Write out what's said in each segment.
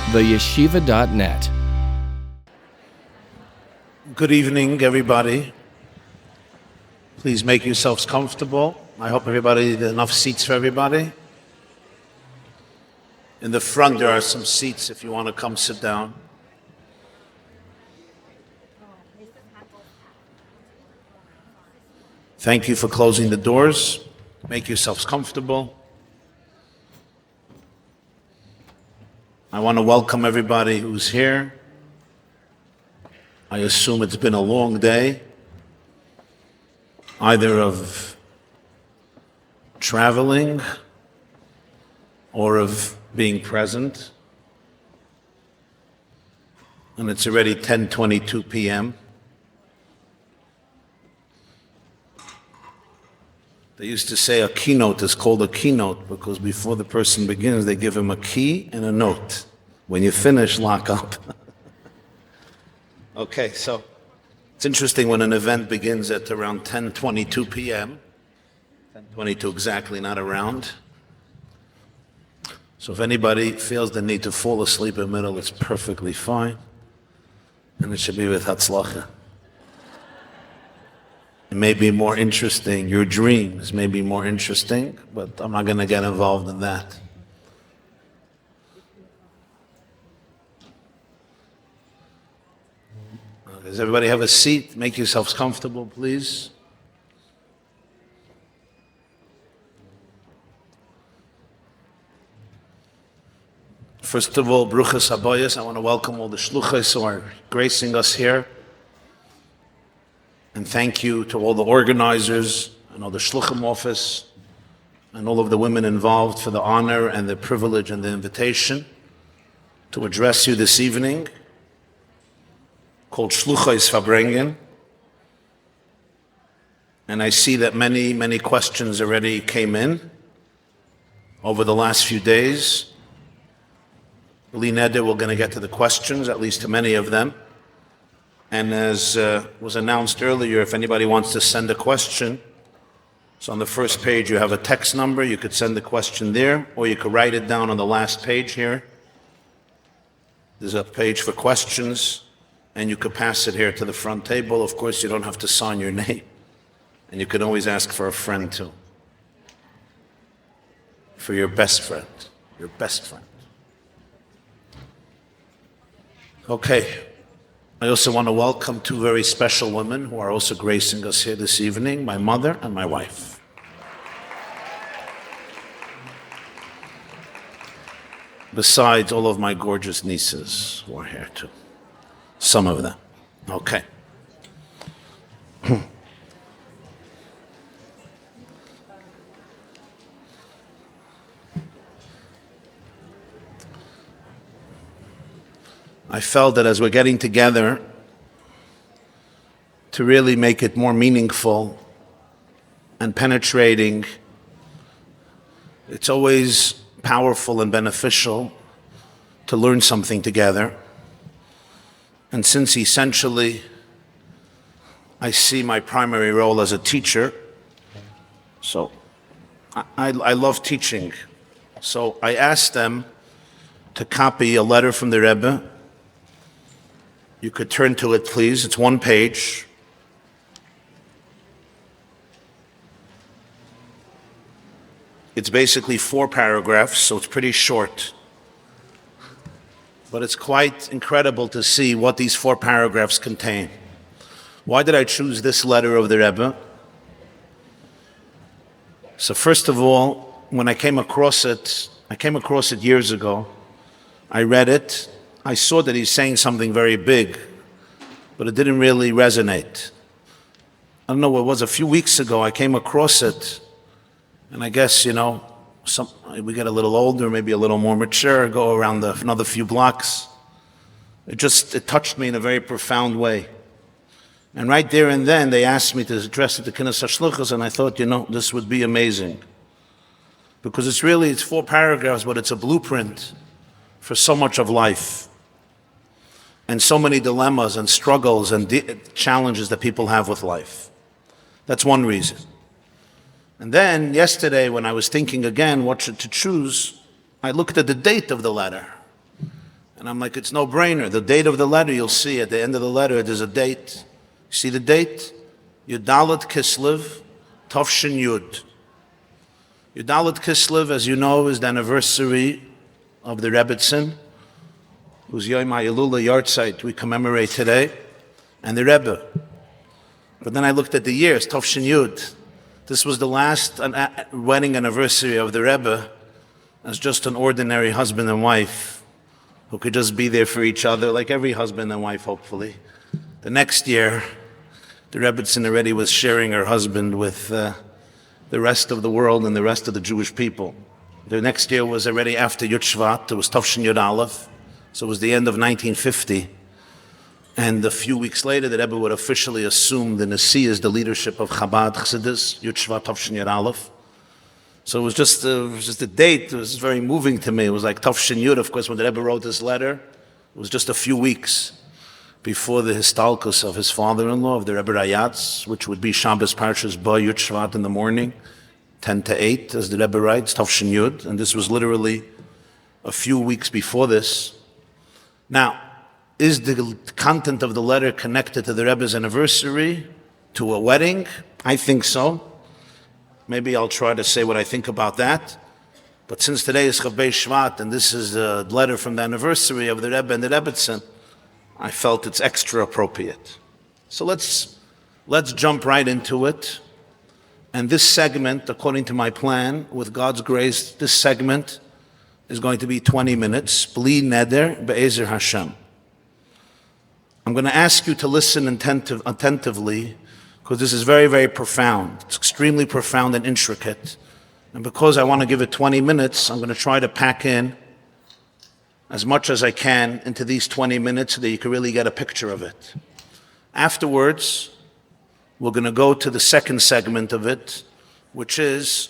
theyeshiva.net. Good evening, everybody. Please make yourselves comfortable. I hope there are enough seats for everybody. In the front, there are some seats if you want to come sit down. Thank you for closing the doors. Make yourselves comfortable. I want to welcome everybody who's here. I assume it's been a long day, either of traveling or of being present. And it's already 10:22 p.m. They used to say a keynote is called a keynote because before the person begins, they give him a key and a note. When you finish, lock up. Okay, so it's interesting when an event begins at around 10:22 p.m. 10:22 exactly, not around. So if anybody feels the need to fall asleep in the middle, it's perfectly fine. And it should be with Hatzlacha. It may be more interesting, your dreams may be more interesting, but I'm not going to get involved in that. Does everybody have a seat? Make yourselves comfortable, please. First of all, Bruchas Habayis, I want to welcome all the Shluchos who are gracing us here. And thank you to all the organizers and all the Shluchim Office and all of the women involved for the honor and the privilege and the invitation to address you this evening, called Shluchos Farbrengen. And I see that many questions already came in over the last few days. We're going to get to the questions, at least to many of them. And as was announced earlier, if anybody wants to send a question, so on the first page you have a text number, you could send the question there, or you could write it down on the last page here. There's a page for questions, and you could pass it here to the front table. Of course, you don't have to sign your name, and you can always ask for a friend too, for your best friend, your best friend. Okay. I also want to welcome two very special women who are also gracing us here this evening, my mother and my wife. Besides all of my gorgeous nieces who are here too. Some of them. Okay. I felt that as we're getting together to really make it more meaningful and penetrating, it's always powerful and beneficial to learn something together. And since essentially I see my primary role as a teacher, so I love teaching. So I asked them to copy a letter from the Rebbe. You could turn to it, please. It's one page. It's basically 4 paragraphs, so it's pretty short. But it's quite incredible to see what these 4 paragraphs contain. Why did I choose this letter of the Rebbe? So first of all, when I came across it years ago. I read it. I saw that he's saying something very big, but it didn't really resonate. I don't know what it was. A few weeks ago, I came across it, and I guess, we get a little older, maybe a little more mature, go around another few blocks. It touched me in a very profound way. And right there and then, they asked me to address it to Chabad Shluchos, and I thought, this would be amazing. Because it's 4 paragraphs, but it's a blueprint for so much of life. And so many dilemmas and struggles and challenges that people have with life. That's one reason. And then yesterday, when I was thinking again what to choose, I looked at the date of the letter. And I'm like, it's no brainer. The date of the letter, you'll see at the end of the letter, there's a date. You see the date? Yudalit Kislev, Tovshin Yud. Yudalit Kislev, as you know, is the anniversary of the Rebbe, whose Yom HaYelula yahrzeit we commemorate today, and the Rebbe. But then I looked at the years, Tovshin Yud. This was the last wedding anniversary of the Rebbe as just an ordinary husband and wife who could just be there for each other, like every husband and wife, hopefully. The next year, the Rebbetzin already was sharing her husband with the rest of the world and the rest of the Jewish people. The next year was already after Yud Shevat. It was Tovshin Yud Aleph. So it was the end of 1950. And a few weeks later, the Rebbe would officially assume the Nesias, the leadership of Chabad Chassidus, Yud Shevat Tovshin Yud Aleph. So it was just a date. It was very moving to me. It was like Tovshin Yud. Of course, when the Rebbe wrote this letter, it was just a few weeks before the histalkus of his father-in-law, of the Rebbe Rayatz, which would be Shabbos Parshas Yud Shevat in the morning, 10 to 8, as the Rebbe writes, Tovshin Yud. And this was literally a few weeks before this. Now, is the content of the letter connected to the Rebbe's anniversary, to a wedding? I think so. Maybe I'll try to say what I think about that. But since today is Chabad Shvat, and this is a letter from the anniversary of the Rebbe and the Rebbetzin, I felt it's extra appropriate. So let's jump right into it. And this segment, according to my plan, with God's grace, this segment is going to be 20 minutes. Bli neder be'ezer Hashem. I'm going to ask you to listen attentively, because this is very, very profound. It's extremely profound and intricate. And because I want to give it 20 minutes, I'm going to try to pack in as much as I can into these 20 minutes so that you can really get a picture of it. Afterwards, we're going to go to the second segment of it, which is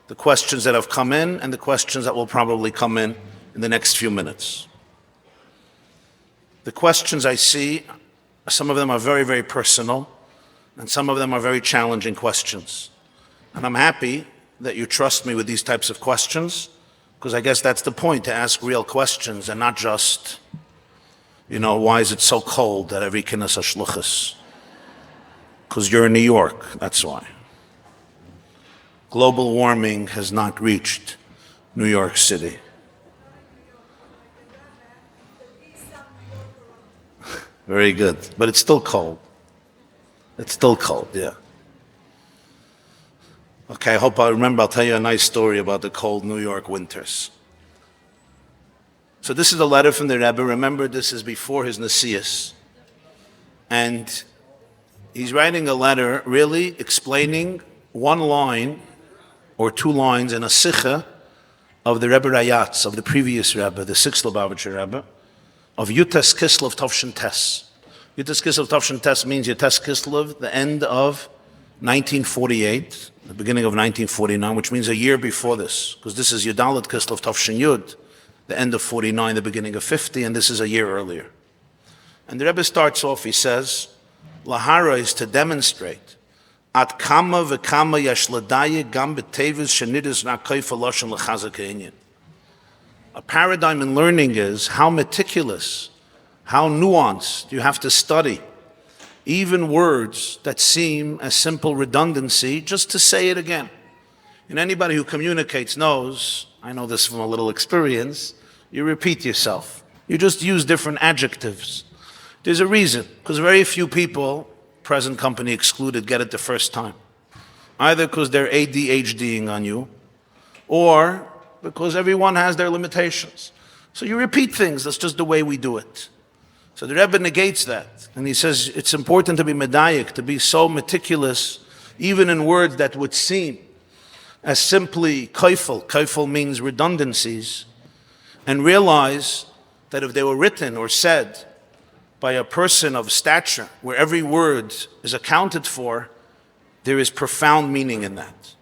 the questions that have come in and the questions that will probably come in the next few minutes. The questions I see, some of them are very, very personal, and some of them are very challenging questions. And I'm happy that you trust me with these types of questions, because I guess that's the point, to ask real questions and not just, why is it so cold at every Kinnas Shluchos? Because you're in New York, that's why. Global warming has not reached New York City. Very good, but it's still cold. It's still cold, yeah. Okay, I hope I remember. I'll tell you a nice story about the cold New York winters. So this is a letter from the Rebbe. Remember, this is before his Nesias. And he's writing a letter really explaining one line or two lines in a sicha of the Rebbe Rayatz, of the previous Rebbe, the sixth Lubavitcher Rebbe, of Yutas Kislev Tovshin Tes. Yutas Kislev Tovshin Tes means Yutas Kislev, the end of 1948, the beginning of 1949, which means a year before this, because this is Yudalit Kislev Tovshin Yud, the end of 49, the beginning of 50, and this is a year earlier. And the Rebbe starts off, he says, Lahara is to demonstrate at kama v'kama yashladaya gam b'tevis shenidus na'kayfa lashon l'chazak ha'inyan. A paradigm in learning is how meticulous, how nuanced you have to study even words that seem as simple redundancy just to say it again. And anybody who communicates knows, I know this from a little experience, you repeat yourself. You just use different adjectives. There's a reason, because very few people, present company excluded, get it the first time. Either because they're ADHDing on you, or because everyone has their limitations. So you repeat things, that's just the way we do it. So the Rebbe negates that, and he says it's important to be medayik, to be so meticulous, even in words that would seem as simply kaifel. Kaifel means redundancies, and realize that if they were written or said by a person of stature, where every word is accounted for, there is profound meaning in that.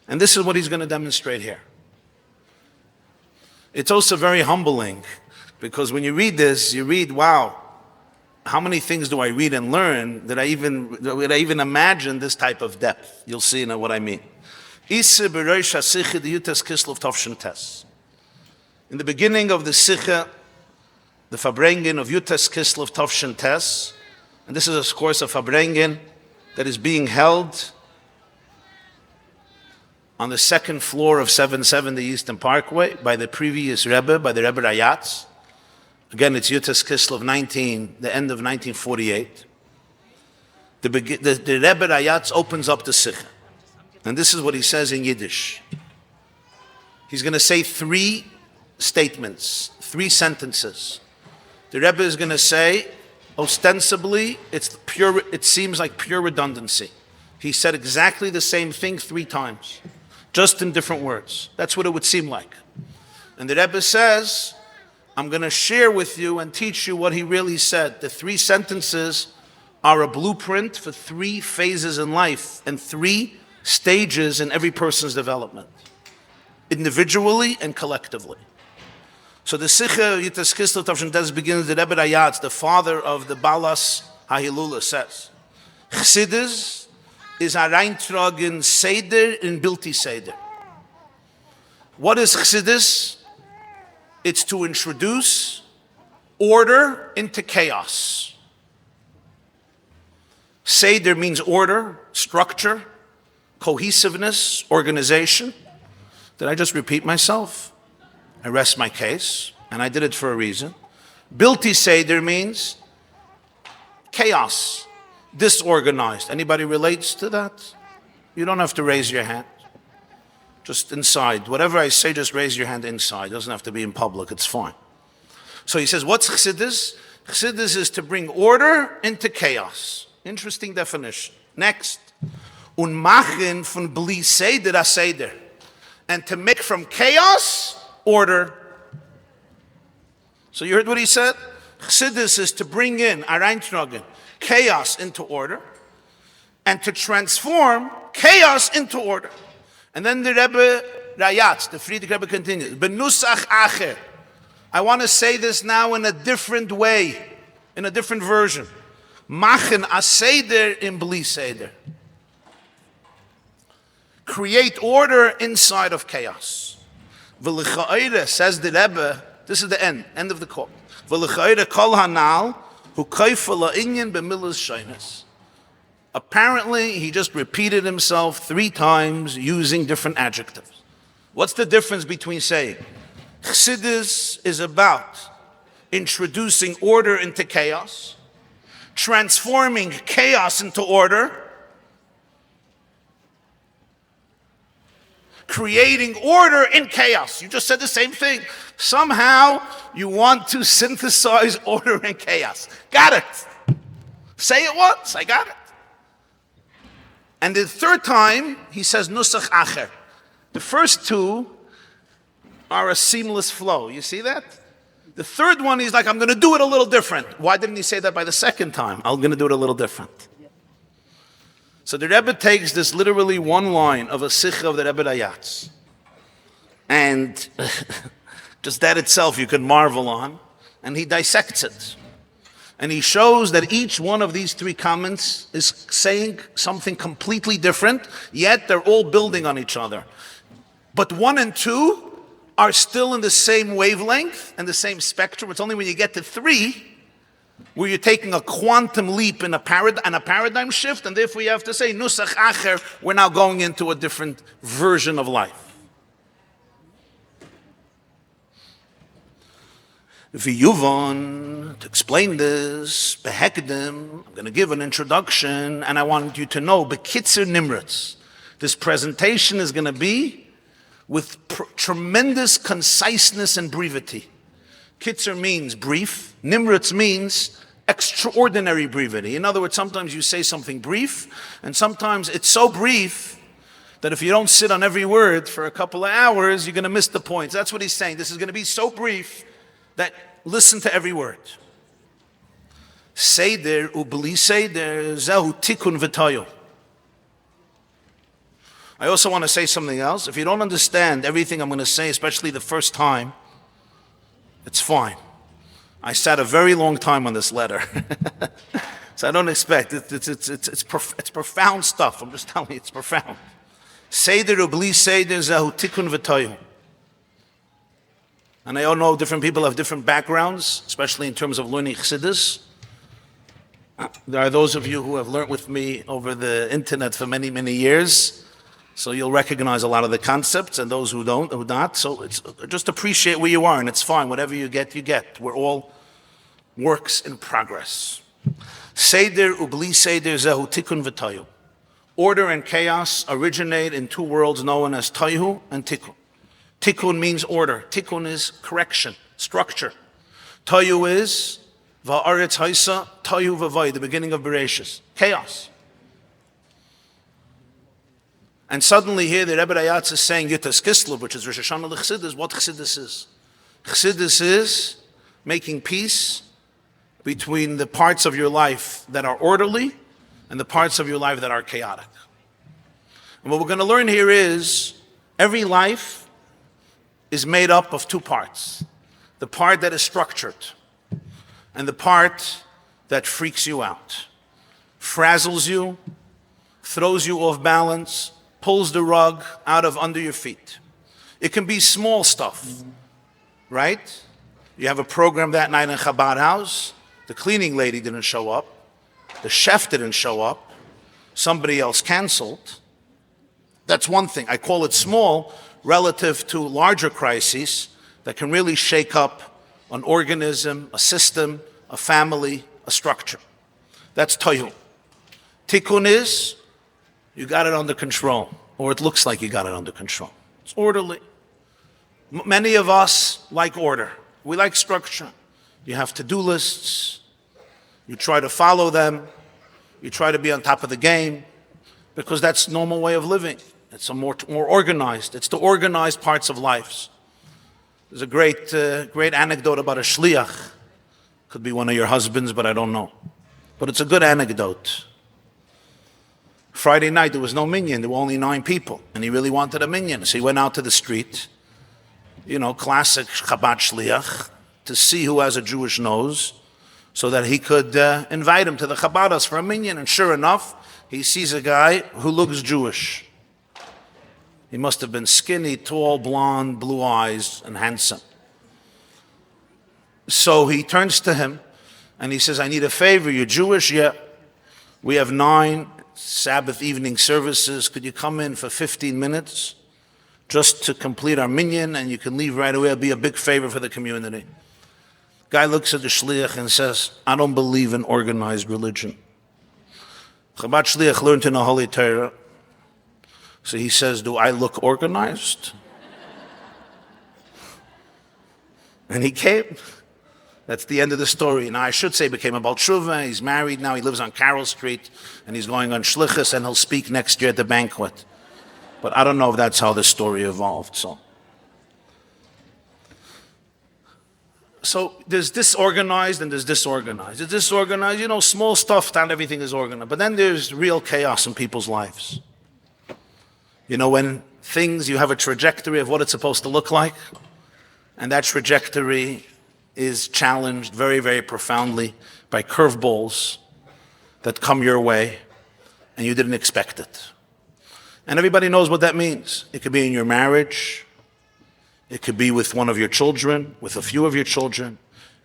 And this is what he's going to demonstrate here. It's also very humbling, because when you read this, you read, wow, how many things do I read and learn that would I even imagine this type of depth? You'll see what I mean. In the beginning of the Sikha, the Farbrengen of Yutes Kislev Tovshin Tes. And this is, of course, a Farbrengen that is being held on the second floor of 770 Eastern Parkway by the previous Rebbe, by the Rebbe Rayatz. Again, it's Yutes Kislev the end of 1948. The Rebbe Rayatz opens up the Sikha. And this is what he says in Yiddish. He's going to say three statements, three sentences. The Rebbe is going to say, ostensibly, it seems like pure redundancy. He said exactly the same thing three times, just in different words. That's what it would seem like. And the Rebbe says, I'm going to share with you and teach you what he really said. The three sentences are a blueprint for three phases in life and three stages in every person's development, individually and collectively. So the Sikha Yutes Kislev Tovshin Tes begins, the Rebbe Rayatz, the father of the Balas HaHilula, says, Chassidus is a reintragen Seder in Bilti Seder. What is Chassidus? It's to introduce order into chaos. Seder means order, structure, cohesiveness, organization. Did I just repeat myself? I rest my case, and I did it for a reason. Bilti Seder means chaos, disorganized. Anybody relates to that? You don't have to raise your hand. Just inside. Whatever I say, just raise your hand inside. It doesn't have to be in public. It's fine. So he says, what's Chassidus? Chassidus is to bring order into chaos. Interesting definition. Next. Und machen von bli Seder a Seder. And to make from chaos order. So you heard what he said? Chassidus is to bring in, areintragen, chaos into order, and to transform chaos into order. And then the Rebbe Rayatz, the Friedrich Rebbe continues, Benusach acher. I want to say this now in a different way, in a different version. Machen a Seder in bli Seder. Create order inside of chaos. V'lechaire, says the Rebbe, this is the end of the quote. V'lechaire kol hanal hu kaifa la'inyan b'milas shaynes. Apparently, he just repeated himself three times using different adjectives. What's the difference between saying Chassidus is about introducing order into chaos, transforming chaos into order, creating order in chaos. You just said the same thing. Somehow you want to synthesize order and chaos. Got it. Say it once, I got it. And the third time, he says nusach acher. The first two are a seamless flow. You see that? The third one, he's like, I'm going to do it a little different. Why didn't he say that by the second time? I'm going to do it a little different. So the Rebbe takes this literally one line of a Sikha of the Rebbe Rayatz. And just that itself you could marvel on. And he dissects it. And he shows that each one of these three comments is saying something completely different, yet they're all building on each other. But 1 and 2 are still in the same wavelength and the same spectrum. It's only when you get to 3 where you're taking a quantum leap in a paradigm shift, and therefore you have to say, Nusach Acher, we're now going into a different version of life. V'yuvon, to explain this, behekdim, I'm going to give an introduction, and I want you to know, bekitzer nimritz, this presentation is going to be with tremendous conciseness and brevity. Kitzer means brief, nimritz means extraordinary brevity. In other words, sometimes you say something brief, and sometimes it's so brief that if you don't sit on every word for a couple of hours, you're going to miss the points. That's what he's saying. This is going to be so brief that listen to every word. Seder ubli seder zehu tikun v'tayo. I also want to say something else. If you don't understand everything I'm going to say, especially the first time, it's fine. I sat a very long time on this letter. So I don't expect it. It's profound stuff. I'm just telling you, it's profound. Seder ubli seder zehu tikun v'tayo. And I all know different people have different backgrounds, especially in terms of learning Chassidus. There are those of you who have learned with me over the internet for many, many years. So you'll recognize a lot of the concepts, and those who don't, who not. So it's just appreciate where you are, and it's fine. Whatever you get, you get. We're all works in progress. Seder ubli seder zehu tikkun v'tayu. Order and chaos originate in two worlds known as tayu and tikkun. Tikkun means order. Tikkun is correction, structure. Tayu is va'aretz haisa tayu v'vay, the beginning of Bereshis. Chaos. And suddenly here the Rebbe Rayatz is saying Yitas Kislev, which is Rosh Hashanah l'Chassidus, what Chassidus is. Chassidus is making peace between the parts of your life that are orderly and the parts of your life that are chaotic. And what we're going to learn here is every life is made up of two parts. The part that is structured and the part that freaks you out, frazzles you, throws you off balance, pulls the rug out of under your feet. It can be small stuff, right? You have a program that night in Chabad house, the cleaning lady didn't show up, the chef didn't show up, somebody else canceled. That's one thing. I call it small relative to larger crises that can really shake up an organism, a system, a family, a structure. That's tohu. Tikkun is, you got it under control, or it looks like you got it under control. It's orderly. Many of us like order. We like structure. You have to-do lists. You try to follow them. You try to be on top of the game because that's a normal way of living. It's a more organized. It's the organized parts of lives. There's a great anecdote about a shliach. Could be one of your husbands, but I don't know. But it's a good anecdote. Friday night, there was no minyan. There were only 9 people. And he really wanted a minyan. So he went out to the street, classic Chabad Shliach, to see who has a Jewish nose so that he could invite him to the Chabadas for a minyan. And sure enough, he sees a guy who looks Jewish. He must have been skinny, tall, blonde, blue eyes, and handsome. So he turns to him and he says, I need a favor. You're Jewish? Yeah. We have 9 Sabbath evening services. Could you come in for 15 minutes just to complete our minyan and you can leave right away? It'll be a big favor for the community. Guy looks at the shliach and says, I don't believe in organized religion. Chabad Shliach learned in Oholei Torah. So he says, do I look organized? And he came. That's the end of the story. Now, I should say became a Baal Tshuva. He's married now. He lives on Carroll Street, and he's going on Shluchos, and he'll speak next year at the banquet. But I don't know if that's how the story evolved. So there's disorganized and there's disorganized. It's disorganized, small stuff, not everything is organized. But then there's real chaos in people's lives. When you have a trajectory of what it's supposed to look like, and that trajectory is challenged very, very profoundly by curveballs that come your way and you didn't expect it. And everybody knows what that means. It could be in your marriage. It could be with one of your children, with a few of your children.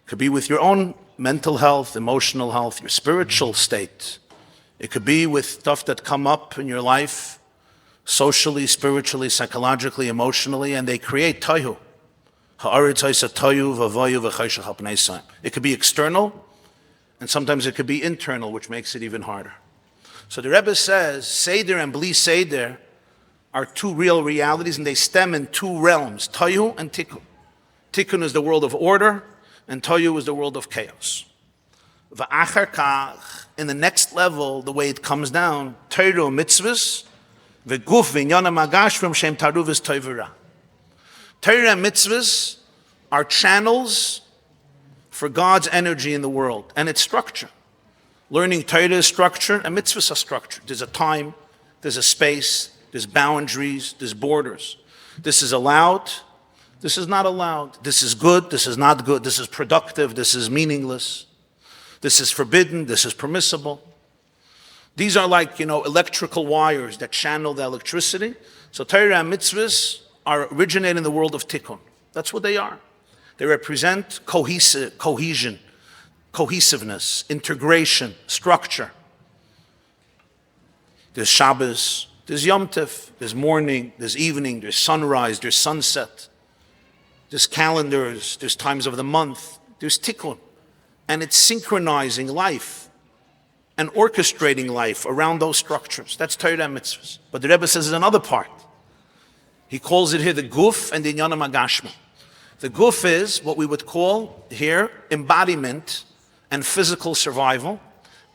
It could be with your own mental health, emotional health, your spiritual state. It could be with stuff that come up in your life, socially, spiritually, psychologically, emotionally, and they create tayu. It could be external, and sometimes it could be internal, which makes it even harder. So the Rebbe says, Seder and Bli Seder are 2 real realities, and they stem in 2 realms, tayu and tikkun. Tikkun is the world of order, and tayu is the world of chaos. In the next level, the way it comes down, Torah mitzvahs, v'guf v'inyan magashrim shem taruvis toivera. Torah and mitzvahs are channels for God's energy in the world and its structure. Learning Torah is structure and mitzvahs are structure. There's a time, there's a space, there's boundaries, there's borders. This is allowed, this is not allowed. This is good, this is not good. This is productive, this is meaningless. This is forbidden, this is permissible. These are like, electrical wires that channel the electricity. So Torah and mitzvahs are originating in the world of tikkun. That's what they are. They represent cohesion, cohesiveness, integration, structure. There's Shabbos, there's Yom Tov, there's morning, there's evening, there's sunrise, there's sunset. There's calendars, there's times of the month, there's tikkun. And it's synchronizing life and orchestrating life around those structures. That's Torah and mitzvahs. But the Rebbe says there's another part. He calls it here the guf and the inyanim hagashmi. The guf is what we would call here embodiment and physical survival.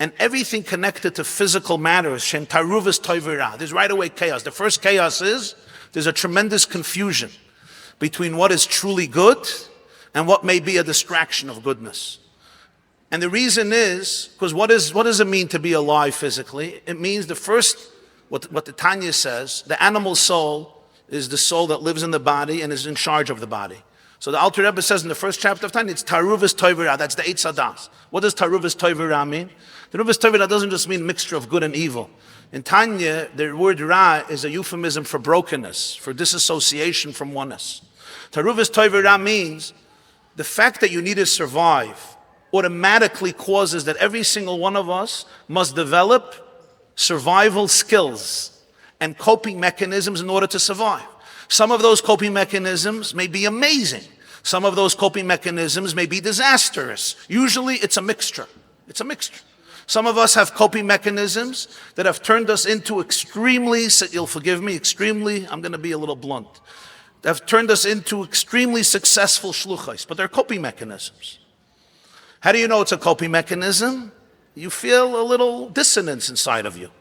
And everything connected to physical matters, shem taruvas toivira. There's right away chaos. The first chaos is there's a tremendous confusion between what is truly good and what may be a distraction of goodness. And the reason is, because what does it mean to be alive physically? It means the first, what the Tanya says, the animal soul is the soul that lives in the body and is in charge of the body. So the Alter Rebbe says in the first chapter of Tanya, it's Taruvas Toivira, that's the Eitz Hadas. What does Taruvas Toivira mean? Taruvas Toivira doesn't just mean mixture of good and evil. In Tanya, the word Ra is a euphemism for brokenness, for disassociation from oneness. Taruvas Toivira means the fact that you need to survive automatically causes that every single one of us must develop survival skills and coping mechanisms in order to survive. Some of those coping mechanisms may be amazing. Some of those coping mechanisms may be disastrous. Usually it's a mixture. It's a mixture. Some of us have coping mechanisms that have turned us into extremely, you'll forgive me, I'm going to be a little blunt, that have turned us into extremely successful shluchos, but they're coping mechanisms. How do you know it's a coping mechanism? You feel a little dissonance inside of you.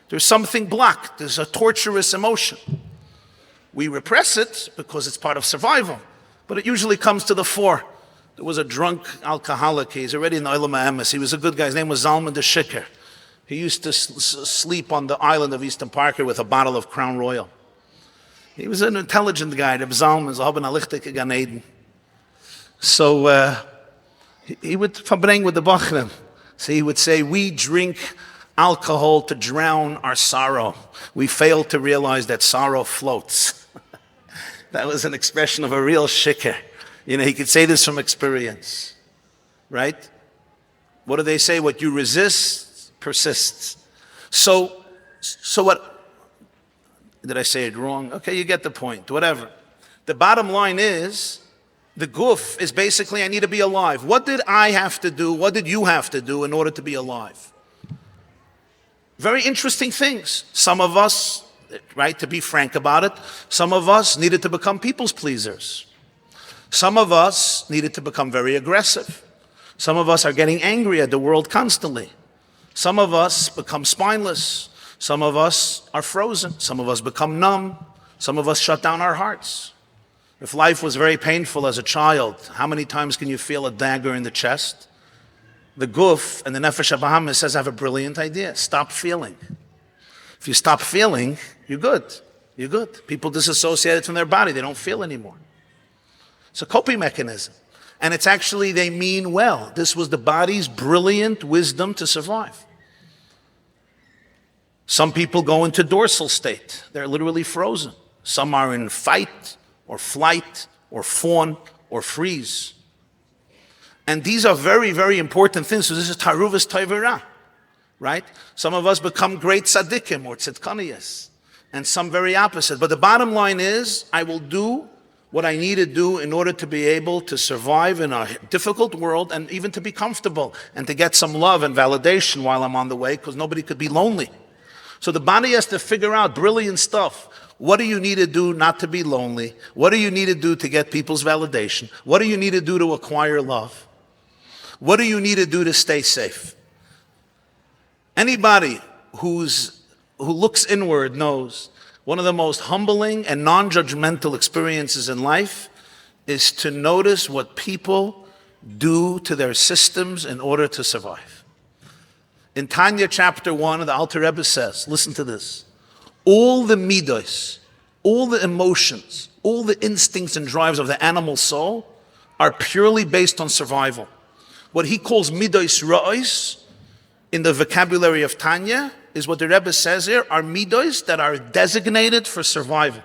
There's something blocked. There's a torturous emotion. We repress it because it's part of survival, but it usually comes to the fore. There was a drunk alcoholic. He's already in the Olam HaEmes. He was a good guy. His name was Zalman the Shiker. He used to sleep on the island of Eastern Parker with a bottle of Crown Royal. He was an intelligent guy. Reb Zalman, Zahaben Alichtike Gan Eden. So he would Farbrengen with the Bachrim. So he would say, we drink alcohol to drown our sorrow. We fail to realize that sorrow floats. That was an expression of a real shiker. You know, he could say this from experience, right? What do they say? What you resist persists. So what? Did I say it wrong? Okay, you get the point, whatever. The bottom line is, the guf is basically, I need to be alive. What did I have to do? What did you have to do in order to be alive? Very interesting things. Some of us, right, to be frank about it, some of us needed to become people's pleasers. Some of us needed to become very aggressive. Some of us are getting angry at the world constantly. Some of us become spineless. Some of us are frozen. Some of us become numb. Some of us shut down our hearts. If life was very painful as a child, how many times can you feel a dagger in the chest? The guf and the nefesh HaBahamis says, I have a brilliant idea. Stop feeling. If you stop feeling, you're good. You're good. People disassociate it from their body. They don't feel anymore. It's a coping mechanism. And it's actually, they mean well. This was the body's brilliant wisdom to survive. Some people go into dorsal state. They're literally frozen. Some are in fight or flight or fawn or freeze. And these are very, very important things. So this is Taruvas Toivira, right? Some of us become great tzaddikim or tzidkaniyas, and some very opposite. But the bottom line is, I will do what I need to do in order to be able to survive in a difficult world and even to be comfortable and to get some love and validation while I'm on the way, because nobody could be lonely. So the body has to figure out brilliant stuff. What do you need to do not to be lonely? What do you need to do to get people's validation? What do you need to do to acquire love? What do you need to do to stay safe? Anybody who looks inward knows one of the most humbling and non-judgmental experiences in life is to notice what people do to their systems in order to survive. In Tanya chapter 1, the Alter Rebbe says, listen to this, all the midos, all the emotions, all the instincts and drives of the animal soul are purely based on survival. What he calls midos ra'os in the vocabulary of Tanya is what the Rebbe says here are midos that are designated for survival.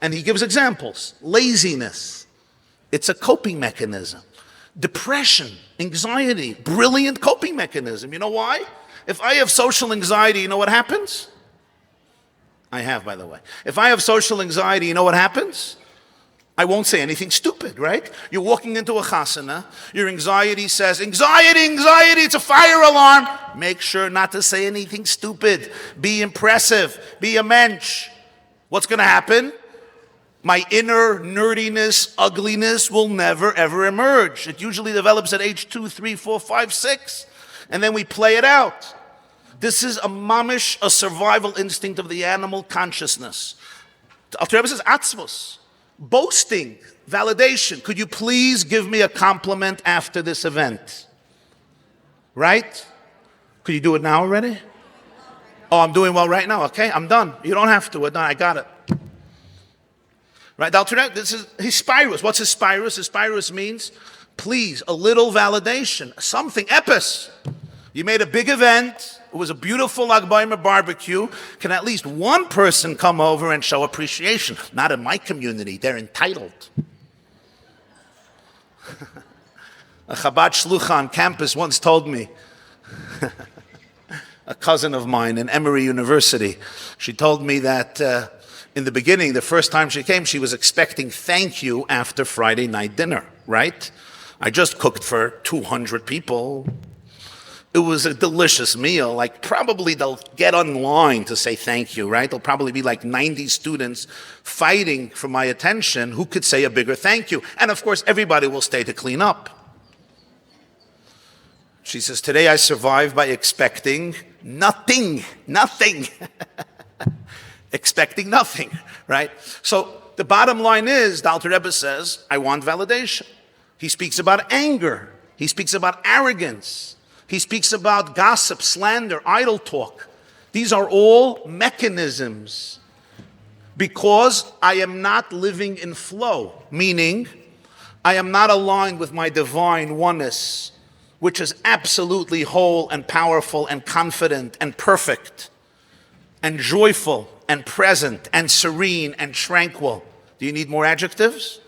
And he gives examples. Laziness It's a coping mechanism. Depression, anxiety, brilliant coping mechanism. You know why? If I have social anxiety, you know what happens? I have, by the way. If I have social anxiety, you know what happens? I won't say anything stupid, right? You're walking into a chasana, your anxiety says, anxiety, anxiety, it's a fire alarm. Make sure not to say anything stupid. Be impressive. Be a mensch. What's going to happen? My inner nerdiness, ugliness will never, ever emerge. It usually develops at age 2, 3, 4, 5, 6. And then we play it out. This is a mamish, a survival instinct of the animal consciousness. Rebbe says, atzvos. Boasting, validation. Could you please give me a compliment after this event? Right? Could you do it now already? Oh, I'm doing well right now. Okay, I'm done. You don't have to. We're done. I got it. Right? This is hispirus. What's hispirus? Hispirus means, please, a little validation. Something. Epis. You made a big event. It was a beautiful Lag Baimer barbecue. Can at least one person come over and show appreciation? Not in my community. They're entitled. A Chabad Shluchos on campus once told me, a cousin of mine in Emory University, she told me that in the beginning, the first time she came, she was expecting thank you after Friday night dinner, right? I just cooked for 200 people. It was a delicious meal. Like, probably they'll get online to say thank you, right? There'll probably be like 90 students fighting for my attention. Who could say a bigger thank you? And of course, everybody will stay to clean up. She says, today I survived by expecting nothing. Expecting nothing, right? So the bottom line is, the Alter Rebbe says, I want validation. He speaks about anger. He speaks about arrogance. He speaks about gossip, slander, idle talk. These are all mechanisms because I am not living in flow, meaning I am not aligned with my divine oneness, which is absolutely whole and powerful and confident and perfect and joyful and present and serene and tranquil. Do you need more adjectives?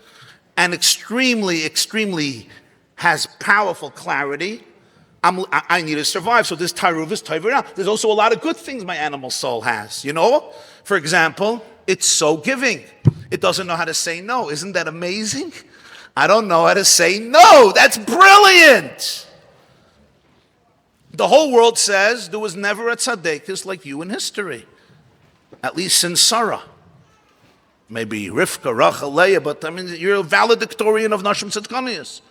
And extremely, extremely has powerful clarity. I need to survive, so this taruv is there's also a lot of good things my animal soul has, you know? For example, it's so giving. It doesn't know how to say no. Isn't that amazing? I don't know how to say no. That's brilliant. The whole world says there was never a tzaddikus like you in history, at least since Sarah. Maybe Rivka, Rachel, Leah, but I mean, you're a valedictorian of Nashim Tzedkanias.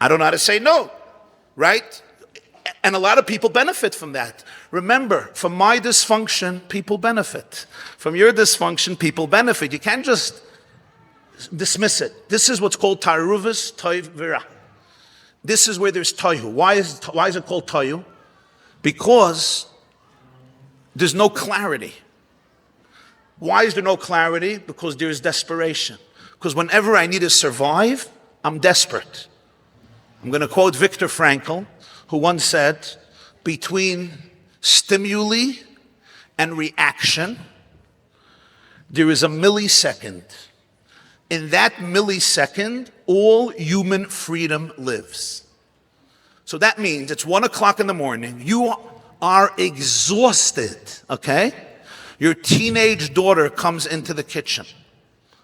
I don't know how to say no. Right? And a lot of people benefit from that. Remember, from my dysfunction, people benefit. From your dysfunction, people benefit. You can't just dismiss it. This is what's called taruvus toiv vira. This is where there's toihu. Why is it called toihu? Because there's no clarity. Why is there no clarity? Because there's desperation. Because whenever I need to survive, I'm desperate. I'm going to quote Viktor Frankl, who once said, between stimuli and reaction, there is a millisecond. In that millisecond, all human freedom lives. So that means it's 1 o'clock in the morning. You are exhausted, okay? Your teenage daughter comes into the kitchen.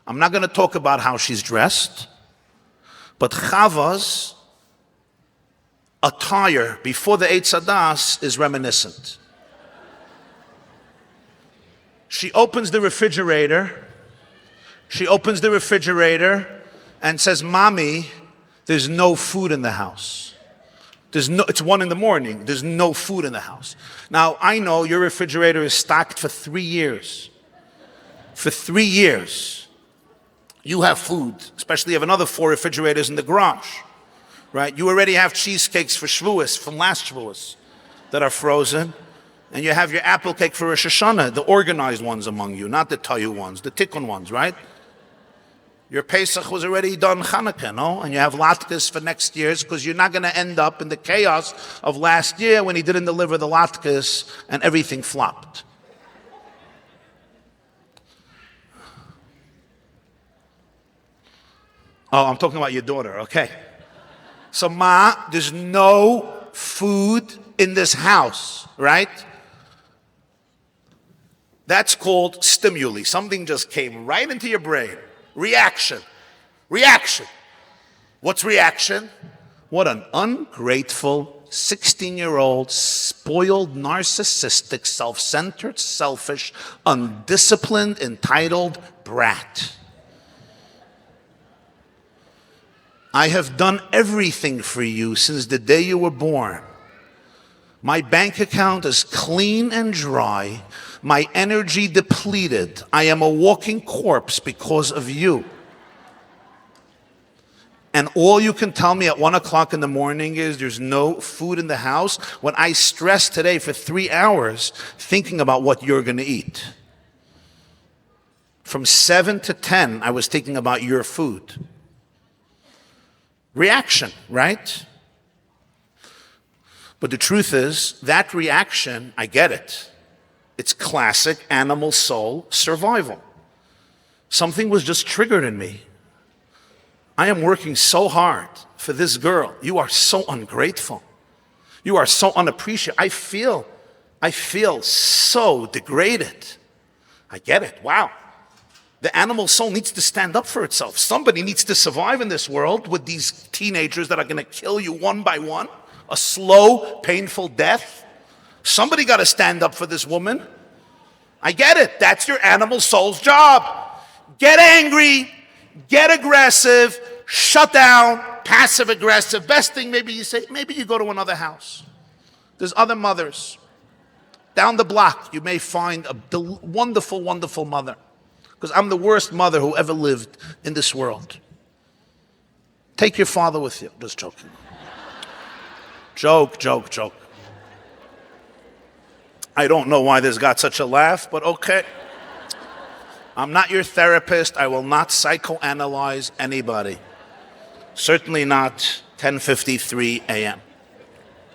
I'm not going to talk about how she's dressed, but Chava's attire before the Eitz Hadas is reminiscent. She opens the refrigerator. She opens the refrigerator and says, Mommy, there's no food in the house. It's 1 in the morning. There's no food in the house. Now, I know your refrigerator is stocked for 3 years. For 3 years, you have food, especially you have another 4 refrigerators in the garage. Right? You already have cheesecakes for Shavuos, from last Shavuos, that are frozen. And you have your apple cake for Rosh Hashanah, the organized ones among you, not the Tayu ones, the Tikkun ones, right? Your Pesach was already done Chanukah, no? And you have latkes for next year's because you're not going to end up in the chaos of last year when he didn't deliver the latkes and everything flopped. Oh, I'm talking about your daughter, okay. So, Ma, there's no food in this house, right? That's called stimuli. Something just came right into your brain. Reaction. Reaction. What's reaction? What an ungrateful 16-year-old, spoiled, narcissistic, self-centered, selfish, undisciplined, entitled brat. I have done everything for you since the day you were born. My bank account is clean and dry. My energy depleted. I am a walking corpse because of you. And all you can tell me at 1 o'clock in the morning is there's no food in the house when I stressed today for 3 hours thinking about what you're going to eat. From 7 to 10, I was thinking about your food. Reaction, right? But the truth is, that reaction, I get it. It's classic animal soul survival. Something was just triggered in me. I am working so hard for this girl. You are so ungrateful. You are so unappreciated. I feel so degraded. I get it. Wow. The animal soul needs to stand up for itself. Somebody needs to survive in this world with these teenagers that are going to kill you one by one. A slow, painful death. Somebody got to stand up for this woman. I get it. That's your animal soul's job. Get angry. Get aggressive. Shut down. Passive aggressive. Best thing, maybe you say, maybe you go to another house. There's other mothers. Down the block, you may find a wonderful, wonderful mother. Because I'm the worst mother who ever lived in this world. Take your father with you. Just joking. Joke. I don't know why this got such a laugh, but okay. I'm not your therapist. I will not psychoanalyze anybody. Certainly not 10:53 a.m.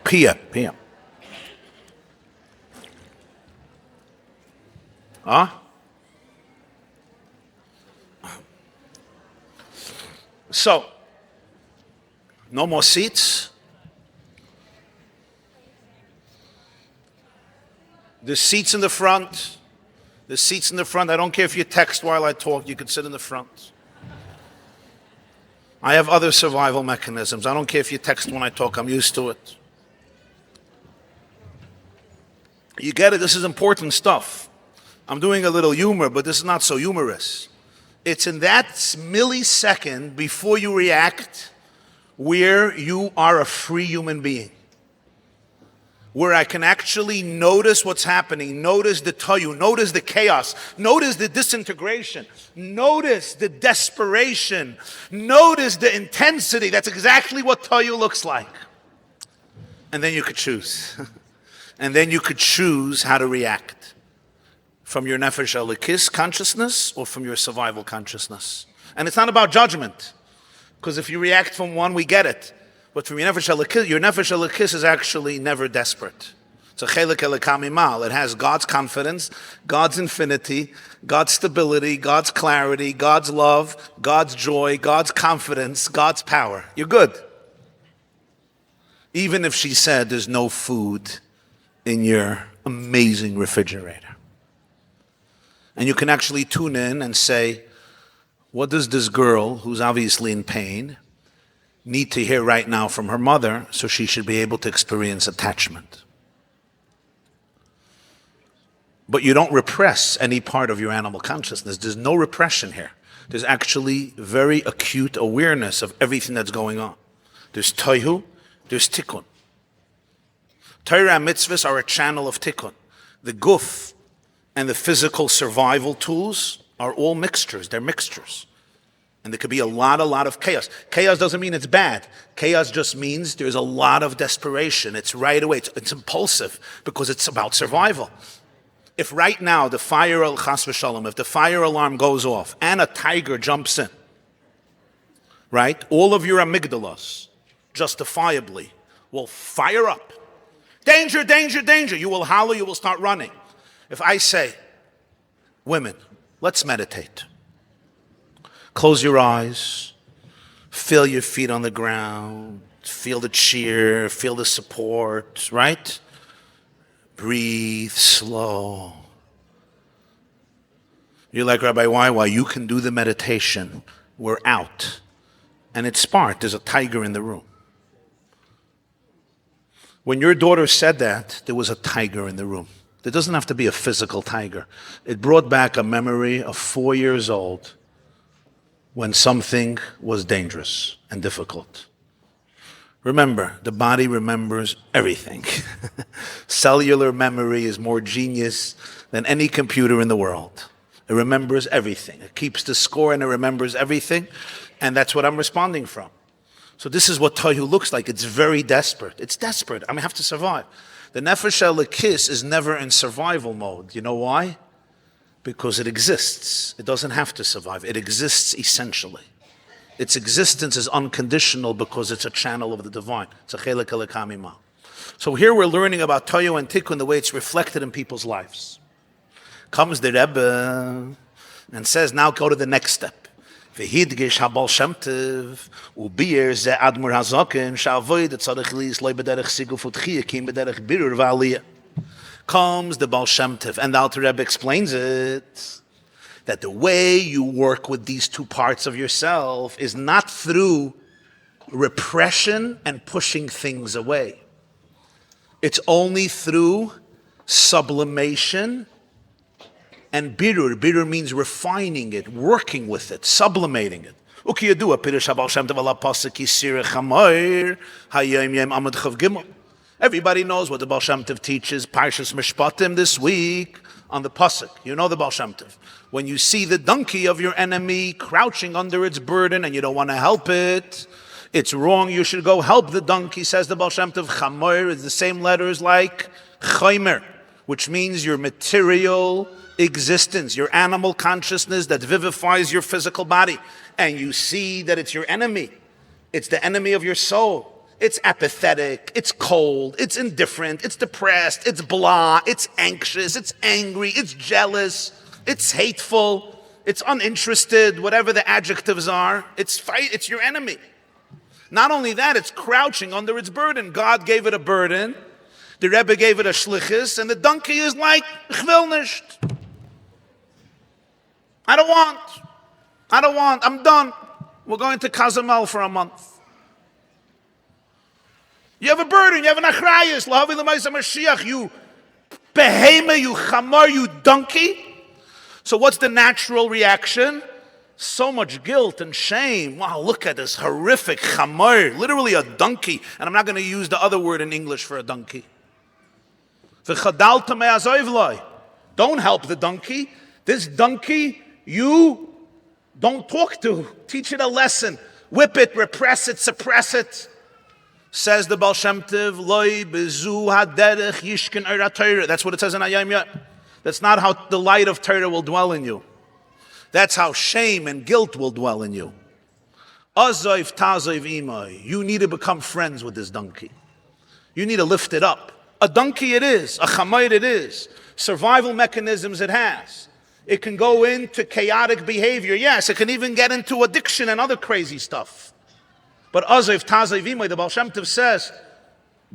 p.m. Huh? So, no more seats. There's seats in the front. There's seats in the front. I don't care if you text while I talk. You can sit in the front. I have other survival mechanisms. I don't care if you text when I talk. I'm used to it. You get it? This is important stuff. I'm doing a little humor, but this is not so humorous. It's in that millisecond before you react where you are a free human being. Where I can actually notice what's happening, notice the toyu, notice the chaos, notice the disintegration, notice the desperation, notice the intensity. That's exactly what toyu looks like. And then you could choose. And then you could choose how to react. From your nefesh elikis consciousness or from your survival consciousness. And it's not about judgment. Because if you react from one, we get it. But from your nefesh elikis is actually never desperate. It's a chelik elikamimal. It has God's confidence, God's infinity, God's stability, God's clarity, God's love, God's joy, God's confidence, God's power. You're good. Even if she said there's no food in your amazing refrigerator. And you can actually tune in and say, what does this girl, who's obviously in pain, need to hear right now from her mother so she should be able to experience attachment? But you don't repress any part of your animal consciousness. There's no repression here. There's actually very acute awareness of everything that's going on. There's tohu, there's tikkun. Torah and mitzvahs are a channel of tikkun. The guf and the physical survival tools are all mixtures. They're mixtures. And there could be a lot of chaos. Chaos doesn't mean it's bad. Chaos just means there's a lot of desperation. It's right away. It's impulsive because it's about survival. If right now the fire chas v'shalom, if the fire alarm goes off and a tiger jumps in, right? All of your amygdalas, justifiably, will fire up. Danger, danger, danger. You will holler, you will start running. If I say, women, let's meditate. Close your eyes. Feel your feet on the ground. Feel the cheer. Feel the support, right? Breathe slow. You're like, Rabbi YY, you can do the meditation. We're out. And it's smart. There's a tiger in the room. When your daughter said that, there was a tiger in the room. There doesn't have to be a physical tiger. It brought back a memory of 4 years old when something was dangerous and difficult. Remember, the body remembers everything. Cellular memory is more genius than any computer in the world. It remembers everything. It keeps the score and it remembers everything. And that's what I'm responding from. So this is what Tohu looks like. It's very desperate. It's desperate. I have to survive. The Nefesh Elokis is never in survival mode. You know why? Because it exists. It doesn't have to survive. It exists essentially. Its existence is unconditional because it's a channel of the divine. It's a chelek elekamima. So here we're learning about Tohu and Tikkun, the way it's reflected in people's lives. Comes the Rebbe and says, now go to the next step. V'hidgish habal shemtiv ubir ze admur hazaken shavoid tzarich lis loy bederich siguf utchiyah kim bederich birur v'aliyah. Comes the Baal Shem Tov, and the Alter Rebbe explains it, that the way you work with these two parts of yourself is not through repression and pushing things away. It's only through sublimation and birur. Birur means refining it, working with it, sublimating it. Everybody knows what the Baal Shem Tov teaches, Parshas Mishpatim this week on the pasuk. You know the Baal Shem Tov. When you see the donkey of your enemy crouching under its burden and you don't want to help it, it's wrong. You should go help the donkey, says the Baal Shem Tov. Chamoir is the same letters like chaymer, which means your material existence, your animal consciousness that vivifies your physical body. And you see that it's your enemy. It's the enemy of your soul. It's apathetic, it's cold, it's indifferent, it's depressed, it's blah, it's anxious, it's angry, it's jealous, it's hateful, it's uninterested, whatever the adjectives are. It's your enemy. Not only that, it's crouching under its burden. God gave it a burden, the Rebbe gave it a shlichus, and the donkey is like, ich will nicht. I don't want, I'm done. We're going to Kazamel for a month. You have a burden, you have an achrayas, lahavi l'maisa Mashiach, you behema, you chamar, you donkey. So what's the natural reaction? So much guilt and shame. Wow, look at this horrific chamar, literally a donkey. And I'm not going to use the other word in English for a donkey. Don't help the donkey. This donkey, you don't talk to. Teach it a lesson. Whip it, repress it, suppress it. Says the Baal Shem Tov, Loi bezu haderech yishkin eira Torah. That's what it says in Ayam Yot. That's not how the light of Torah will dwell in you. That's how shame and guilt will dwell in you. Azoiv tazoiv imai. You need to become friends with this donkey. You need to lift it up. A donkey it is. A chamayr it is. Survival mechanisms it has. It can go into chaotic behavior. Yes, it can even get into addiction and other crazy stuff. But Aziv, Taziv, Imay, the Baal Shem Tov says,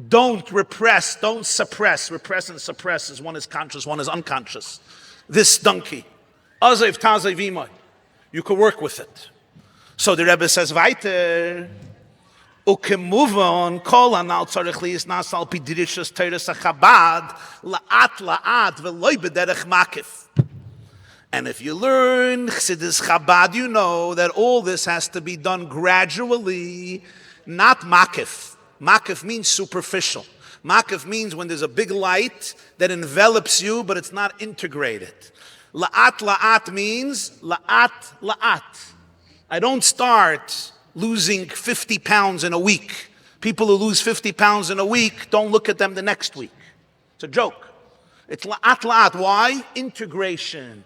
don't repress, don't suppress. Repress and suppress is one is conscious, one is unconscious. This donkey, Aziv, Taziv, Imay, you can work with it. So the Rebbe says, weiter, ukemuvon kol anal tzarich liyisnas al pi dirishas teres Chabad la'at v'loy b'derech makif. And if you learn Chassidus Chabad, you know that all this has to be done gradually, not makif. Makif means superficial. Makif means when there's a big light that envelops you, but it's not integrated. La'at means la'at. I don't start losing 50 pounds in a week. People who lose 50 pounds in a week, don't look at them the next week. It's a joke. It's la'at. Why? Integration.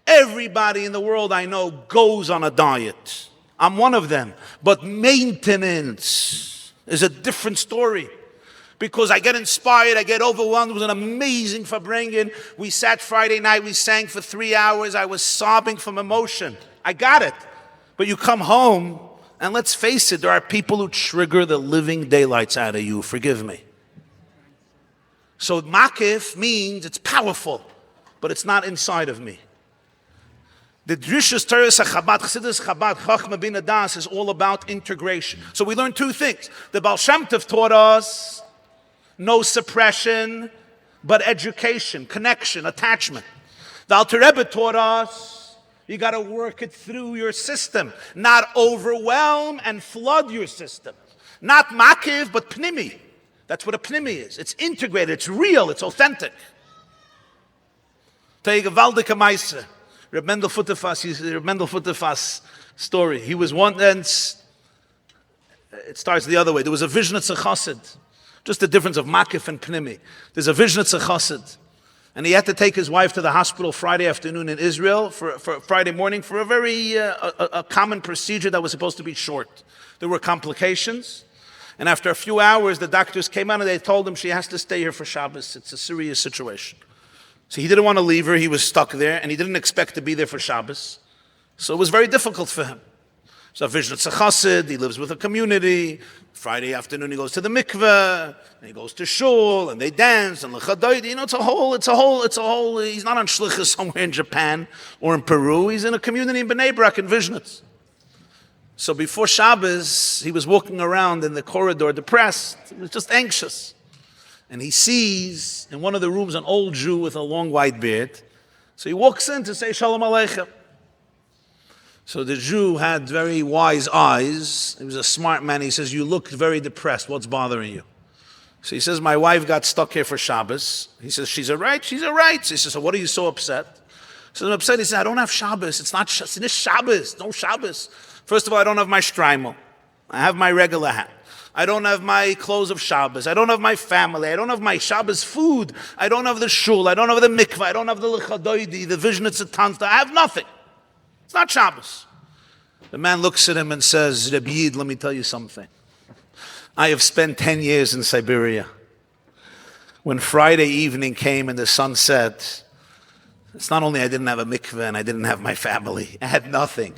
Everybody in the world I know goes on a diet. I'm one of them. But maintenance is a different story. Because I get inspired, I get overwhelmed. It was an amazing Farbrengen. We sat Friday night, we sang for 3 hours. I was sobbing from emotion. I got it. But you come home, and let's face it, there are people who trigger the living daylights out of you. Forgive me. So makif means it's powerful, but it's not inside of me. The Drishus Teres Chabad, Chassidus Chabad, Chachma Bin Adas is all about integration. So we learned two things. The Baal Shem Tov taught us no suppression, but education, connection, attachment. The Alter Rebbe taught us you got to work it through your system, not overwhelm and flood your system. Not makiv, but pnimi. That's what a pnimi is. It's integrated, it's real, it's authentic. Tell you a gewaldige Meise. Reb Mendel Futterfass story. He was one, and it starts the other way. There was a vision at Chassid. Just the difference of makif and pnimi. There's a vision at Chassid. And he had to take his wife to the hospital Friday afternoon in Israel for Friday morning for a very a common procedure that was supposed to be short. There were complications. And after a few hours, the doctors came out and they told him she has to stay here for Shabbos. It's a serious situation. So he didn't want to leave her. He was stuck there, and he didn't expect to be there for Shabbos. So it was very difficult for him. So Vishnu Chassid, he lives with a community. Friday afternoon he goes to the mikveh, and he goes to shul, and they dance, and l'chadaydi. You know, it's a whole. He's not on shlichus somewhere in Japan or in Peru. He's in a community in Bnei Brak in Vishnitz. So before Shabbos, he was walking around in the corridor depressed. He was just anxious. And he sees in one of the rooms an old Jew with a long white beard. So he walks in to say Shalom Aleichem. So the Jew had very wise eyes. He was a smart man. He says, you look very depressed. What's bothering you? So he says, my wife got stuck here for Shabbos. He says, she's all right? She's all right. So he says, so what are you so upset? So I'm upset. He says, I don't have Shabbos. It's not Shabbos. No Shabbos. First of all, I don't have my shtreimel. I have my regular hat. I don't have my clothes of Shabbos. I don't have my family. I don't have my Shabbos food. I don't have the shul. I don't have the mikveh. I don't have the l'chadoidi, the vishnitz tanzta. I have nothing. It's not Shabbos. The man looks at him and says, Rebbe Yid, let me tell you something. I have spent 10 years in Siberia. When Friday evening came and the sun set, it's not only I didn't have a mikveh and I didn't have my family. I had nothing.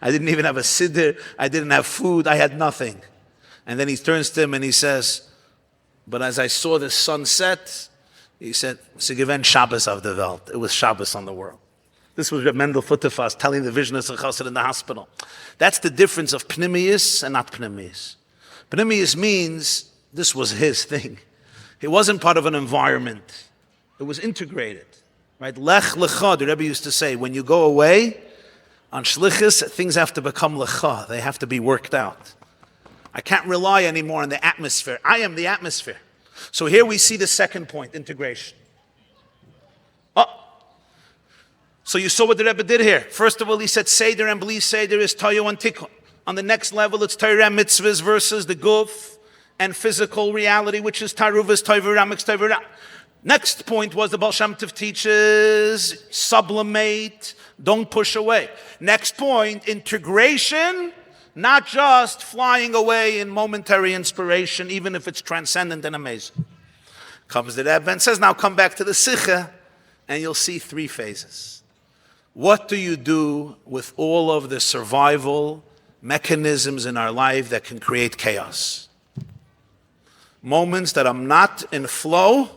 I didn't even have a siddur. I didn't have food. I had nothing. And then he turns to him and he says, but as I saw the sun set, he said, "Sie gewinnt Shabbos auf der Welt." It was Shabbos on the world. This was Reb Mendel Futterfass telling the vision of Chassid in the hospital. That's the difference of pnimius and not pnimius. Pnimius means this was his thing. It wasn't part of an environment. It was integrated. Right? Lech lecha, the Rebbe used to say, when you go away, on shlichus, things have to become lecha. They have to be worked out. I can't rely anymore on the atmosphere. I am the atmosphere. So here we see the second point, integration. So you saw what the Rebbe did here. First of all, he said Seder and Bli Seder is Toyo and Tikkun. On the next level, it's Torah and mitzvahs versus the guf and physical reality, which is Taruvas, Toivera, Mixed Toivera. Next point was the Baal Shem Tov teaches, sublimate, don't push away. Next point, integration, not just flying away in momentary inspiration, even if it's transcendent and amazing. Comes the Rebbe and says, now come back to the Sikha, and you'll see three phases. What do you do with all of the survival mechanisms in our life that can create chaos? Moments that I'm not in flow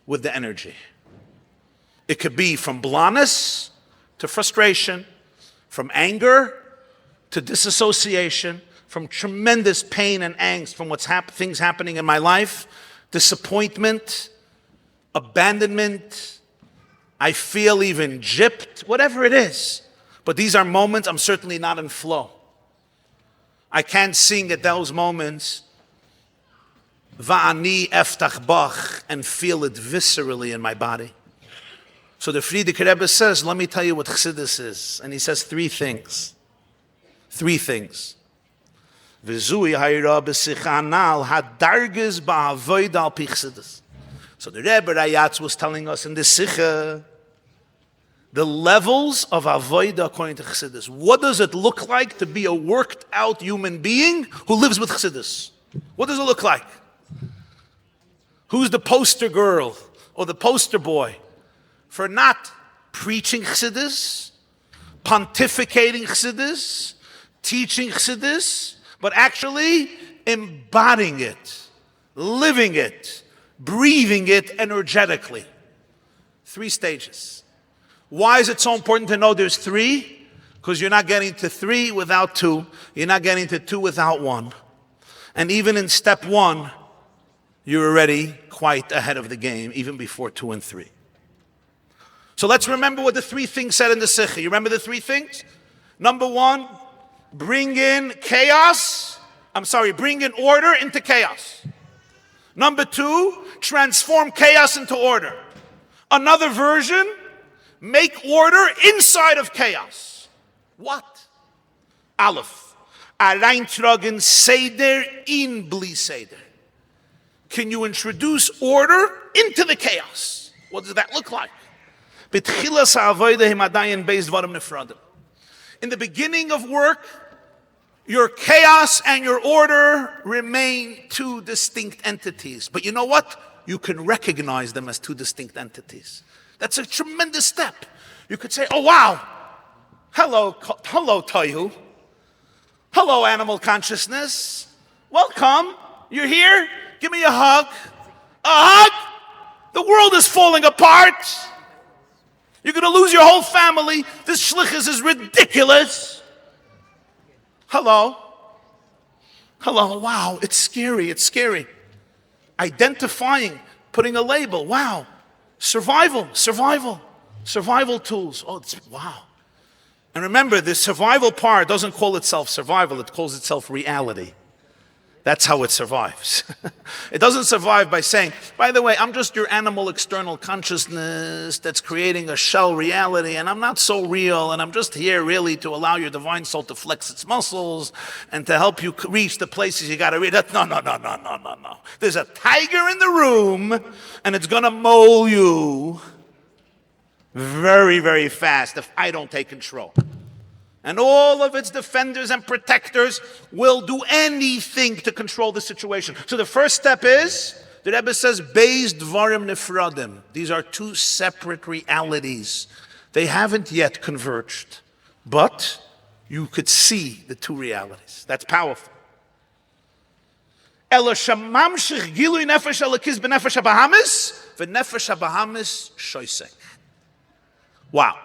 with the energy. It could be from blindness to frustration, from anger to disassociation, from tremendous pain and angst from things happening in my life, disappointment, abandonment, I feel even gypped, whatever it is. But these are moments I'm certainly not in flow. I can't sing at those moments, Va'ani eftach bach, and feel it viscerally in my body. So the Frierdiker Rebbe says, let me tell you what Chassidus is. And he says three things. Three things. V'zui hayra b'sichanal hadarges ba'avoid al pi Chassidus. So the Rebbe Rayatz was telling us in the Sikha, the levels of avodah according to Chassidus. What does it look like to be a worked out human being who lives with Chassidus? What does it look like? Who's the poster girl or the poster boy for not preaching Chassidus, pontificating Chassidus, teaching chassidus, but actually embodying it, living it, breathing it energetically. 3 stages. Why is it so important to know there's 3? Because you're not getting to 3 without 2. You're not getting to 2 without 1. And even in step 1, you're already quite ahead of the game, even before 2 and 3. So let's remember what the 3 things said in the Sikha. You remember the 3 things? Number 1, bring in order into chaos. Number 2, transform chaos into order. Another version, make order inside of chaos. What? Aleph. Reintragen Seder in Bli Seder. Can you introduce order into the chaos? What does that look like? In the beginning of work, your chaos and your order remain 2 distinct entities. But you know what? You can recognize them as 2 distinct entities. That's a tremendous step. You could say, oh wow, hello Tohu. Hello animal consciousness. Welcome. You're here. Give me a hug. A hug? The world is falling apart. You're going to lose your whole family. This shlichus is ridiculous. Hello. Hello. Wow, it's scary. It's scary. Identifying, putting a label. Wow. Survival tools. Oh, wow. And remember, the survival part doesn't call itself survival. It calls itself reality. That's how it survives. It doesn't survive by saying, by the way, I'm just your animal external consciousness that's creating a shell reality, and I'm not so real, and I'm just here really to allow your divine soul to flex its muscles and to help you reach the places you got to reach. No. There's a tiger in the room, and it's going to maul you very, very fast if I don't take control. And all of its defenders and protectors will do anything to control the situation. So the first step is, the Rebbe says, Beis Dvarim Nifradim. These are 2 separate realities. They haven't yet converged. But you could see the 2 realities. That's powerful. Ela shamamshich gilui nefesh elakiz b'nefesh habahamis v'nefesh habahamis shoisek. Wow.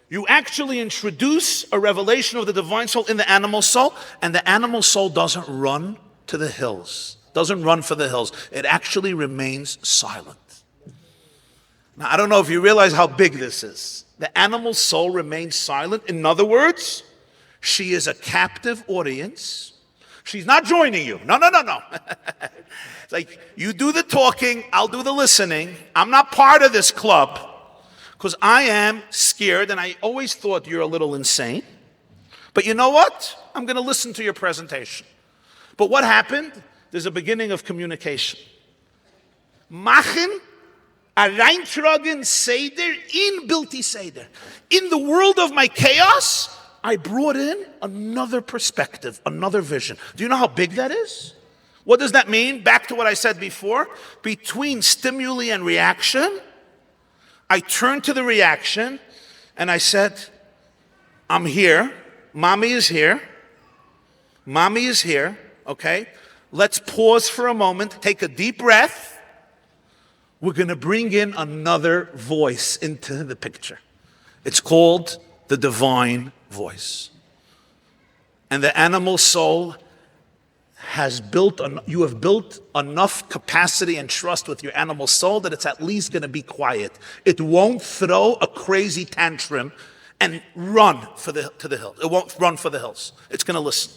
You actually introduce a revelation of the divine soul in the animal soul, and the animal soul doesn't run to the hills, doesn't run for the hills. It actually remains silent. Now, I don't know if you realize how big this is. The animal soul remains silent. In other words, she is a captive audience. She's not joining you. No. It's like, you do the talking, I'll do the listening. I'm not part of this club. Because I am scared, and I always thought you're a little insane. But you know what? I'm going to listen to your presentation. But what happened? There's a beginning of communication. Machen, reintragen Seder in Bilti Seder. In the world of my chaos, I brought in another perspective, another vision. Do you know how big that is? What does that mean? Back to what I said before. Between stimuli and reaction, I turned to the reaction and I said, I'm here. Mommy is here. Mommy is here. Okay? Let's pause for a moment. Take a deep breath. We're going to bring in another voice into the picture. It's called the divine voice. And the animal soul you have built enough capacity and trust with your animal soul that it's at least going to be quiet. It won't throw a crazy tantrum and run to the hills. It won't run for the hills. It's going to listen.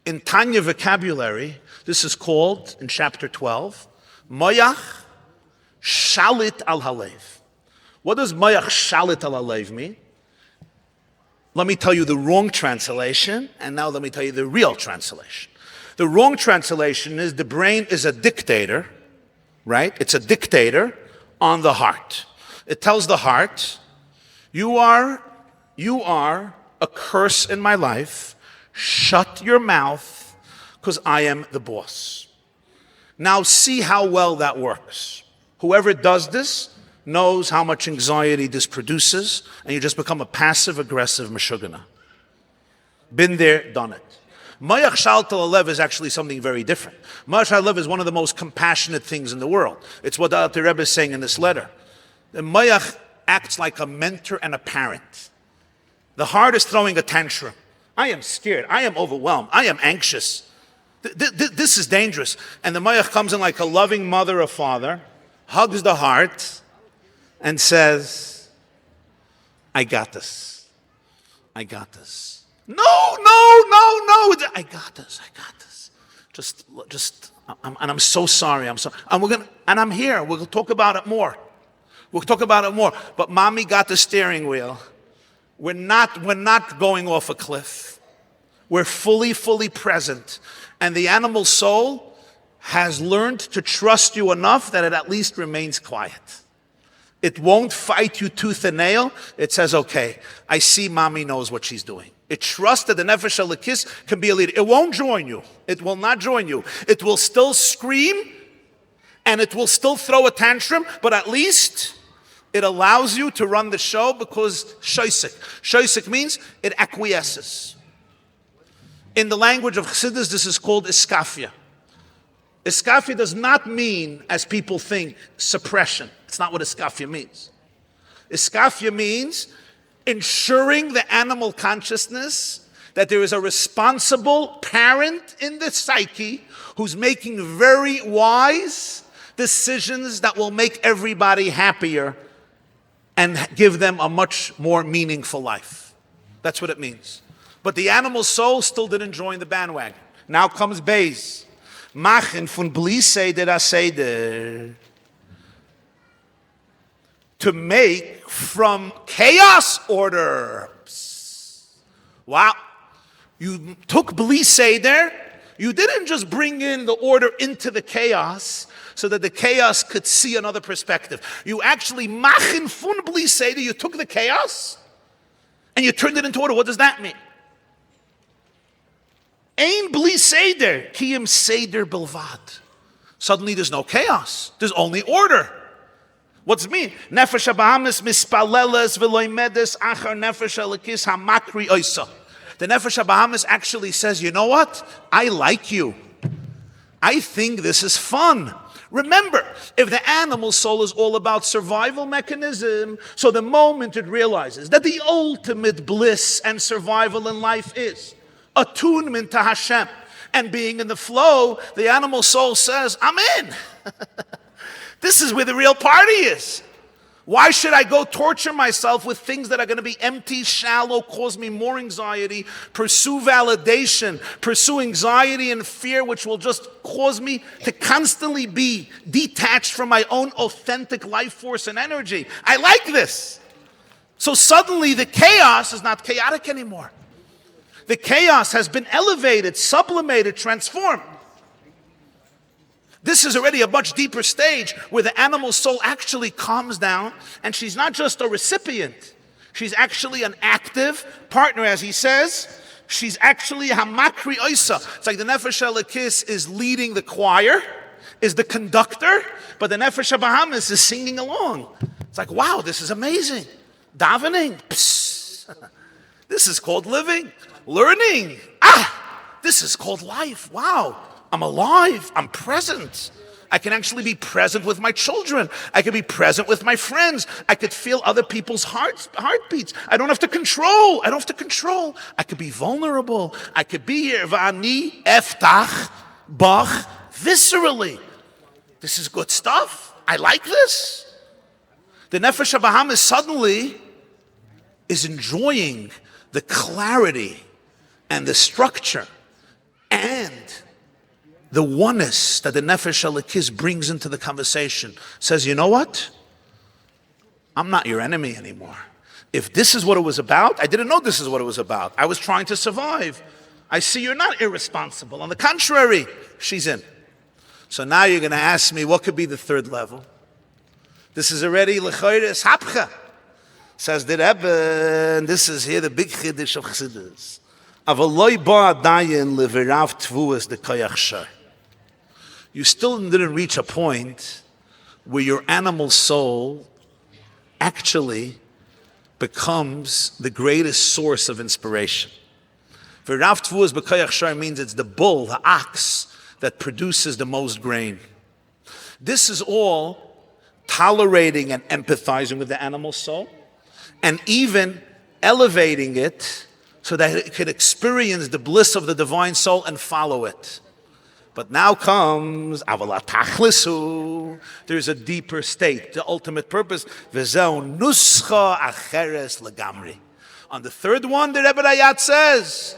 In Tanya vocabulary, this is called, in chapter 12, Moyach Shalit al Halev. What does Moyach Shalit al Halev mean? Let me tell you the wrong translation, and now let me tell you the real translation. The wrong translation is the brain is a dictator, right? It's a dictator on the heart. It tells the heart, you are a curse in my life. Shut your mouth, because I am the boss. Now see how well that works. Whoever does this knows how much anxiety this produces, and you just become a passive-aggressive meshugana. Been there, done it. Mayach Shaltal Alev is actually something very different. Mayach Shaltal Alev is one of the most compassionate things in the world. It's what the Rebbe is saying in this letter. The Mayach acts like a mentor and a parent. The heart is throwing a tantrum. I am scared. I am overwhelmed. I am anxious. This is dangerous. And the Mayach comes in like a loving mother or father, hugs the heart, and says, I got this. I got this. No. I got this. And I'm so sorry. And I'm here. We'll talk about it more. But mommy got the steering wheel. We're not going off a cliff. We're fully present. And the animal soul has learned to trust you enough that it at least remains quiet. It won't fight you tooth and nail. It says, okay, I see mommy knows what she's doing. It trusts that the Nefesh Elokis can be a leader. It won't join you. It will not join you. It will still scream and it will still throw a tantrum, but at least it allows you to run the show because shoisik. Shoisik means it acquiesces. In the language of Chassidus, this is called iskafia. Iskafia does not mean, as people think, suppression. It's not what iskafia means. Iskafia means ensuring the animal consciousness that there is a responsible parent in the psyche who's making very wise decisions that will make everybody happier and give them a much more meaningful life. That's what it means. But the animal soul still didn't join the bandwagon. Now comes Beis. Machen von bli seder a seder. To make from chaos order. Wow. You took bli seder. You didn't just bring in the order into the chaos so that the chaos could see another perspective. You actually, machen von bli seder, you took the chaos and you turned it into order. What does that mean? Ein bli seder, kiyim seder bilvad. Suddenly there's no chaos. There's only order. What's it mean? Nefesh habahamis mispaleles v'loy medes achar nefesh elokis hamakri oisa. The Nefesh habahamis actually says, you know what? I like you. I think this is fun. Remember, if the animal soul is all about survival mechanism, so the moment it realizes that the ultimate bliss and survival in life is attunement to Hashem and being in the flow, the animal soul says, I'm in. This is where the real party is. Why should I go torture myself with things that are going to be empty, shallow, cause me more anxiety, pursue validation, pursue anxiety and fear, which will just cause me to constantly be detached from my own authentic life force and energy? I like this. So suddenly the chaos is not chaotic anymore. The chaos has been elevated, sublimated, transformed. This is already a much deeper stage where the animal soul actually calms down and she's not just a recipient. She's actually an active partner, as he says. She's actually hamakri oisa. It's like the Nefesh Elokis is leading the choir, is the conductor, but the Nefesh habahamis is singing along. It's like, wow, this is amazing. Davening. Psst. This is called living. Learning. This is called life. Wow. I'm alive. I'm present. I can actually be present with my children. I can be present with my friends. I could feel other people's heartbeats. I don't have to control. I could be vulnerable. I could be here. Va'ani eftach bach viscerally. This is good stuff. I like this. The Nefesh habahamis suddenly is enjoying the clarity and the structure and the oneness that the Nefesh Elokis brings into the conversation. Says, you know what? I'm not your enemy anymore. If this is what it was about, I didn't know this is what it was about. I was trying to survive. I see you're not irresponsible. On the contrary, she's in. So now you're going to ask me, what could be the third level? This is already l'chayres hapcha. Says the Rebbe, and this is here the big chiddush of Chassidus. Avaloi ba adayin leverav tvuas de koyach shar. You still didn't reach a point where your animal soul actually becomes the greatest source of inspiration. V'rav tvuas b'koyach shor means it's the bull, the ox, that produces the most grain. This is all tolerating and empathizing with the animal soul, and even elevating it so that it could experience the bliss of the divine soul and follow it. But now comes avalat tachlisu. There's a deeper state, the ultimate purpose. V'zeu nuscha acheres legamri. On the third one, the Rebbe Rayat says,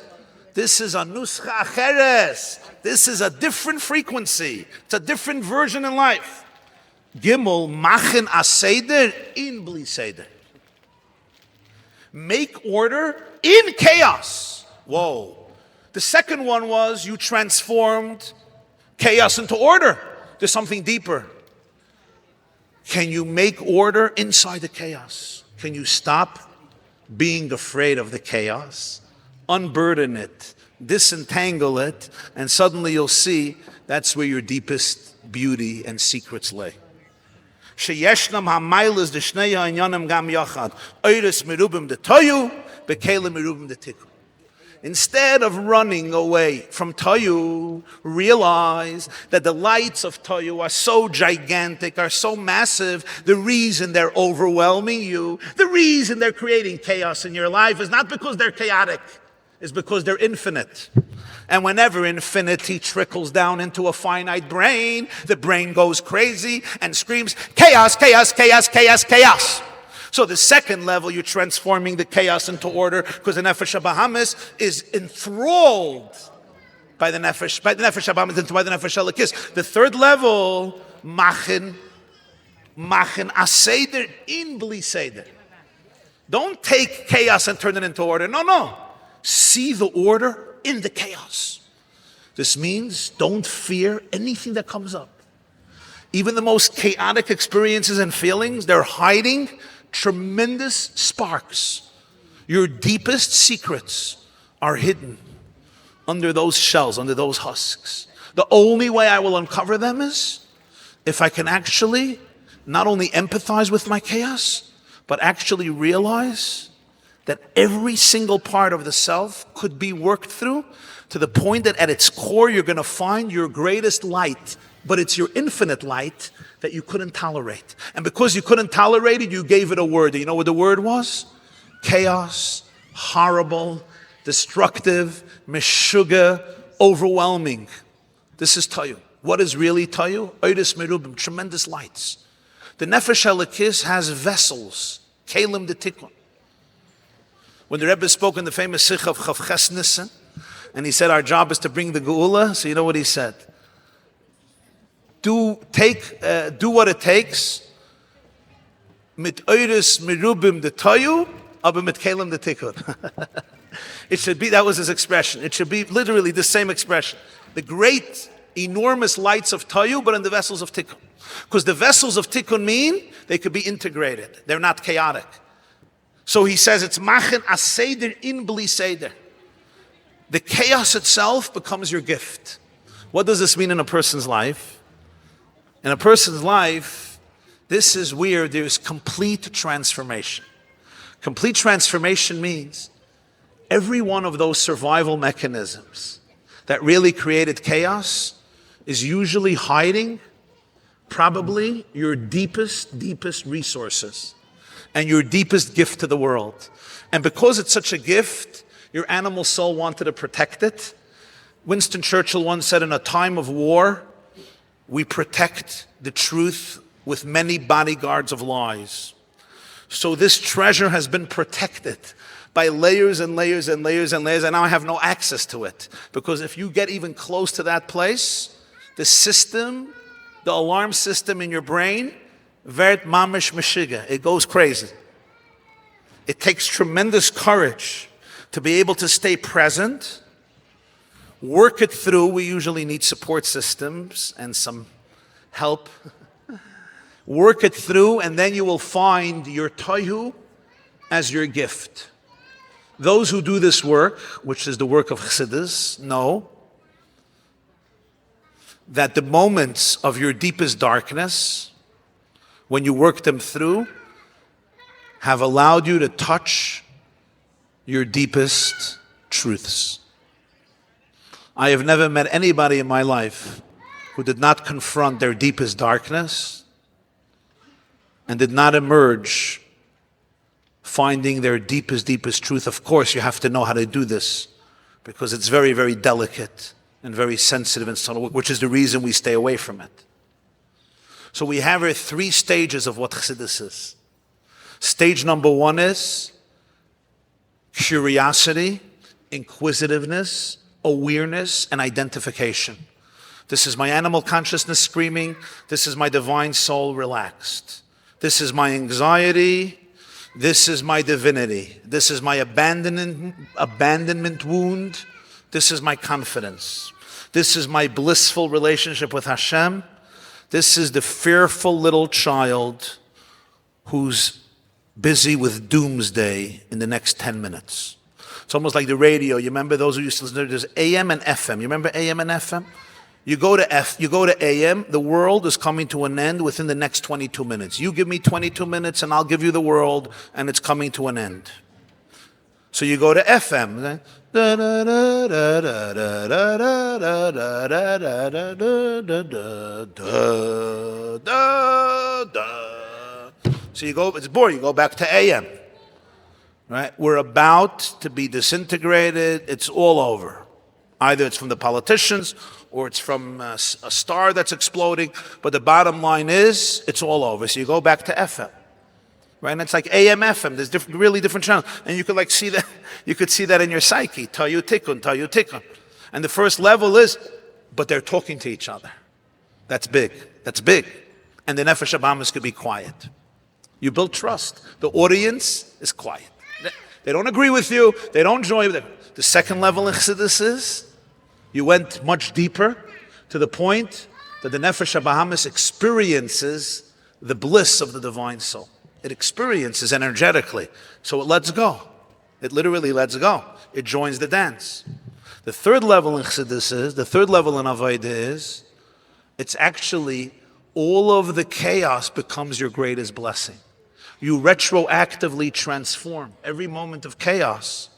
this is a nuscha acheres. This is a different frequency. It's a different version in life. Gimel machen aseder in bli seder. Make order in chaos. Whoa. The second one was you transformed chaos into order. There's something deeper. Can you make order inside the chaos? Can you stop being afraid of the chaos? Unburden it, disentangle it, and suddenly you'll see that's where your deepest beauty and secrets lay. Sheyeshnam hamaylas d'shneya inyanim gam yachad. Oiris merubim d'toyu, bekelim merubim d'tikun. Instead of running away from Toyu, realize that the lights of Toyu are so gigantic, are so massive. The reason they're overwhelming you, the reason they're creating chaos in your life is not because they're chaotic, it's because they're infinite. And whenever infinity trickles down into a finite brain, the brain goes crazy and screams, chaos, chaos, chaos, chaos, chaos. So the second level, you're transforming the chaos into order because the Nefesh HaBahamis is enthralled by the Nefesh HaBahamis and by the Nefesh HaLekis. The third level, machen aseder in bli seder. Don't take chaos and turn it into order. No. See the order in the chaos. This means don't fear anything that comes up. Even the most chaotic experiences and feelings, they're hiding tremendous sparks. Your deepest secrets are hidden under those shells, under those husks. The only way I will uncover them is if I can actually not only empathize with my chaos, but actually realize that every single part of the self could be worked through to the point that at its core you're going to find your greatest light, but it's your infinite light that you couldn't tolerate. And because you couldn't tolerate it, you gave it a word. Do you know what the word was? Chaos, horrible, destructive, meshuga, overwhelming. This is Tayu. What is really Tayu? Oiris merubim, tremendous lights. The Nefesh HaLekis has vessels, kelim detikun. When the Rebbe spoke in the famous Sikh of Chav Ches Nissen, and he said our job is to bring the Geula, so you know what he said? Do what it takes. Mit oiris merubim de tayu, aber mit kelim de tikun. It should be, that was his expression. It should be literally the same expression. The great, enormous lights of tayu, but in the vessels of tikkun. Because the vessels of tikkun mean they could be integrated. They're not chaotic. So he says it's machen aseder in bli seder. The chaos itself becomes your gift. What does this mean in a person's life? In a person's life, this is where there's complete transformation. Complete transformation means every one of those survival mechanisms that really created chaos is usually hiding probably your deepest resources and your deepest gift to the world. And because it's such a gift, your animal soul wanted to protect it. Winston Churchill once said, in a time of war, we protect the truth with many bodyguards of lies. So this treasure has been protected by layers and layers and layers and layers, and now I have no access to it. Because if you get even close to that place, the system, the alarm system in your brain, vert mamish meshiga, it goes crazy. It takes tremendous courage to be able to stay present, work it through. We usually need support systems and some help. Work it through, and then you will find your tohu as your gift. Those who do this work, which is the work of Chassidus, know that the moments of your deepest darkness, when you work them through, have allowed you to touch your deepest truths. I have never met anybody in my life who did not confront their deepest darkness and did not emerge finding their deepest truth. Of course, you have to know how to do this because it's very, very delicate and very sensitive and subtle, which is the reason we stay away from it. So we have here 3 stages of what Chassidus is. Stage number 1 is curiosity, inquisitiveness, awareness, and identification. This is my animal consciousness screaming. This is my divine soul relaxed. This is my anxiety. This is my divinity. This is my abandonment wound. This is my confidence. This is my blissful relationship with Hashem. This is the fearful little child who's busy with doomsday in the next 10 minutes. It's almost like the radio. You remember those who used to listen to, there's AM and FM. You remember AM and FM? You go to AM, the world is coming to an end within the next 22 minutes. You give me 22 minutes and I'll give you the world and it's coming to an end. So you go to FM. So you go, it's boring, you go back to AM. Right? We're about to be disintegrated, it's all over. Either it's from the politicians or it's from a star that's exploding, but the bottom line is, it's all over. So you go back to FM. Right? And it's like AM, FM, there's really different channels. And you could like see that, you could see that in your psyche, tayu tikkun. And the first level is, but they're talking to each other. That's big. And the Nefesh Abamis could be quiet. You build trust. The audience is quiet. They don't agree with you. They don't join you. The second level in Chassidus is you went much deeper to the point that the Nefesh Abamis experiences the bliss of the divine soul. It experiences energetically. So it lets go. It literally lets go. It joins the dance. The third level in Chassidus is, the third level in Avodah is, it's actually all of the chaos becomes your greatest blessing. You retroactively transform every moment of chaos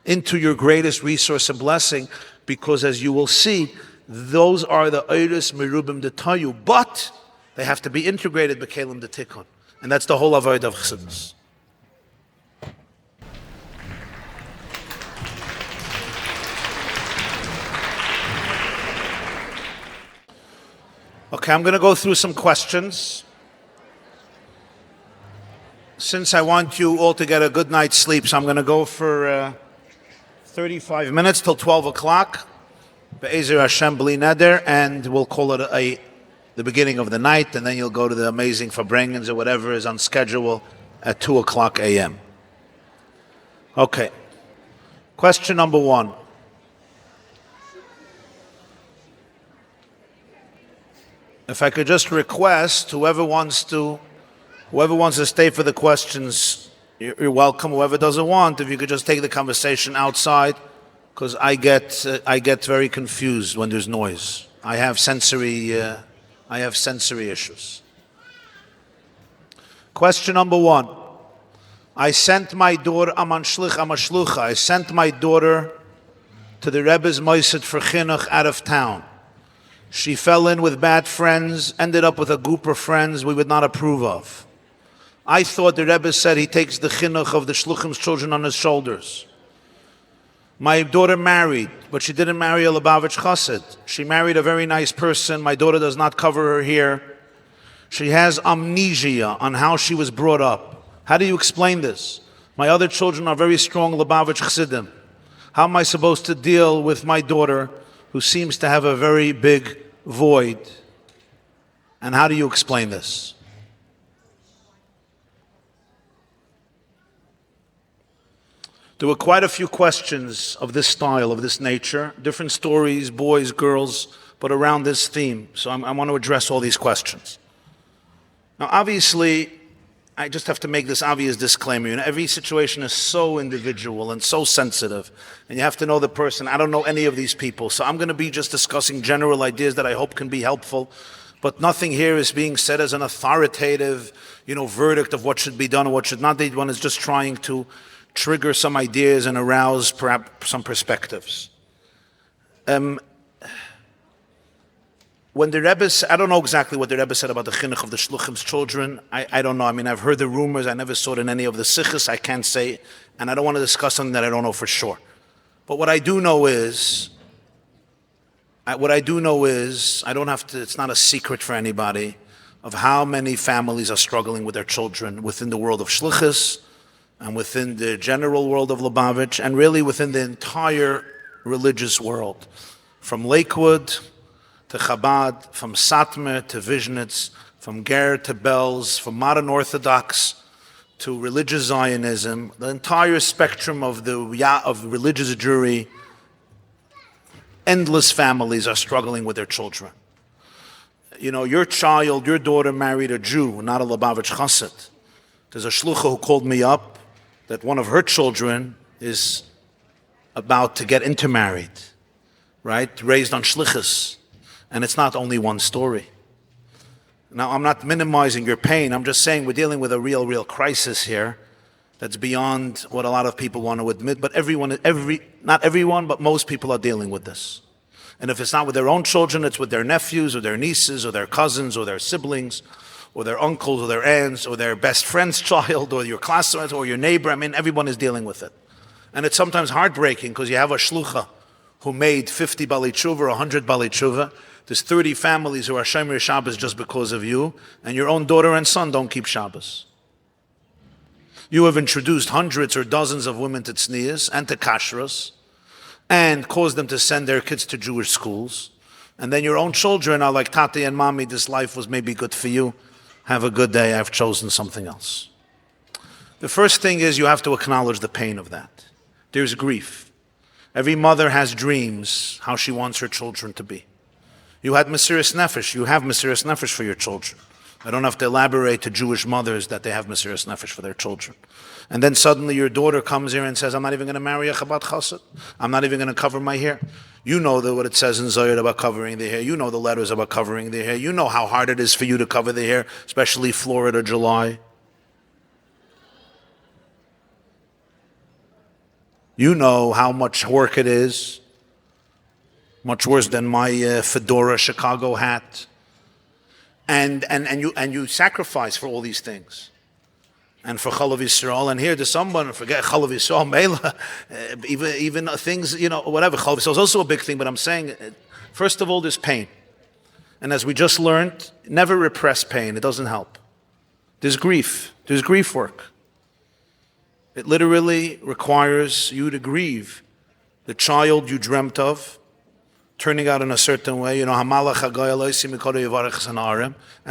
into your greatest resource and blessing, because as you will see, those are the Eiris Merubim Detayu, but they have to be integrated B'Kelim D'Tikkun. And that's the whole avoid of Chassidus. Okay, I'm going to go through some questions. Since I want you all to get a good night's sleep, so I'm going to go for 35 minutes till 12 o'clock. Be'ezer Hashem B'li Neder, and we'll call it the beginning of the night, and then you'll go to the amazing Farbrengens or whatever is on schedule at 2 o'clock a.m. Okay. Question number 1. If I could just request, whoever wants to stay for the questions, you're welcome. Whoever doesn't want, if you could just take the conversation outside, because I get very confused when there's noise. I have sensory issues. Question number 1. I sent my daughter, I sent my daughter to the Rebbe's Moised for Chinuch out of town. She fell in with bad friends, ended up with a group of friends we would not approve of. I thought the Rebbe said he takes the chinuch of the Shluchim's children on his shoulders. My daughter married, but she didn't marry a Lubavitch Chassid. She married a very nice person. My daughter does not cover her hair. She has amnesia on how she was brought up. How do you explain this? My other children are very strong Lubavitch Chassidim. How am I supposed to deal with my daughter who seems to have a very big void? And how do you explain this? There were quite a few questions of this style, of this nature, different stories, boys, girls, but around this theme. So I want to address all these questions. Now, obviously, I just have to make this obvious disclaimer. You know, every situation is so individual and so sensitive, and you have to know the person. I don't know any of these people, so I'm going to be just discussing general ideas that I hope can be helpful, but nothing here is being said as an authoritative, verdict of what should be done or what should not be done. One is just trying to trigger some ideas and arouse perhaps some perspectives. When the Rebbe, I don't know exactly what the Rebbe said about the chinuch of the Shluchim's children. I don't know. I mean, I've heard the rumors. I never saw it in any of the sichos. I can't say, and I don't want to discuss something that I don't know for sure. But what I do know is, I don't have to, it's not a secret for anybody of how many families are struggling with their children within the world of Shluchos and within the general world of Lubavitch and really within the entire religious world. From Lakewood to Chabad, from Satmar to Vishnitz, from Ger to Belz, from modern Orthodox to religious Zionism, the entire spectrum of religious Jewry, endless families are struggling with their children. You know, your daughter married a Jew, not a Lubavitch Chassid. There's a shlucha who called me up that one of her children is about to get intermarried, right? Raised on shlichus. And it's not only one story. Now, I'm not minimizing your pain. I'm just saying we're dealing with a real crisis here that's beyond what a lot of people want to admit. But not everyone, but most people are dealing with this. And if it's not with their own children, it's with their nephews or their nieces or their cousins or their siblings or their uncles or their aunts or their best friend's child or your classmate or your neighbor. I mean, everyone is dealing with it. And it's sometimes heartbreaking because you have a shlucha who made 50 Bali Tshuva or 100 Bali Tshuva. There's 30 families who are Shomer Shabbos just because of you, and your own daughter and son don't keep Shabbos. You have introduced hundreds or dozens of women to tznius and to kashrus, and caused them to send their kids to Jewish schools. And then your own children are like, Tati and Mommy, this life was maybe good for you. Have a good day, I've chosen something else. The first thing is you have to acknowledge the pain of that. There's grief. Every mother has dreams how she wants her children to be. You had Mesiras Nefesh. You have Mesiras Nefesh for your children. I don't have to elaborate to Jewish mothers that they have Mesiras Nefesh for their children. And then suddenly your daughter comes here and says, I'm not even going to marry a Chabad Chassid. I'm not even going to cover my hair. You know what it says in Zohar about covering the hair. You know the letters about covering the hair. You know how hard it is for you to cover the hair, especially Florida, July. You know how much work it is. Much worse than my fedora Chicago hat. And you sacrifice for all these things. And for Chalav Yisrael, and here there's someone, forget Chalav Yisrael, Mela, even things, whatever. Chalav Yisrael is also a big thing, but I'm saying, first of all, there's pain. And as we just learned, never repress pain, it doesn't help. There's grief work. It literally requires you to grieve the child you dreamt of, turning out in a certain way, and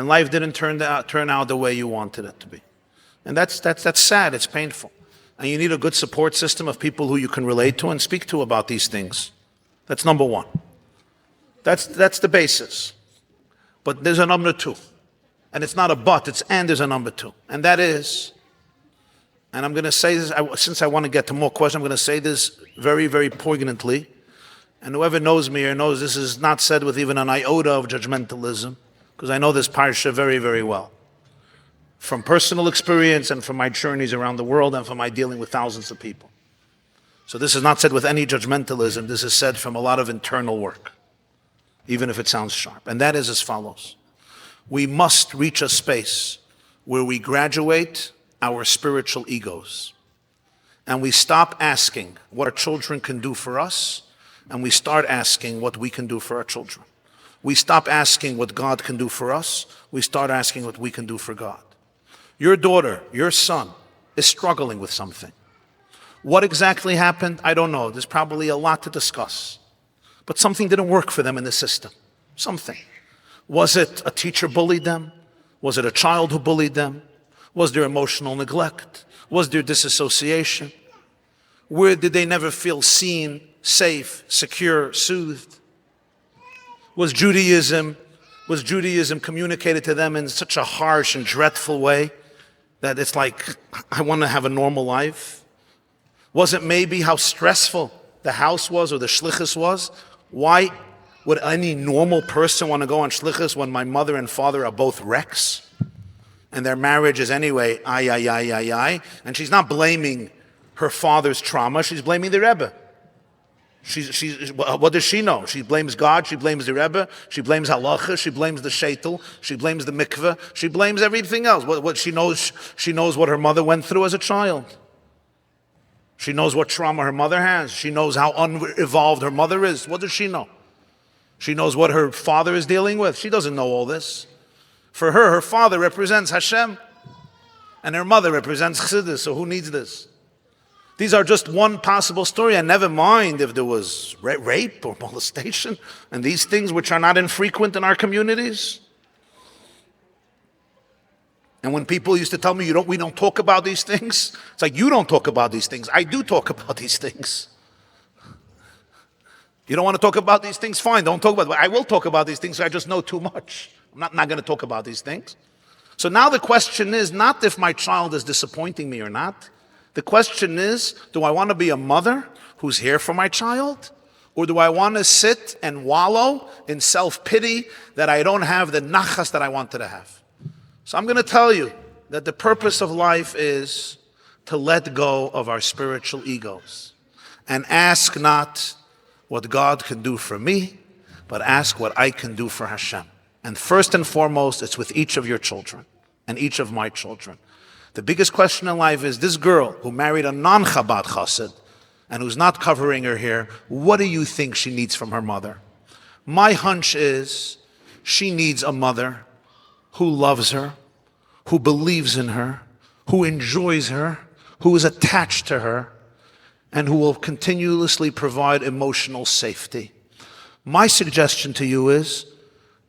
life didn't turn out the way you wanted it to be. And that's sad, it's painful. And you need a good support system of people who you can relate to and speak to about these things. That's number one. That's the basis. But there's a number two. And it's not a but, it's and there's a number two. And that is, and I'm going to say this, since I want to get to more questions, I'm going to say this very, very poignantly. And whoever knows me here knows this is not said with even an iota of judgmentalism, because I know this parsha very, very well. From personal experience and from my journeys around the world and from my dealing with thousands of people. So this is not said with any judgmentalism. This is said from a lot of internal work, even if it sounds sharp. And that is as follows. We must reach a space where we graduate our spiritual egos. And we stop asking what our children can do for us, and we start asking what we can do for our children. We stop asking what God can do for us. We start asking what we can do for God. Your daughter, your son, is struggling with something. What exactly happened? I don't know. There's probably a lot to discuss. But something didn't work for them in the system. Something. Was it a teacher bullied them? Was it a child who bullied them? Was there emotional neglect? Was there disassociation? Where did they never feel seen, safe, secure, soothed? Was Judaism communicated to them in such a harsh and dreadful way that it's like, I want to have a normal life? Was it maybe how stressful the house was or the shlichus was? Why would any normal person want to go on shlichus when my mother and father are both wrecks? And their marriage is anyway, and she's not blaming her father's trauma, she's blaming the Rebbe. What does she know? She blames God, she blames the Rebbe, she blames halacha, she blames the shaitel, she blames the mikveh, she blames everything else. What she knows what her mother went through as a child. She knows what trauma her mother has. She knows how unevolved her mother is. What does she know? She knows what her father is dealing with. She doesn't know all this. For her, her father represents Hashem, and her mother represents Chassidus, so who needs this? These are just one possible story, and never mind if there was rape or molestation, and these things which are not infrequent in our communities. And when people used to tell me, we don't talk about these things, it's like, you don't talk about these things. I do talk about these things. You don't want to talk about these things? Fine, don't talk about them. I will talk about these things, I just know too much. I'm not going to talk about these things. So now the question is not if my child is disappointing me or not. The question is, do I want to be a mother who's here for my child? Or do I want to sit and wallow in self-pity that I don't have the nachas that I wanted to have? So I'm going to tell you that the purpose of life is to let go of our spiritual egos and ask not what God can do for me, but ask what I can do for Hashem. And first and foremost, it's with each of your children and each of my children. The biggest question in life is this girl who married a non-Chabad chassid and who's not covering her hair, what do you think she needs from her mother? My hunch is she needs a mother who loves her, who believes in her, who enjoys her, who is attached to her, and who will continuously provide emotional safety. My suggestion to you is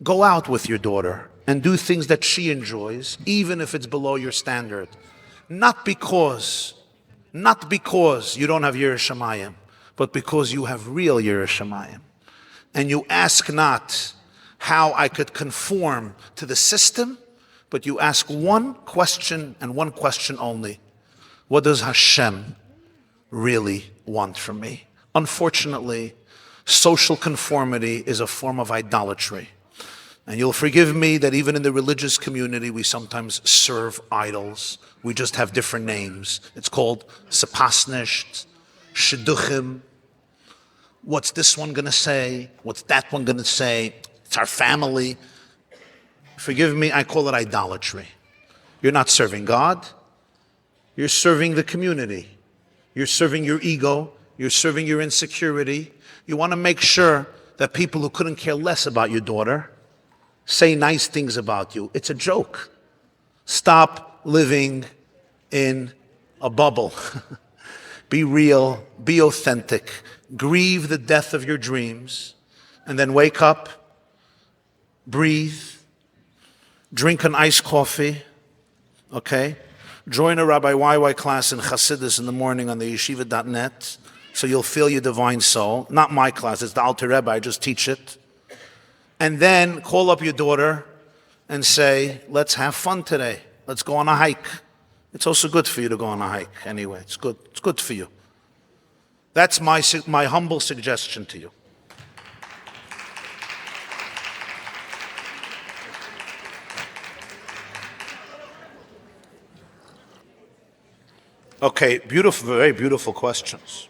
go out with your daughter and do things that she enjoys, even if it's below your standard. Not because you don't have Yireh Shamayim, but because you have real Yireh Shamayim. And you ask not how I could conform to the system, but you ask one question and one question only. What does Hashem really want from me? Unfortunately, social conformity is a form of idolatry. And you'll forgive me that even in the religious community, we sometimes serve idols. We just have different names. It's called Sepasnisht, Shidduchim. What's this one going to say? What's that one going to say? It's our family. Forgive me, I call it idolatry. You're not serving God. You're serving the community. You're serving your ego. You're serving your insecurity. You want to make sure that people who couldn't care less about your daughter say nice things about you. It's a joke. Stop living in a bubble. Be real, be authentic, grieve the death of your dreams, and then wake up, breathe, drink an iced coffee, okay? Join a Rabbi YY class in Chassidus in the morning on the yeshiva.net, so you'll feel your divine soul. Not my class, it's the Alter Rebbe, I just teach it. And then call up your daughter and say, let's have fun today. Let's go on a hike. It's also good for you to go on a hike anyway. It's good for you. That's my humble suggestion to you. Okay, beautiful, very beautiful questions.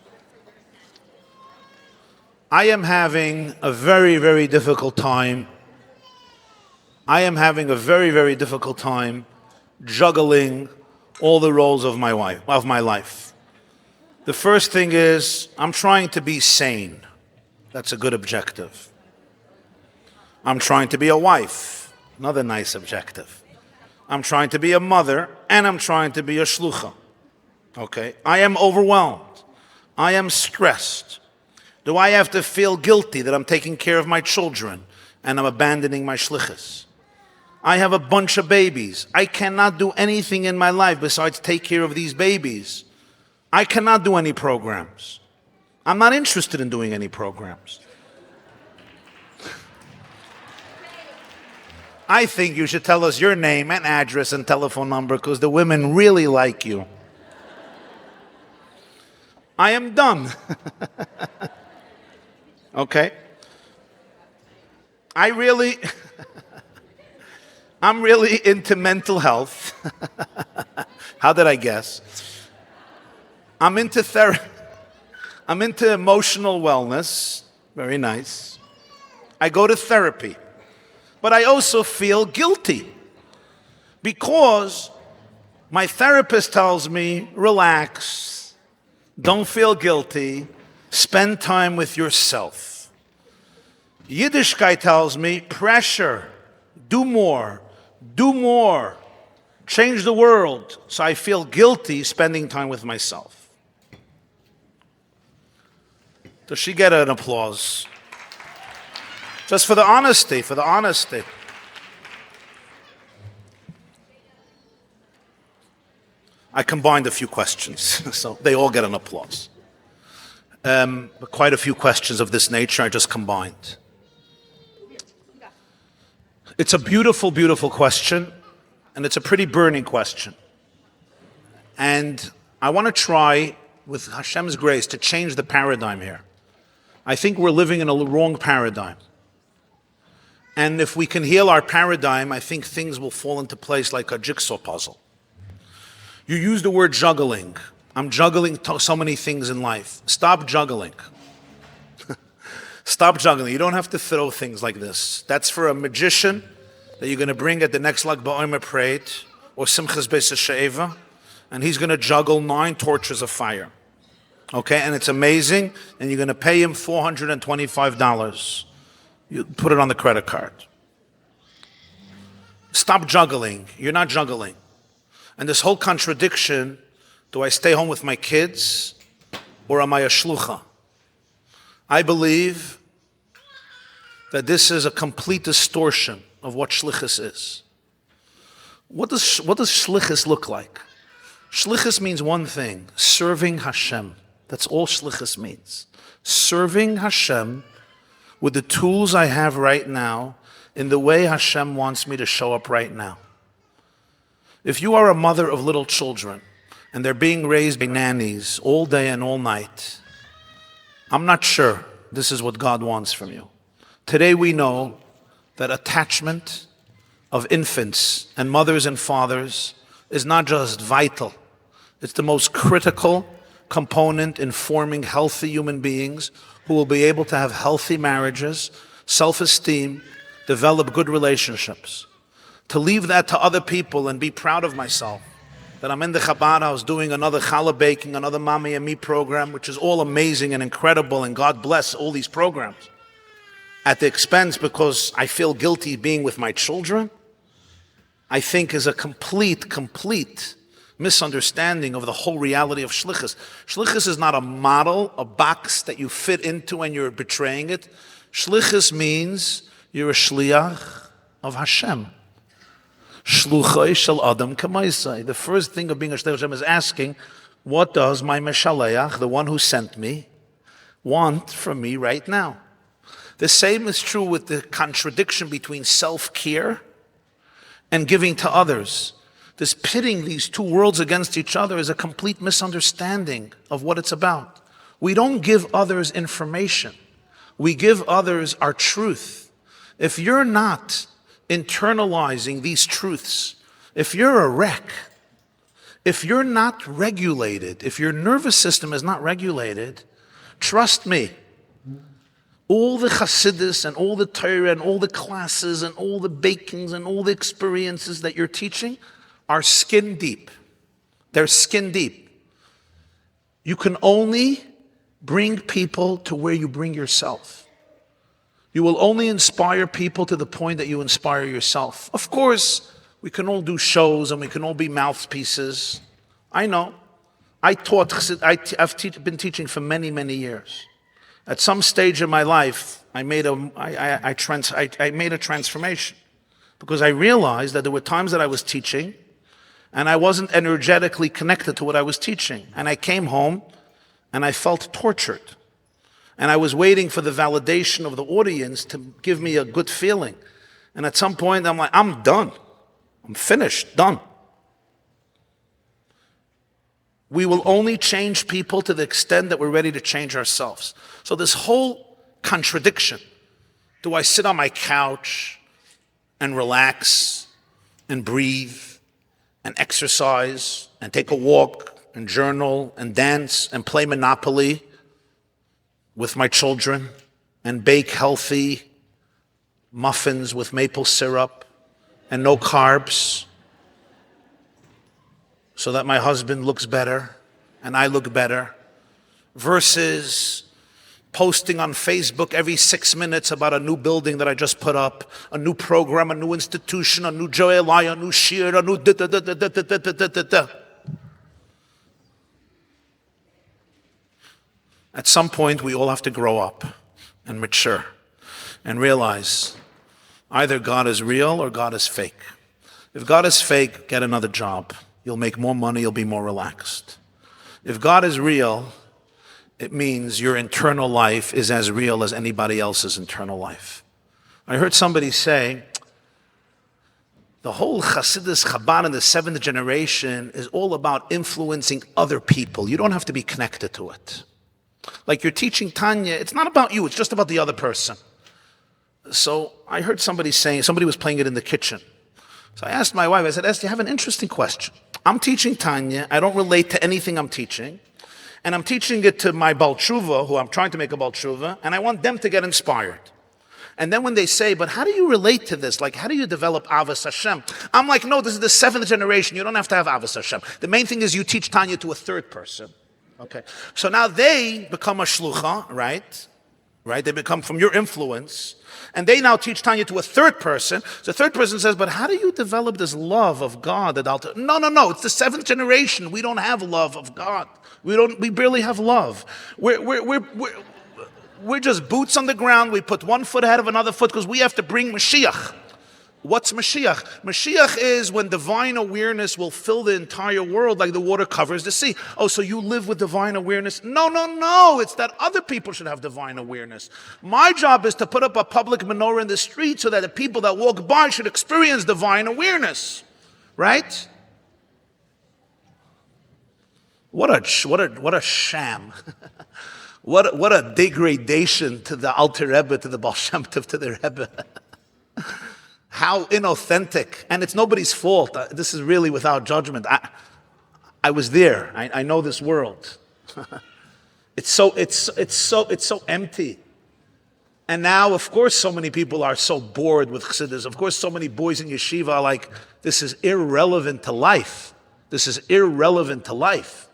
I am having a very, very difficult time. Juggling all the roles of my life. The first thing is I'm trying to be sane. That's a good objective. I'm trying to be a wife. Another nice objective. I'm trying to be a mother, and I'm trying to be a shlucha. Okay? I am overwhelmed. I am stressed. Do I have to feel guilty that I'm taking care of my children and I'm abandoning my shlichus? I have a bunch of babies. I cannot do anything in my life besides take care of these babies. I cannot do any programs. I'm not interested in doing any programs. I think you should tell us your name and address and telephone number because the women really like you. I am done. Okay? I'm really into mental health. How did I guess? I'm into therapy. I'm into emotional wellness. Very nice. I go to therapy. But I also feel guilty because my therapist tells me, relax, don't feel guilty, spend time with yourself. Yiddishkeit tells me, pressure, do more, change the world. So I feel guilty spending time with myself. Does she get an applause? Just for the honesty, I combined a few questions, so they all get an applause. But quite a few questions of this nature I just combined. It's a beautiful, beautiful question, and it's a pretty burning question. And I want to try, with Hashem's grace, to change the paradigm here. I think we're living in a wrong paradigm. And if we can heal our paradigm, I think things will fall into place like a jigsaw puzzle. You use the word juggling. I'm juggling so many things in life. Stop juggling. Stop juggling. You don't have to throw things like this. That's for a magician that you're going to bring at the next Lag BaOmer parade or Simchas Beis HaShe'eva, and he's going to juggle 9 torches of fire. Okay, and it's amazing, and you're going to pay him $425. You put it on the credit card. Stop juggling. You're not juggling. And this whole contradiction, do I stay home with my kids or am I a shlucha? I believe that this is a complete distortion of what shlichus is. What does shlichus look like? Shlichus means one thing, serving Hashem. That's all shlichus means. Serving Hashem with the tools I have right now in the way Hashem wants me to show up right now. If you are a mother of little children and they're being raised by nannies all day and all night, I'm not sure this is what God wants from you. Today we know that attachment of infants and mothers and fathers is not just vital, it's the most critical component in forming healthy human beings who will be able to have healthy marriages, self-esteem, develop good relationships. To leave that to other people and be proud of myself, that I'm in the Chabad house doing another challah baking, another Mommy and Me program, which is all amazing and incredible, and God bless all these programs, at the expense because I feel guilty being with my children, I think is a complete misunderstanding of the whole reality of shlichus. Shlichus is not a model, a box that you fit into and you're betraying it. Shlichus means you're a shliach of Hashem. Shluchai shel Adam kamaisai. The first thing of being a shliach of Hashem is asking, what does my Meshaleach, the one who sent me, want from me right now? The same is true with the contradiction between self-care and giving to others. This pitting these two worlds against each other is a complete misunderstanding of what it's about. We don't give others information. We give others our truth. If you're not internalizing these truths, if you're a wreck, if you're not regulated, if your nervous system is not regulated, trust me, all the Chassidus and all the Torah and all the classes and all the bakings and all the experiences that you're teaching are skin deep. They're skin deep. You can only bring people to where you bring yourself. You will only inspire people to the point that you inspire yourself. Of course, we can all do shows and we can all be mouthpieces. I know. I've been teaching for many, many years. At some stage in my life, I made a transformation because I realized that there were times that I was teaching and I wasn't energetically connected to what I was teaching. And I came home and I felt tortured. And I was waiting for the validation of the audience to give me a good feeling. And at some point, I'm like, I'm done. I'm finished, done. We will only change people to the extent that we're ready to change ourselves. So this whole contradiction, do I sit on my couch and relax and breathe and exercise and take a walk and journal and dance and play Monopoly with my children and bake healthy muffins with maple syrup and no carbs so that my husband looks better and I look better, versus posting on Facebook every 6 minutes about a new building that I just put up, a new program, a new institution, a new Joelai, a new shir, a new da-da-da-da-da-da-da-da-da-da. At some point, we all have to grow up and mature and realize either God is real or God is fake. If God is fake, get another job. You'll make more money, you'll be more relaxed. If God is real, it means your internal life is as real as anybody else's internal life. I heard somebody say, the whole Hasidus Chabad in the 7th generation is all about influencing other people. You don't have to be connected to it. Like you're teaching Tanya, it's not about you, it's just about the other person. So I heard somebody saying, somebody was playing it in the kitchen. So I asked my wife, I said, Esther, you have an interesting question. I'm teaching Tanya, I don't relate to anything I'm teaching, and I'm teaching it to my Baal Tshuva, who I'm trying to make a Baal Tshuva, and I want them to get inspired. And then when they say, but how do you relate to this? Like, how do you develop Avos Hashem? I'm like, no, this is the 7th generation. You don't have to have Avos Hashem. The main thing is you teach Tanya to a third person. Okay. So now they become a shlucha, right? Right? They become from your influence. And they now teach Tanya to a third person. So the third person says, but how do you develop this love of God? No. It's the 7th generation. We don't have love of God. We barely have love. We're just boots on the ground. We put one foot ahead of another foot because we have to bring Mashiach. What's Mashiach? Mashiach is when divine awareness will fill the entire world like the water covers the sea. Oh, so you live with divine awareness? No. It's that other people should have divine awareness. My job is to put up a public menorah in the street so that the people that walk by should experience divine awareness. Right? What a sham. What a degradation to the Alter Rebbe, to the Baal Shem Tov, to the Rebbe. How inauthentic. And it's nobody's fault. This is really without judgment. I was there. I know this world. It's so empty. And now, of course, so many people are so bored with Chassidus. Of course, so many boys in yeshiva are like, this is irrelevant to life. This is irrelevant to life.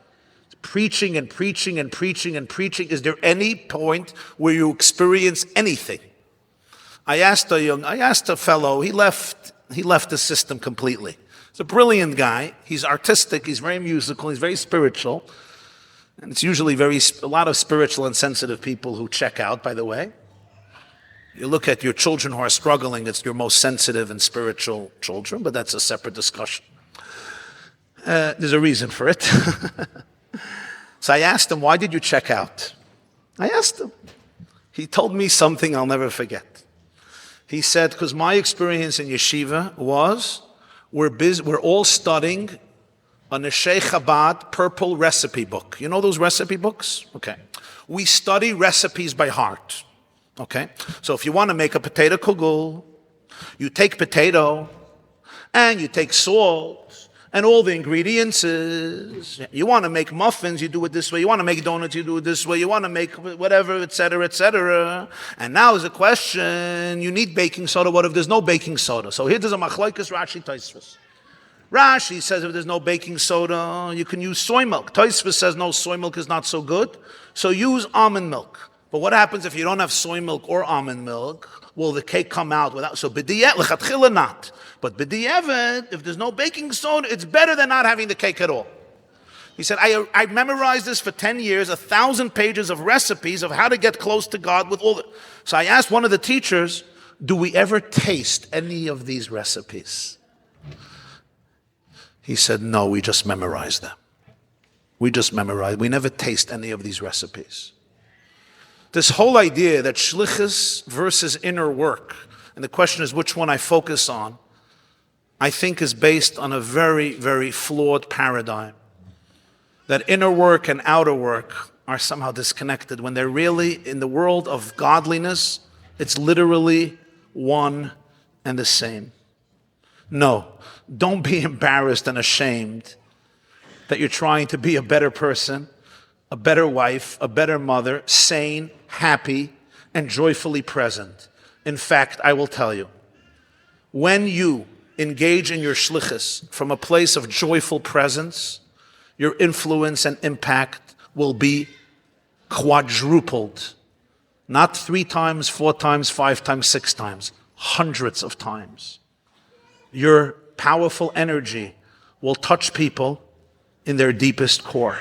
Preaching and preaching and preaching and preaching. Is there any point where you experience anything? I asked a fellow, he left the system completely. He's a brilliant guy. He's artistic. He's very musical. He's very spiritual. And it's usually a lot of spiritual and sensitive people who check out, by the way. You look at your children who are struggling, it's your most sensitive and spiritual children, but that's a separate discussion. There's a reason for it. So I asked him, why did you check out? I asked him. He told me something I'll never forget. He said, because my experience in yeshiva was, we're all studying a Neshei Chabad purple recipe book. You know those recipe books? Okay. We study recipes by heart. Okay. So if you want to make a potato kugel, you take potato and you take salt and all the ingredients is, you want to make muffins, you do it this way. You want to make donuts, you do it this way. You want to make whatever, etc., etc. And now is a question, you need baking soda. What if there's no baking soda? So here there's a machlokes Rashi Tosfos. Rashi says if there's no baking soda, you can use soy milk. Tosfos says no, soy milk is not so good. So use almond milk. But what happens if you don't have soy milk or almond milk? Will the cake come out without? So b'di'evet, l'chatchila not. But b'di'evet, if there's no baking soda, it's better than not having the cake at all. He said, I memorized this for 10 years, 1,000 pages of recipes of how to get close to God with all the... So I asked one of the teachers, do we ever taste any of these recipes? He said, no, we just memorize them. We never taste any of these recipes. This whole idea that shlichus versus inner work, and the question is which one I focus on, I think is based on a very, very flawed paradigm. That inner work and outer work are somehow disconnected when they're really, in the world of godliness, it's literally one and the same. No, don't be embarrassed and ashamed that you're trying to be a better person, a better wife, a better mother, sane, happy, and joyfully present. In fact, I will tell you, when you engage in your shlichus from a place of joyful presence, your influence and impact will be quadrupled. Not 3 times, 4 times, 5 times, 6 times, hundreds of times. Your powerful energy will touch people in their deepest core.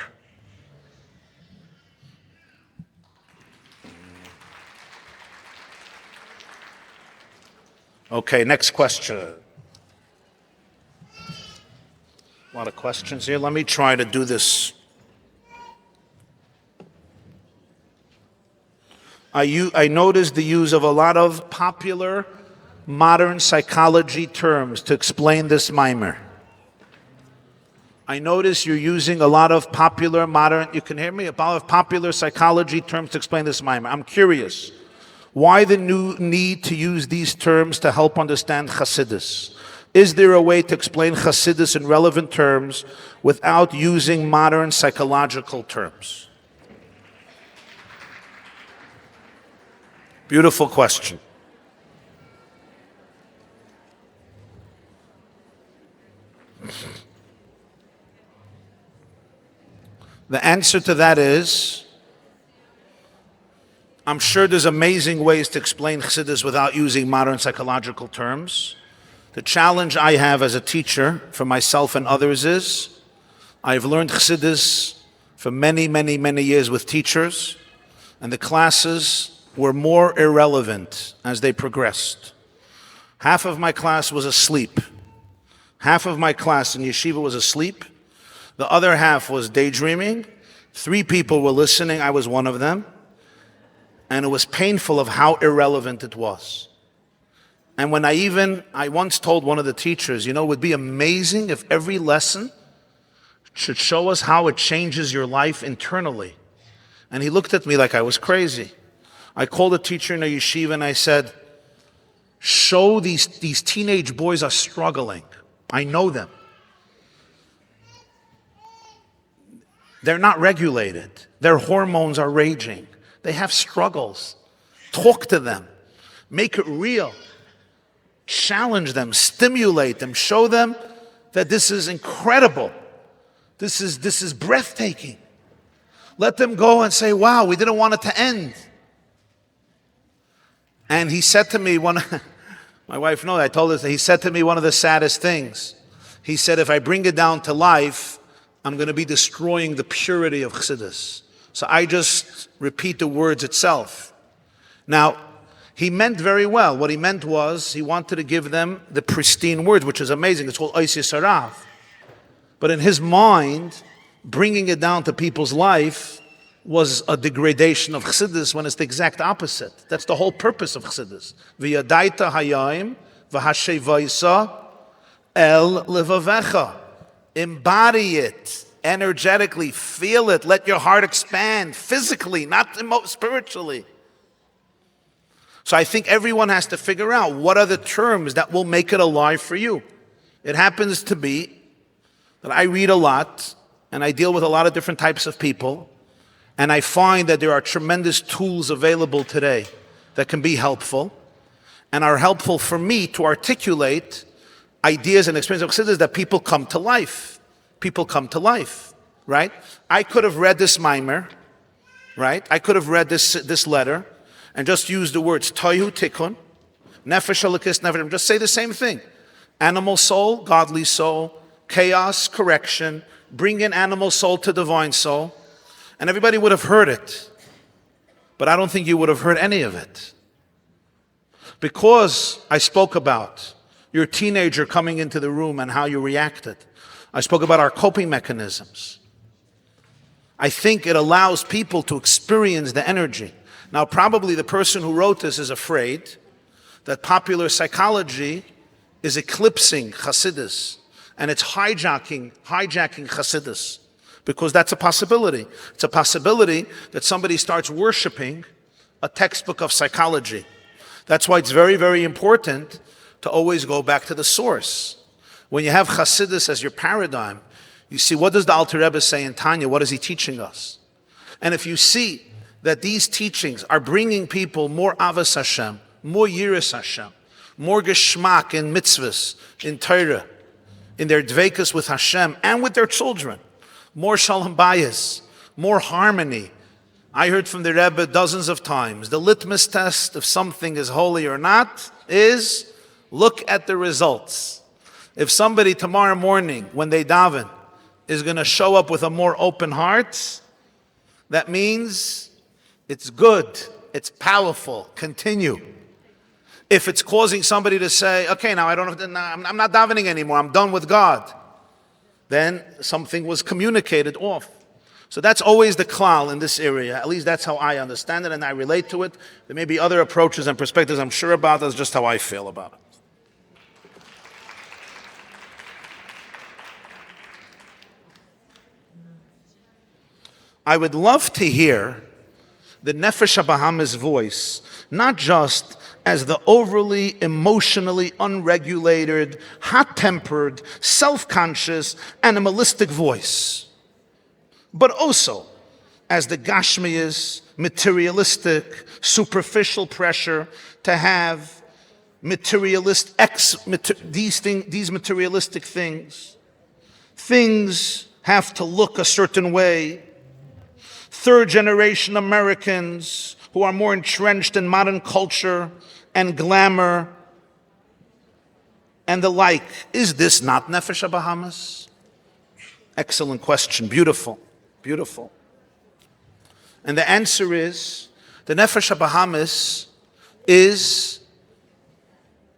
Okay, next question. A lot of questions here. Let me try to do this. I noticed the use of a lot of popular modern psychology terms to explain this mimer. I notice you're using a lot of popular modern, you can hear me? A lot of popular psychology terms to explain this mimer. I'm curious. Why the new need to use these terms to help understand Chassidus? Is there a way to explain Chassidus in relevant terms without using modern psychological terms? Beautiful question. The answer to that is, I'm sure there's amazing ways to explain Chassidus without using modern psychological terms. The challenge I have as a teacher for myself and others is, I've learned Chassidus for many, many, many years with teachers, and the classes were more irrelevant as they progressed. Half of my class was asleep. Half of my class in yeshiva was asleep. The other half was daydreaming. 3 people were listening. I was one of them. And it was painful of how irrelevant it was. And when I once told one of the teachers, it would be amazing if every lesson should show us how it changes your life internally. And he looked at me like I was crazy. I called a teacher in a yeshiva and I said, show these teenage boys are struggling. I know them. They're not regulated. Their hormones are raging. They have struggles. Talk to them. Make it real. Challenge them. Stimulate them. Show them that this is incredible. This is breathtaking. Let them go and say, wow, we didn't want it to end. And he said to me, my wife knows, I told her, he said to me one of the saddest things. He said, if I bring it down to life, I'm going to be destroying the purity of Chassidus. So I just repeat the words itself. Now, he meant very well. What he meant was, he wanted to give them the pristine words, which is amazing. It's called Ois Yisarav. But in his mind, bringing it down to people's life was a degradation of Chassidus when it's the exact opposite. That's the whole purpose of Chassidus. V'yadaita hayayim v'hashevaisa el levavecha. Embody it energetically, feel it, let your heart expand physically, not spiritually. So I think everyone has to figure out what are the terms that will make it alive for you. It happens to be that I read a lot and I deal with a lot of different types of people, and I find that there are tremendous tools available today that can be helpful and are helpful for me to articulate ideas and experiences of Chassidus that people come to life. People come to life, right? I could have read this mimer, right? I could have read this letter and just used the words tohu tikkun, nefesh elikis nefesh, just say the same thing. Animal soul, godly soul, chaos, correction, bring in animal soul to divine soul, and everybody would have heard it. But I don't think you would have heard any of it. Because I spoke about your teenager coming into the room and how you reacted. I spoke about our coping mechanisms. I think it allows people to experience the energy. Now, probably the person who wrote this is afraid that popular psychology is eclipsing Chassidus, and it's hijacking Chassidus, because that's a possibility. It's a possibility that somebody starts worshiping a textbook of psychology. That's why it's very, very important to always go back to the source. When you have Chassidus as your paradigm, you see, what does the Alter Rebbe say in Tanya? What is he teaching us? And if you see that these teachings are bringing people more avos Hashem, more yiras Hashem, more geschmack in mitzvahs, in Torah, in their dveikus with Hashem and with their children, more shalom bayis, more harmony. I heard from the Rebbe dozens of times, the litmus test if something is holy or not is look at the results. If somebody tomorrow morning when they daven is going to show up with a more open heart, that means it's good, it's powerful, continue. If it's causing somebody to say, okay, now I don't have to, I'm not davening anymore, I'm done with God, then something was communicated off. So that's always the klal in this area. At least that's how I understand it and I relate to it. There may be other approaches and perspectives I'm sure about. That's just how I feel about it. I would love to hear the Nefesh HaBahamah's voice, not just as the overly emotionally unregulated, hot-tempered, self-conscious, animalistic voice, but also as the gashmias, materialistic, superficial pressure to have these materialistic things. Things have to look a certain way. Third-generation Americans who are more entrenched in modern culture and glamour and the like. Is this not Nefesh HaBahamah's? Excellent question. Beautiful. Beautiful. And the answer is, the Nefesh HaBahamah's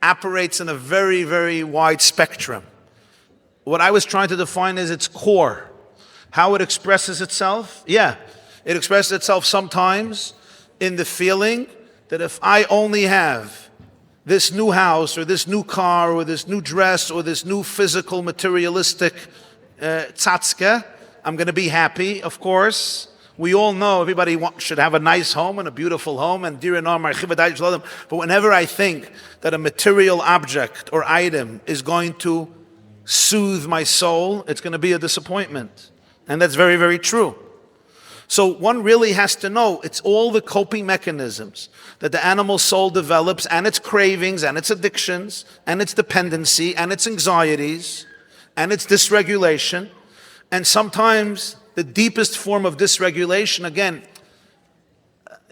operates in a very, very wide spectrum. What I was trying to define is its core. How it expresses itself? Yeah, it expresses itself sometimes in the feeling that if I only have this new house or this new car or this new dress or this new physical materialistic tzatzke, I'm going to be happy, of course. We all know everybody should have a nice home and a beautiful home and but whenever I think that a material object or item is going to soothe my soul, it's going to be a disappointment. And that's very, very true. So one really has to know it's all the coping mechanisms that the animal soul develops and its cravings and its addictions and its dependency and its anxieties and its dysregulation. And sometimes the deepest form of dysregulation, again,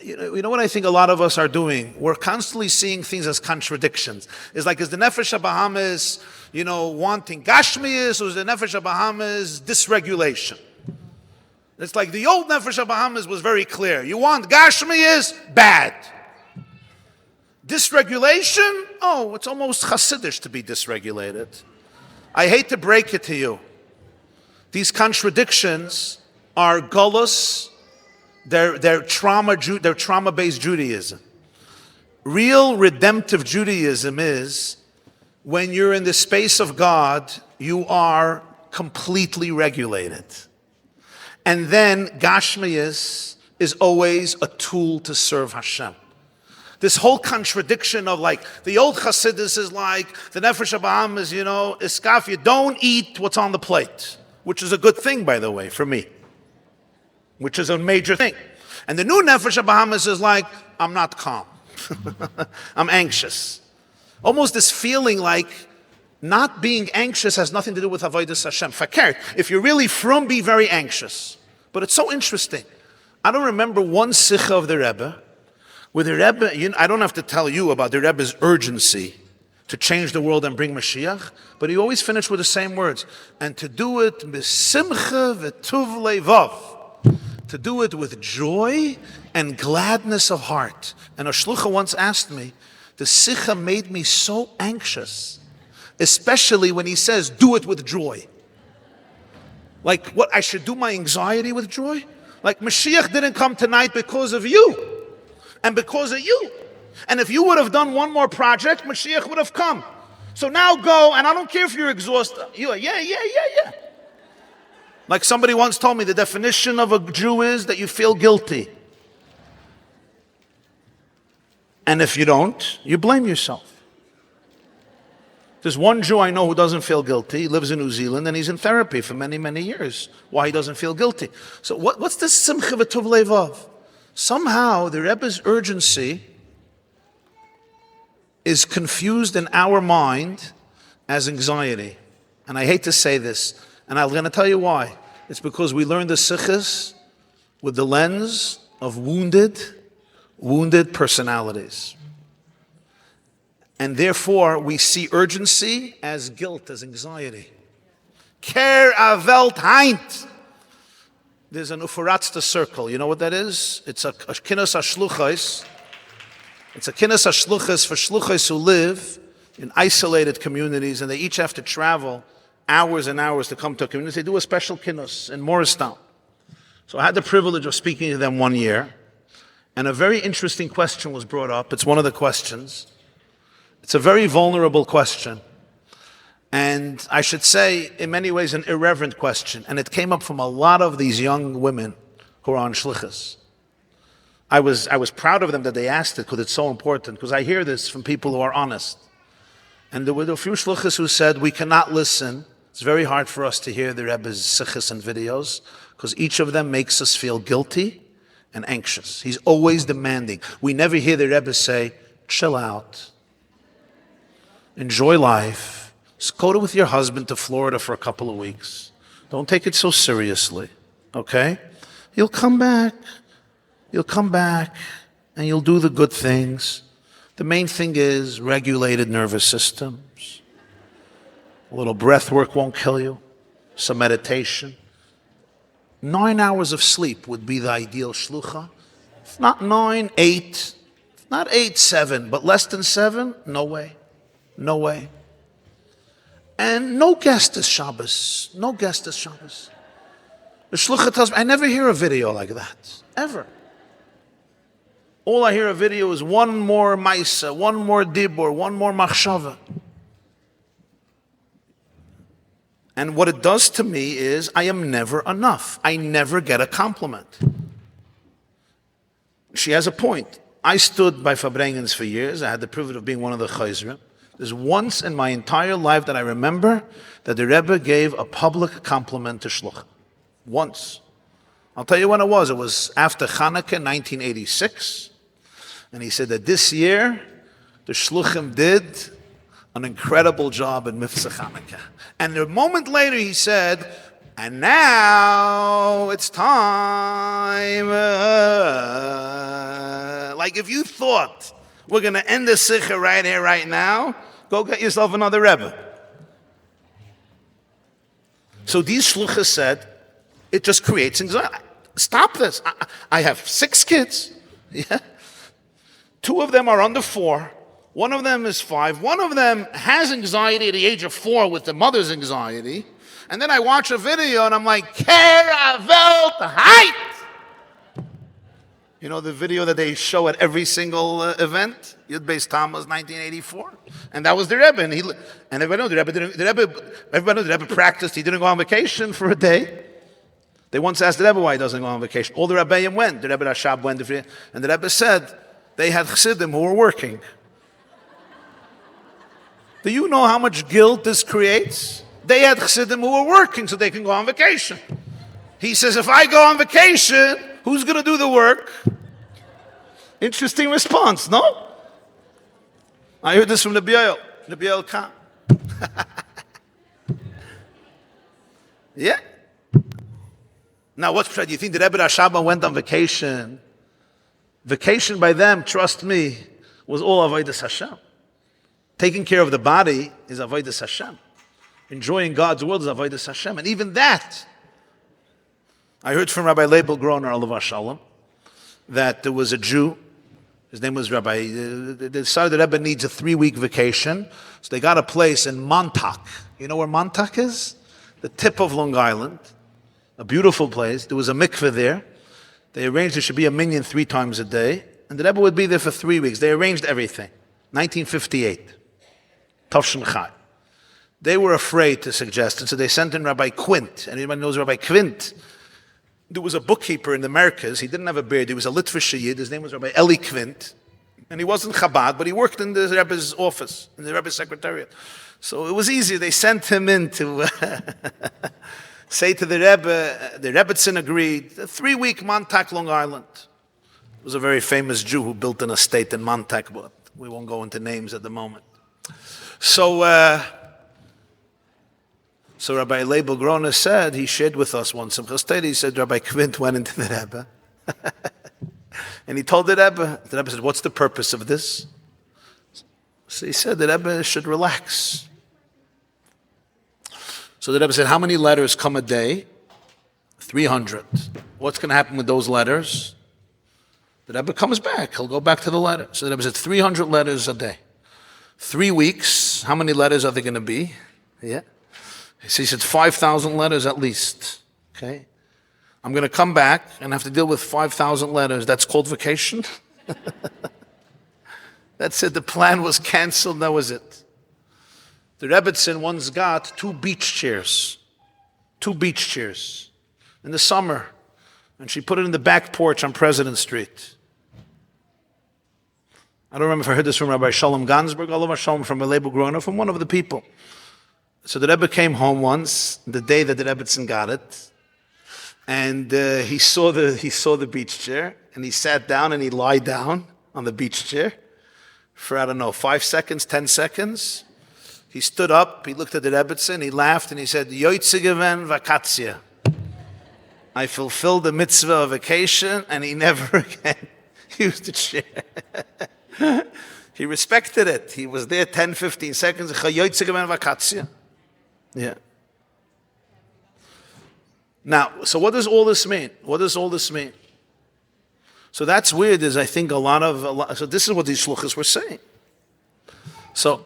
you know what I think a lot of us are doing? We're constantly seeing things as contradictions. It's like, is the Nefesh HaBahamah's, wanting gashmias, or is the Nefesh HaBahamah's dysregulation? It's like the old Nefesh HaBahamah's was very clear. You want gashmias? Bad. Dysregulation? Oh, it's almost Hasidish to be dysregulated. I hate to break it to you. These contradictions are gullus. They're trauma-based Judaism. Real redemptive Judaism is when you're in the space of God, you are completely regulated. And then Gashmias is always a tool to serve Hashem. This whole contradiction of like, the old Chassidus is like, the Nefesh HaBahamah is, iskaf, you don't eat what's on the plate, which is a good thing, by the way, for me, which is a major thing. And the new Nefesh HaBahamah is like, I'm not calm. I'm anxious. Almost this feeling like not being anxious has nothing to do with Avodas Hashem. Fakert, if you're really from, be very anxious. But it's so interesting. I don't remember one sikha of the Rebbe, where the Rebbe, I don't have to tell you about the Rebbe's urgency to change the world and bring Mashiach, but he always finished with the same words. And to do it b'simcha v'tuv levav. To do it with joy and gladness of heart. And a shlucha once asked me, the sikha made me so anxious, especially when he says, do it with joy. Like, what, I should do my anxiety with joy? Like, Mashiach didn't come tonight because of you, and because of you. And if you would have done one more project, Mashiach would have come. So now go, and I don't care if you're exhausted. You're like, yeah. Like somebody once told me, the definition of a Jew is that you feel guilty. And if you don't, you blame yourself. There's one Jew I know who doesn't feel guilty. He lives in New Zealand and he's in therapy for many, many years. Why he doesn't feel guilty. So what's this simcha v'tuv levav? Somehow the Rebbe's urgency is confused in our mind as anxiety. And I hate to say this, and I'm going to tell you why. It's because we learned the sikhs with the lens of wounded personalities. And therefore, we see urgency as guilt, as anxiety. Ker a Welt heint. There's an ufaratsta circle. You know what that is? It's a kinus shluchos. It's a kinus shluchos for shluchos who live in isolated communities, and they each have to travel hours and hours to come to a community. They do a special kinus in Morristown. So I had the privilege of speaking to them one year, and a very interesting question was brought up. It's one of the questions. It's a very vulnerable question. And I should say, in many ways, an irreverent question. And it came up from a lot of these young women who are on shlichus. I was proud of them that they asked it because it's so important, because I hear this from people who are honest. And there were a few shlichus who said, we cannot listen. It's very hard for us to hear the Rebbe's sichos and videos, because each of them makes us feel guilty and anxious. He's always demanding. We never hear the Rebbe say, chill out, enjoy life. Just go with your husband to Florida for a couple of weeks. Don't take it so seriously, okay? You'll come back, and you'll do the good things. The main thing is regulated nervous systems. A little breath work won't kill you. Some meditation. 9 hours of sleep would be the ideal shlucha. If not 9, 8. If not 8, 7, but less than 7, no way. No way. And no guest is Shabbos. No guest is Shabbos. The shlucha tells me, I never hear a video like that. Ever. All I hear a video is one more maisa, one more dibur, one more machshava. And what it does to me is I am never enough. I never get a compliment. She has a point. I stood by Farbrengens for years. I had the privilege of being one of the chayzrim. There's once in my entire life that I remember that the Rebbe gave a public compliment to shluchim. Once. I'll tell you when it was. It was after Chanukah, 1986. And he said that this year, the shluchim did an incredible job in Mifsah Chanukah. And a moment later he said, and now it's time. Like if you thought we're going to end the sikha right here, right now, go get yourself another Rebbe. So these shluchas said, it just creates anxiety. Stop this. I have 6 kids. Yeah. 2 of them are under 4. 1 of them is 5. 1 of them has anxiety at the age of 4 with the mother's anxiety. And then I watch a video and I'm like, Kera Welt Heit! You know the video that they show at every single event? Yud Beis Tammuz 1984? And that was the Rebbe. And everybody knows the Rebbe practiced. He didn't go on vacation for a day. They once asked the Rebbe why he doesn't go on vacation. All the Rebbeim went. The Rebbe Rashab went. And the Rebbe said they had chassidim who were working. Do you know how much guilt this creates? They had chassidim who were working so they can go on vacation. He says, if I go on vacation, who's going to do the work? Interesting response, no? I heard this from Rabbi YY Khan. Yeah. Now, what's do you think the Rebbe Rashaba went on vacation? Vacation by them, trust me, was all avodas Hashem. Taking care of the body is avodas Hashem. Enjoying God's world is avodas Hashem. And even that, I heard from Rabbi Leibel Groner, Alav Shalom, that there was a Jew, his name was Rabbi, they decided the Rebbe needs a 3-week vacation, so they got a place in Montauk. You know where Montauk is? The tip of Long Island. A beautiful place. There was a mikveh there. They arranged there should be a minyan 3 times a day, and the Rebbe would be there for 3 weeks. They arranged everything. 1958. Tavshin Chai. They were afraid to suggest, and so they sent in Rabbi Quint. Anybody knows Rabbi Quint? There was a bookkeeper in the Americas. He didn't have a beard. He was a Litvish Yid. His name was Rabbi Eli Quint. And he wasn't Chabad, but he worked in the Rebbe's office, in the Rebbe's secretariat. So it was easy. They sent him in to say to the Rebbe Rebbetzin agreed, a 3-week Montauk, Long Island. It was a very famous Jew who built an estate in Montauk, but we won't go into names at the moment. So Rabbi Leibel Groner said, he shared with us once, he said Rabbi Quint went into the Rebbe, and he told the Rebbe said, what's the purpose of this? So he said the Rebbe should relax. So the Rebbe said, how many letters come a day? 300. What's going to happen with those letters? The Rebbe comes back. He'll go back to the letter. So the Rebbe said 300 letters a day. 3 weeks, how many letters are they going to be? Yeah. So he said 5,000 letters at least. Okay. I'm going to come back and have to deal with 5,000 letters. That's called vacation? That's it. The plan was canceled. That was it. The Rebbetzin once got 2 beach chairs. 2 beach chairs. In the summer, and she put it in the back porch on President Street. I don't remember if I heard this from Rabbi Shalom Gansberg, Allah Shalom, from a label Groner, from one of the people. So the Rebbe came home once, the day that the Rebbetzin got it, and he saw the beach chair, and he sat down and he lied down on the beach chair for, I don't know, 5 seconds, 10 seconds. He stood up, he looked at the Rebbetzin, he laughed, and he said, Yoitze gewen vakatzia. I fulfilled the mitzvah of vacation, and he never again used the chair. He respected it. He was there 10, 15 seconds. Yeah. Now, so what does all this mean? What does all this mean? So that's weird, is I think so this is what these shluchos were saying. So,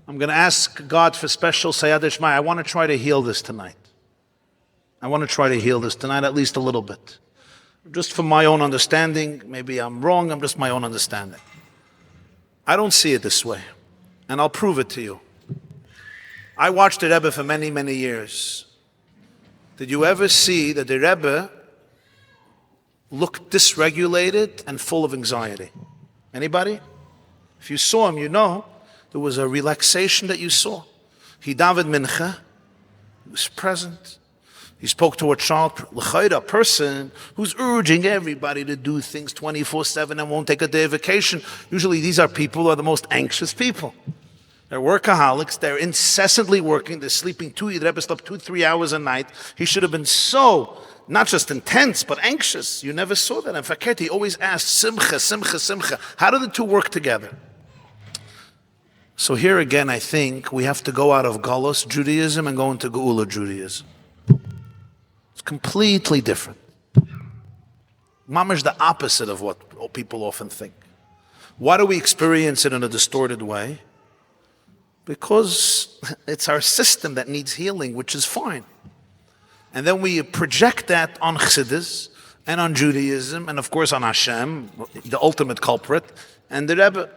I'm going to ask God for special Sayad Ishmael. I want to try to heal this tonight. I want to try to heal this tonight, at least a little bit. Just from my own understanding. Maybe I'm wrong, I'm just my own understanding. I don't see it this way. And I'll prove it to you. I watched the Rebbe for many, many years. Did you ever see that the Rebbe looked dysregulated and full of anxiety? Anybody? If you saw him, you know there was a relaxation that you saw. He davened mincha. He was present. He spoke to a child, a person who's urging everybody to do things 24/7 and won't take a day of vacation. Usually these are people who are the most anxious people. They're workaholics. They're incessantly working. They're sleeping the Rebbe slept 2-3 hours a night. He should have been so, not just intense, but anxious. You never saw that. In fact, he always asked, simcha, simcha, simcha. How do the two work together? So here again, I think we have to go out of Galus Judaism and go into Geula Judaism. It's completely different. Mamash the opposite of what people often think. Why do we experience it in a distorted way? Because it's our system that needs healing, which is fine. And then we project that on Chassidus and on Judaism and of course on Hashem, the ultimate culprit, and the Rebbe.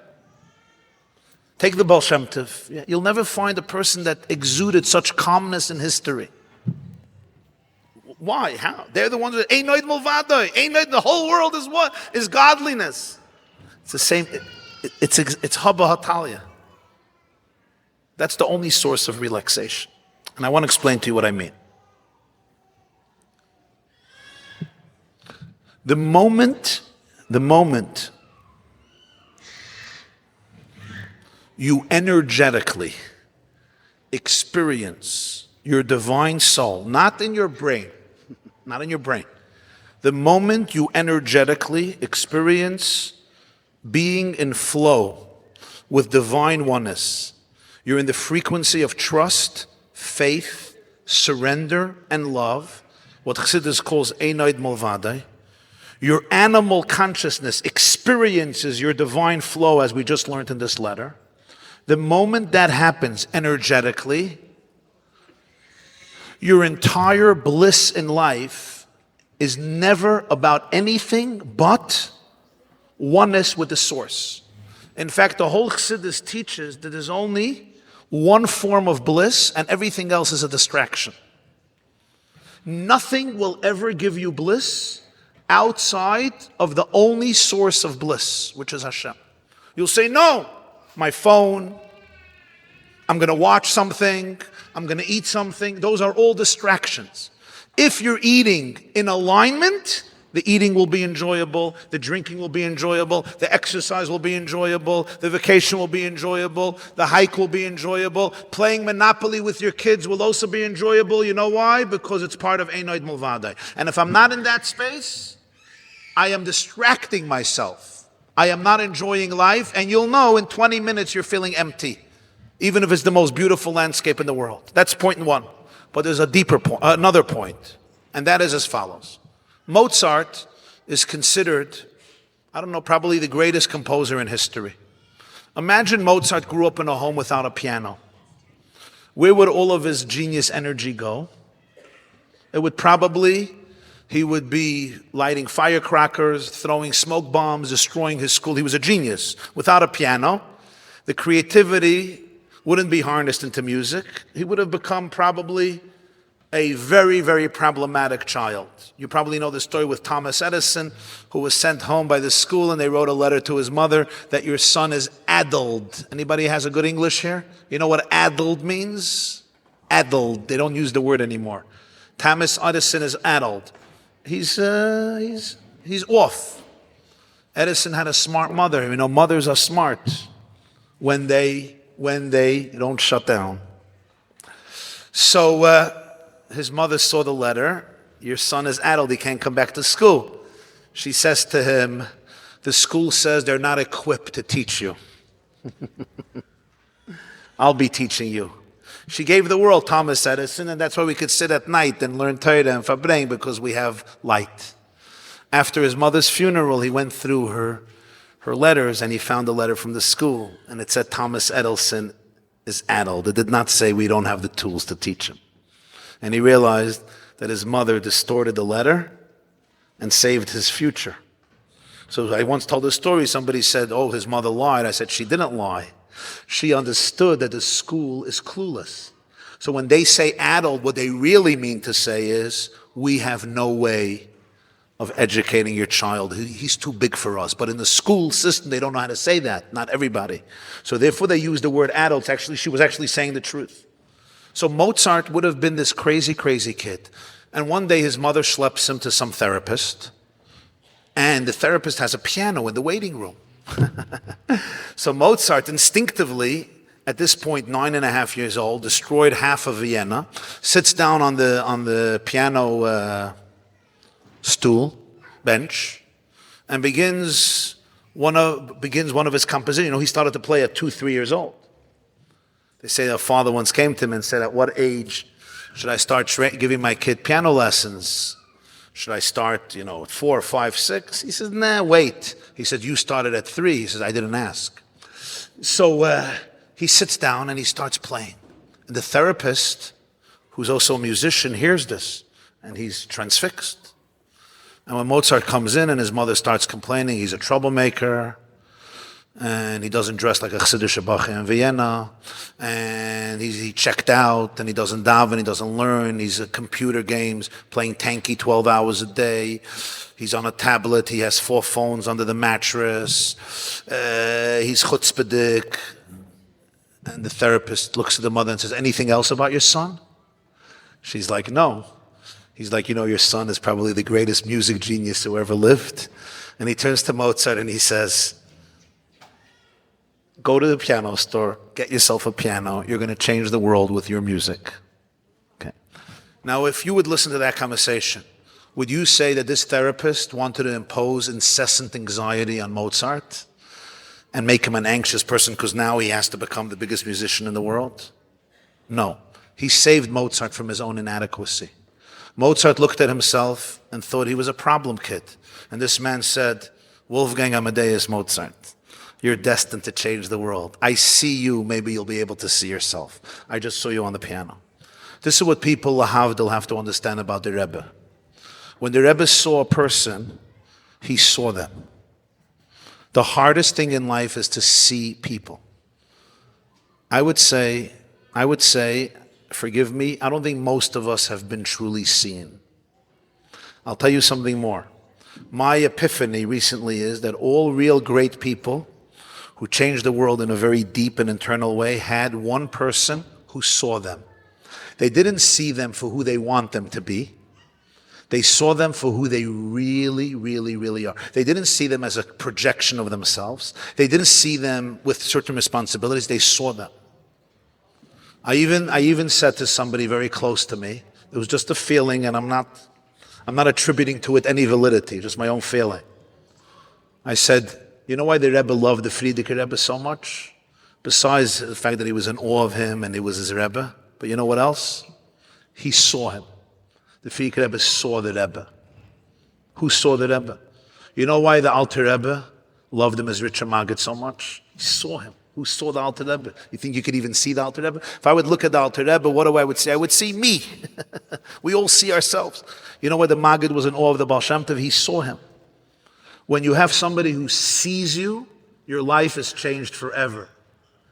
Take the Baal Shem Tov. You'll never find a person that exuded such calmness in history. Why? How? They're the ones that Einoid Mulvadoi. Einoid, the whole world is what? Is godliness. It's the same. It's Haba Hatalia. That's the only source of relaxation. And I want to explain to you what I mean. The moment you energetically experience your divine soul, not in your brain, the moment you energetically experience being in flow with divine oneness, you're in the frequency of trust, faith, surrender, and love, what Chassidus calls Einoid Mulvadai. Your animal consciousness experiences your divine flow, as we just learned in this letter. The moment that happens energetically, your entire bliss in life is never about anything but oneness with the source. In fact, the whole Chassidus teaches that there's only one form of bliss and everything else is a distraction. Nothing will ever give you bliss outside of the only source of bliss, which is Hashem. You'll say, no, my phone, I'm going to watch something, I'm going to eat something. Those are all distractions. If you're eating in alignment, The eating will be enjoyable, the drinking will be enjoyable, the exercise will be enjoyable, the vacation will be enjoyable, the hike will be enjoyable, playing Monopoly with your kids will also be enjoyable. You know why? Because it's part of Einoid Mulvadai. And if I'm not in that space, I am distracting myself. I am not enjoying life, and you'll know in 20 minutes you're feeling empty, even if it's the most beautiful landscape in the world. That's point one. But there's a deeper point, another point, and that is as follows. Mozart is considered, I don't know, probably the greatest composer in history. Imagine Mozart grew up in a home without a piano. Where would all of his genius energy go? It would probably, he would be lighting firecrackers, throwing smoke bombs, destroying his school. He was a genius. Without a piano, the creativity wouldn't be harnessed into music. He would have become probably a very, very problematic child. You probably know the story with Thomas Edison, who was sent home by the school, and they wrote a letter to his mother that your son is addled. Anybody has a good English here? You know what addled means? Addled. They don't use the word anymore. Thomas Edison is addled. He's off. Edison had a smart mother. You know, mothers are smart when they don't shut down. So his mother saw the letter. Your son is addled. He can't come back to school. She says to him, the school says they're not equipped to teach you. I'll be teaching you. She gave the world Thomas Edison, and that's why we could sit at night and learn Torah and Farbrengen, because we have light. After his mother's funeral, he went through her letters, and he found a letter from the school, and it said Thomas Edison is addled. It did not say we don't have the tools to teach him. And he realized that his mother distorted the letter and saved his future. So I once told a story, somebody said, oh, his mother lied. I said, she didn't lie. She understood that the school is clueless. So when they say addled, what they really mean to say is, we have no way of educating your child. He's too big for us. But in the school system, they don't know how to say that. Not everybody. So therefore they use the word adult. Actually, she was actually saying the truth. So Mozart would have been this crazy, crazy kid. And one day his mother schleps him to some therapist. And the therapist has a piano in the waiting room. So Mozart instinctively, at this point, 9.5 years old, destroyed half of Vienna, sits down on the piano stool, bench, and begins one of his compositions. You know, he started to play at 2-3 years old. They say a father once came to him and said, at what age should I start giving my kid piano lessons? Should I start, at 4, 5, 6? He says, nah, wait. He said, you started at 3. He says, I didn't ask. So he sits down and he starts playing. And the therapist, who's also a musician, hears this, and he's transfixed. And when Mozart comes in and his mother starts complaining, he's a troublemaker, and he doesn't dress like a Chassidish Bache in Vienna, and he checked out, and he doesn't daven, he doesn't learn, he's at computer games, playing tanky 12 hours a day, he's on a tablet, he has 4 phones under the mattress, he's chutzpahdik. And the therapist looks at the mother and says, anything else about your son? She's like, no. He's like, your son is probably the greatest music genius who ever lived. And he turns to Mozart and he says, go to the piano store, get yourself a piano. You're going to change the world with your music. Okay. Now, if you would listen to that conversation, would you say that this therapist wanted to impose incessant anxiety on Mozart and make him an anxious person because now he has to become the biggest musician in the world? No. He saved Mozart from his own inadequacy. Mozart looked at himself and thought he was a problem kid. And this man said, Wolfgang Amadeus Mozart, you're destined to change the world. I see you, maybe you'll be able to see yourself. I just saw you on the piano. This is what people, lahavdil, have to understand about the Rebbe. When the Rebbe saw a person, he saw them. The hardest thing in life is to see people. I would say, forgive me, I don't think most of us have been truly seen. I'll tell you something more. My epiphany recently is that all real great people who changed the world in a very deep and internal way had one person who saw them. They didn't see them for who they want them to be. They saw them for who they really, really, really are. They didn't see them as a projection of themselves. They didn't see them with certain responsibilities. They saw them. I even said to somebody very close to me, it was just a feeling, and I'm not attributing to it any validity, just my own feeling. I said, you know why the Rebbe loved the Frierdiker Rebbe so much? Besides the fact that he was in awe of him and he was his Rebbe, but you know what else? He saw him. The Frierdiker Rebbe saw the Rebbe. Who saw the Rebbe? You know why the Alter Rebbe loved him as Richard Maggid so much? He saw him. Who saw the Alter Rebbe? You think you could even see the Alter Rebbe? If I would look at the Alter Rebbe, what do I would see? I would see me. We all see ourselves. You know why the Maggid was in awe of the Baal Shem Tov? He saw him. When you have somebody who sees you, your life is changed forever.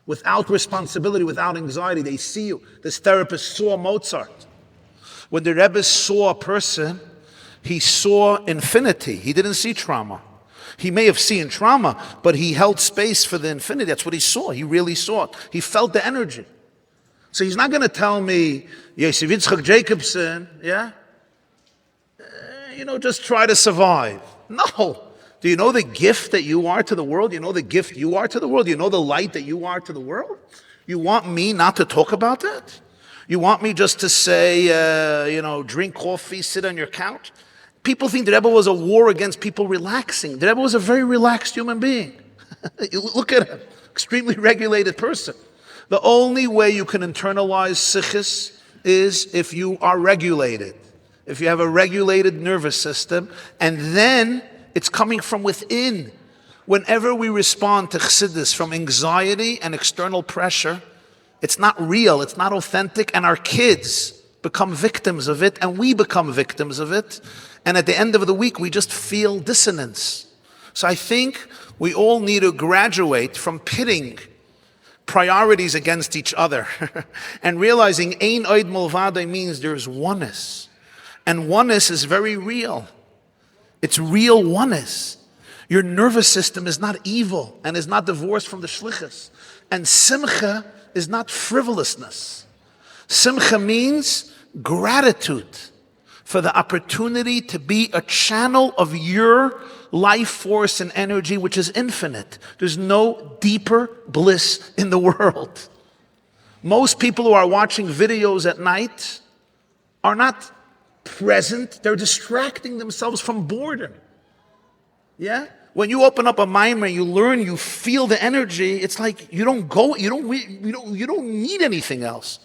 Without responsibility, without anxiety, they see you. This therapist saw Mozart. When the Rebbe saw a person, he saw infinity. He didn't see trauma. He may have seen trauma, but he held space for the infinity. That's what he saw. He really saw it. He felt the energy. So he's not going to tell me, YY Jacobson, just try to survive. No. Do you know the gift that you are to the world? You know the gift you are to the world? You know the light that you are to the world? You want me not to talk about that? You want me just to say, drink coffee, sit on your couch? People think the Rebbe was a war against people relaxing. The Rebbe was a very relaxed human being. You look at him, extremely regulated person. The only way you can internalize sichos is if you are regulated. If you have a regulated nervous system, and then it's coming from within. Whenever we respond to chassidus from anxiety and external pressure, it's not real, it's not authentic, and our kids become victims of it, and we become victims of it. And at the end of the week, we just feel dissonance. So I think we all need to graduate from pitting priorities against each other and realizing ein oid mulvado means there's oneness. And oneness is very real. It's real oneness. Your nervous system is not evil and is not divorced from the shlichus. And simcha is not frivolousness. Simcha means gratitude for the opportunity to be a channel of your life force and energy, which is infinite. There's no deeper bliss in the world. Most people who are watching videos at night are not present, they're distracting themselves from boredom. Yeah? When you open up a mimer, you learn, you feel the energy, it's like you don't need anything else.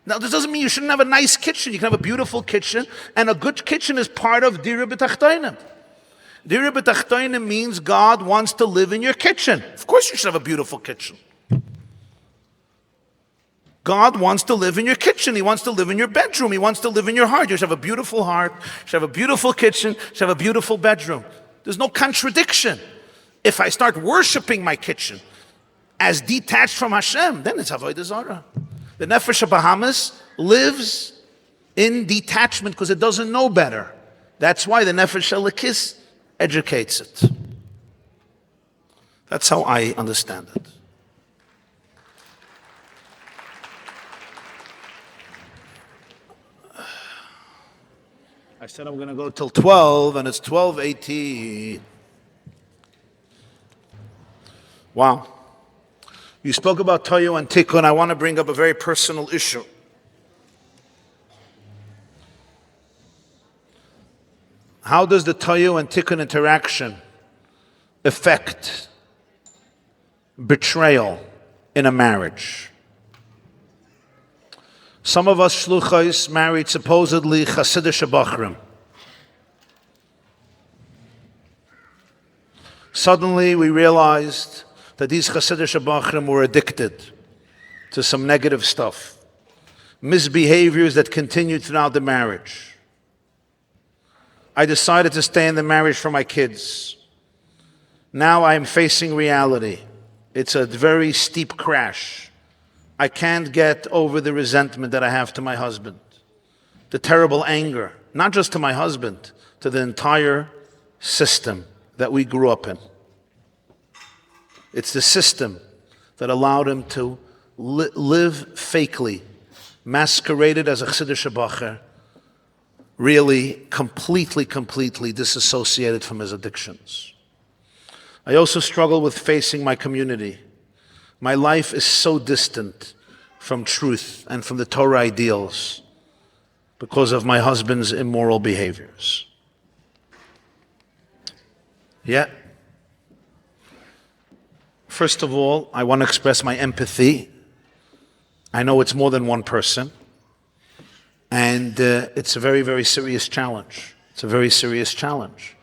Now, this doesn't mean you shouldn't have a nice kitchen. You can have a beautiful kitchen, and a good kitchen is part of Dira B'Tachtonim. Dira B'Tachtonim means God wants to live in your kitchen. Of course you should have a beautiful kitchen. God wants to live in your kitchen. He wants to live in your bedroom. He wants to live in your heart. You should have a beautiful heart. You should have a beautiful kitchen. You should have a beautiful bedroom. There's no contradiction. If I start worshiping my kitchen as detached from Hashem, then it's Avodah Zarah. The Nefesh Bahamas lives in detachment because it doesn't know better. That's why the Nefesh Elikis educates it. That's how I understand it. I said I'm going to go till 12, and it's 12:18. Wow. You spoke about Toyo and Tikkun. I want to bring up a very personal issue. How does the Toyo and Tikkun interaction affect betrayal in a marriage? Some of us shluchos married supposedly Hasidic bachrim. Suddenly we realized that these Hasidic bachrim were addicted to some negative stuff, misbehaviors that continued throughout the marriage. I decided to stay in the marriage for my kids. Now I am facing reality. It's a very steep crash. I can't get over the resentment that I have to my husband, the terrible anger, not just to my husband, to the entire system that we grew up in. It's the system that allowed him to live fakely, masqueraded as a Chassidish bacher, really completely disassociated from his addictions. I also struggle with facing my community. My life is so distant from truth and from the Torah ideals because of my husband's immoral behaviors. Yeah. First of all, I want to express my empathy. I know it's more than one person. And it's a very serious challenge. It's a very serious challenge.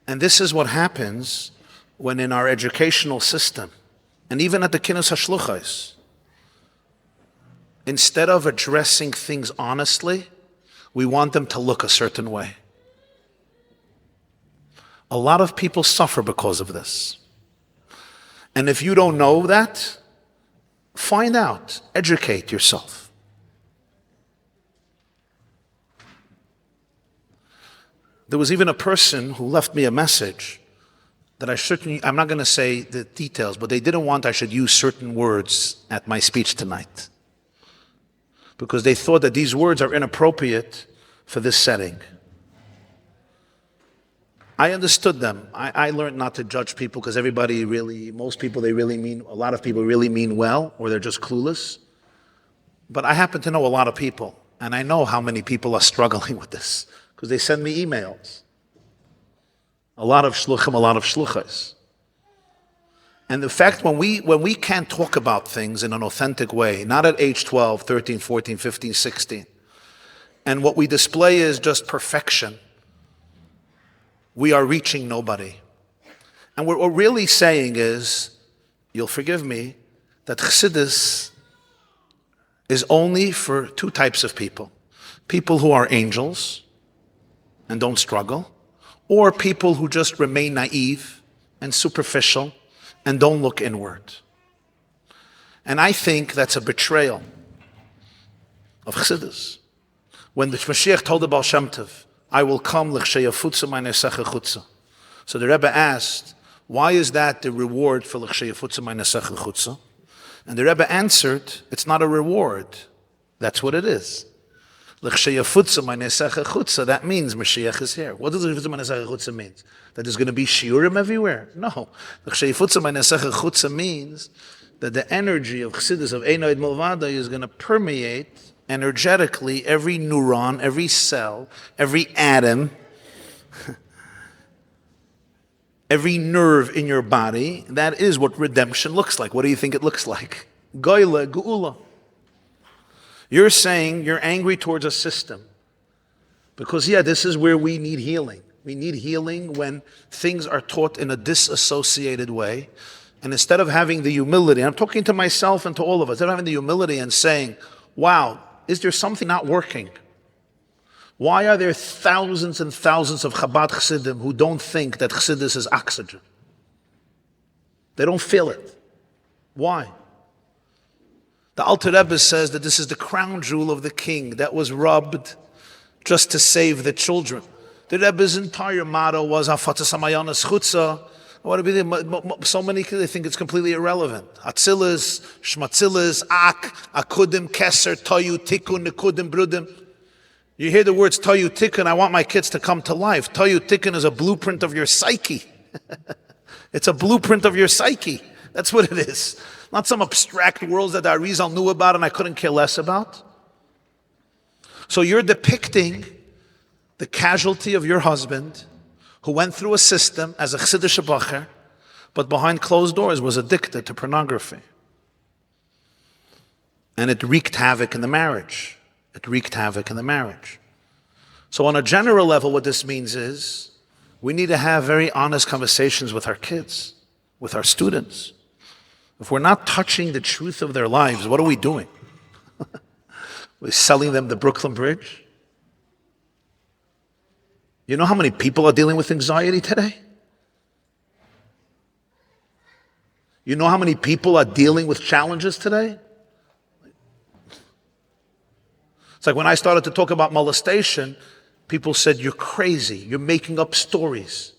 And this is what happens when in our educational system, and even at the Kinnus HaShluchos, instead of addressing things honestly, we want them to look a certain way. A lot of people suffer because of this. And if you don't know that, find out, educate yourself. There was even a person who left me a message that I'm not going to say the details, but they didn't want I should use certain words at my speech tonight, because they thought that these words are inappropriate for this setting. I understood them. I learned not to judge people because most people, a lot of people really mean well, or they're just clueless. But I happen to know a lot of people, and I know how many people are struggling with this, because they send me emails. A lot of shluchim, a lot of shluchos. And the fact when we can't talk about things in an authentic way, not at age 12, 13, 14, 15, 16, and what we display is just perfection, we are reaching nobody. And what we're really saying is, you'll forgive me, that Chassidus is only for two types of people. People who are angels and don't struggle, or people who just remain naive and superficial and don't look inward. And I think that's a betrayal of Chassidus. When the Mashiach told the Baal Shem Tov, I will come l'chsheyafutza ma'nesecha chutza. So the Rebbe asked, why is that the reward for l'chsheyafutza ma'nesecha chutza? And the Rebbe answered, it's not a reward. That's what it is. L'chsheyafutza ma'nesecha chutza, that means Mashiach is here. What does l'chsheyafutza ma'nesecha chutza mean? That there's going to be shiurim everywhere? No. L'chsheyafutza ma'nesecha chutza means that the energy of Chassidus, of Einoid Milvada, is going to permeate energetically every neuron, every cell, every atom, every nerve in your body. That is what redemption looks like. What do you think it looks like? Goyle, geula. You're saying you're angry towards a system because, this is where we need healing. We need healing when things are taught in a disassociated way. And instead of having the humility, I'm talking to myself and to all of us, instead of having the humility and saying, wow, is there something not working? Why are there thousands and thousands of Chabad Chassidim who don't think that Chassidus is oxygen? They don't feel it. Why? The Alter Rebbe says that this is the crown jewel of the king that was rubbed just to save the children. The Rebbe's entire motto was Hafatzas Hamayanas Chutza. So many they think it's completely irrelevant. Atzilis, Shmatzilis, Ak, Akudim, Keser, Toyu, Tikkun, Nikudim, Brudim. You hear the words Toyu, Tikkun, I want my kids to come to life. Toyu, Tikkun is a blueprint of your psyche. It's a blueprint of your psyche. That's what it is. Not some abstract worlds that the Arizal knew about and I couldn't care less about. So you're depicting the casualty of your husband who went through a system as a Chassidish Bacher, but behind closed doors was addicted to pornography. And it wreaked havoc in the marriage. So on a general level, what this means is we need to have very honest conversations with our kids, with our students. If we're not touching the truth of their lives, what are we doing? We're selling them the Brooklyn Bridge? You know how many people are dealing with anxiety today? You know how many people are dealing with challenges today? It's like when I started to talk about molestation, people said, you're crazy. You're making up stories.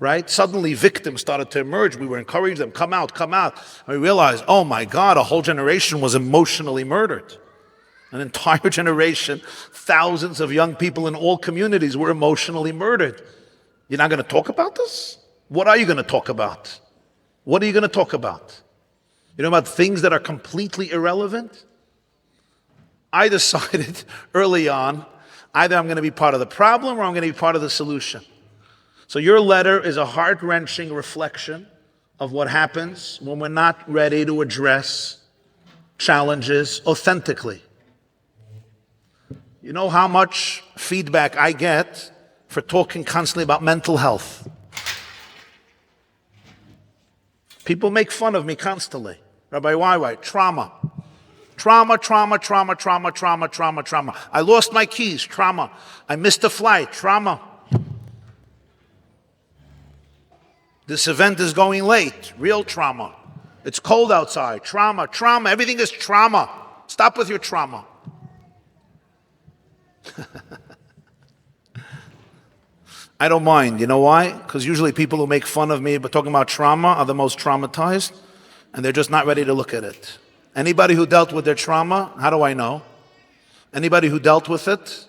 Right? Suddenly victims started to emerge. We were encouraging them, come out. And we realized, oh my God, a whole generation was emotionally murdered. An entire generation, thousands of young people in all communities were emotionally murdered. You're not going to talk about this? What are you going to talk about? What are you going to talk about? You know about things that are completely irrelevant? I decided early on, either I'm going to be part of the problem or I'm going to be part of the solution. So your letter is a heart-wrenching reflection of what happens when we're not ready to address challenges authentically. You know how much feedback I get for talking constantly about mental health? People make fun of me constantly. Rabbi YY, trauma. Trauma, trauma, trauma, trauma, trauma, trauma, trauma. I lost my keys, trauma. I missed a flight, trauma. This event is going late, real trauma. It's cold outside, trauma, trauma. Everything is trauma. Stop with your trauma. I don't mind. You know why? Because usually people who make fun of me but talking about trauma are the most traumatized, and they're just not ready to look at it. Anybody who dealt with their trauma, how do I know? Anybody who dealt with it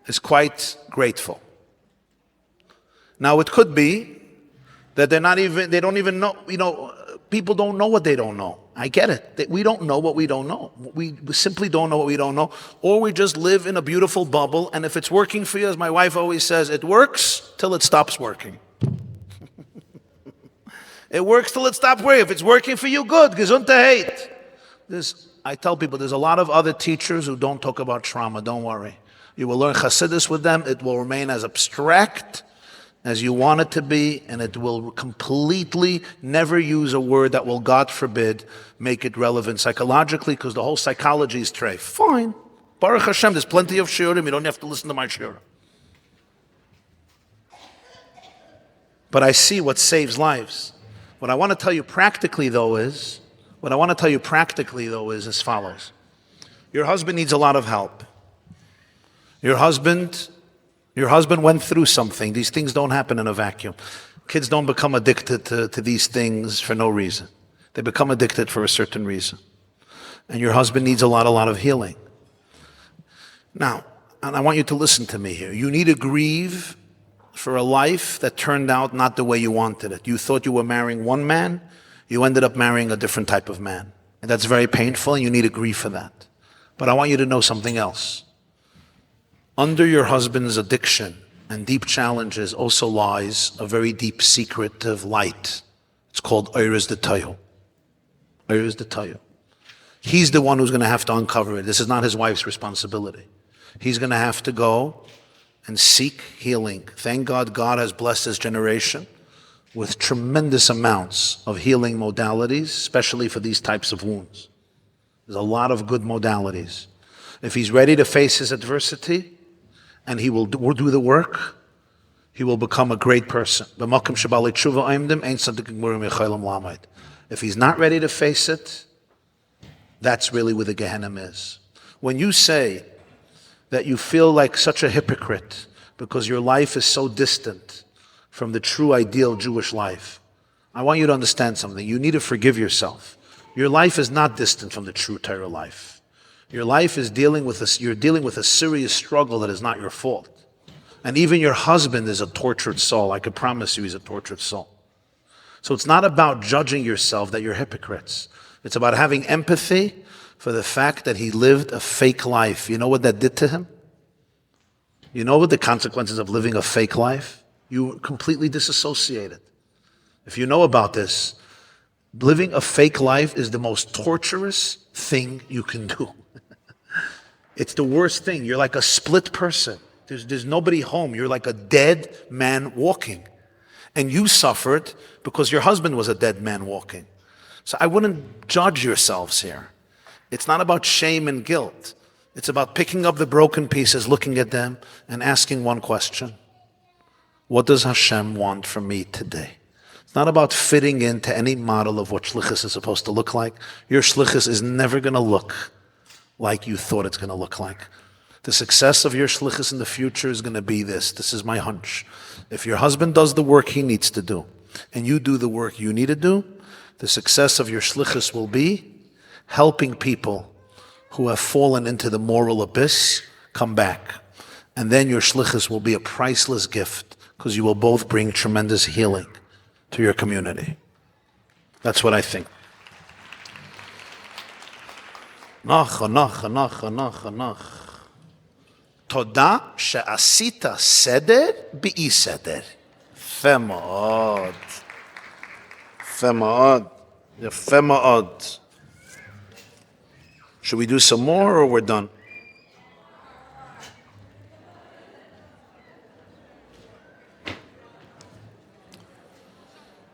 is quite grateful. Now it could be that they don't even know, people don't know what they don't know. I get it. We don't know what we don't know. We simply don't know what we don't know. Or we just live in a beautiful bubble, and if it's working for you, as my wife always says, it works till it stops working. It works till it stops working. If it's working for you, good. Gesundheit. I tell people there's a lot of other teachers who don't talk about trauma. Don't worry. You will learn Chassidus with them. It will remain as abstract as you want it to be, and it will completely never use a word that will, God forbid, make it relevant psychologically, because the whole psychology is treif. Fine. Baruch Hashem, there's plenty of shiurim. You don't have to listen to my shiurim. But I see what saves lives. What I want to tell you practically, though, is as follows. Your husband needs a lot of help. Your husband went through something. These things don't happen in a vacuum. Kids don't become addicted to these things for no reason. They become addicted for a certain reason. And your husband needs a lot of healing. Now, and I want you to listen to me here. You need to grieve for a life that turned out not the way you wanted it. You thought you were marrying one man, you ended up marrying a different type of man. And that's very painful, and you need to grieve for that. But I want you to know something else. Under your husband's addiction and deep challenges also lies a very deep secret of light. It's called Oholei Torah. Oholei Torah. He's the one who's going to have to uncover it. This is not his wife's responsibility. He's going to have to go and seek healing. Thank God, God has blessed his generation with tremendous amounts of healing modalities, especially for these types of wounds. There's a lot of good modalities. If he's ready to face his adversity, and he will do the work, he will become a great person. If he's not ready to face it, that's really where the Gehenna is. When you say that you feel like such a hypocrite because your life is so distant from the true ideal Jewish life, I want you to understand something. You need to forgive yourself. Your life is not distant from the true Torah life. Your life is you're dealing with a serious struggle that is not your fault. And even your husband is a tortured soul. I can promise you he's a tortured soul. So it's not about judging yourself that you're hypocrites. It's about having empathy for the fact that he lived a fake life. You know what that did to him? You know what the consequences of living a fake life? You were completely disassociated. If you know about this, living a fake life is the most torturous thing you can do. It's the worst thing. You're like a split person. There's nobody home. You're like a dead man walking. And you suffered because your husband was a dead man walking. So I wouldn't judge yourselves here. It's not about shame and guilt. It's about picking up the broken pieces, looking at them, and asking one question. What does Hashem want from me today? It's not about fitting into any model of what shlichus is supposed to look like. Your shlichus is never going to look like you thought it's going to look like. The success of your shlichus in the future is going to be this. This is my hunch. If your husband does the work he needs to do, and you do the work you need to do, the success of your shlichus will be helping people who have fallen into the moral abyss come back. And then your shlichus will be a priceless gift, because you will both bring tremendous healing to your community. That's what I think. תודה שעשית סדר באי סדר. יפה מאוד. יפה מאוד. יפה מאוד. Should we do some more or we're done?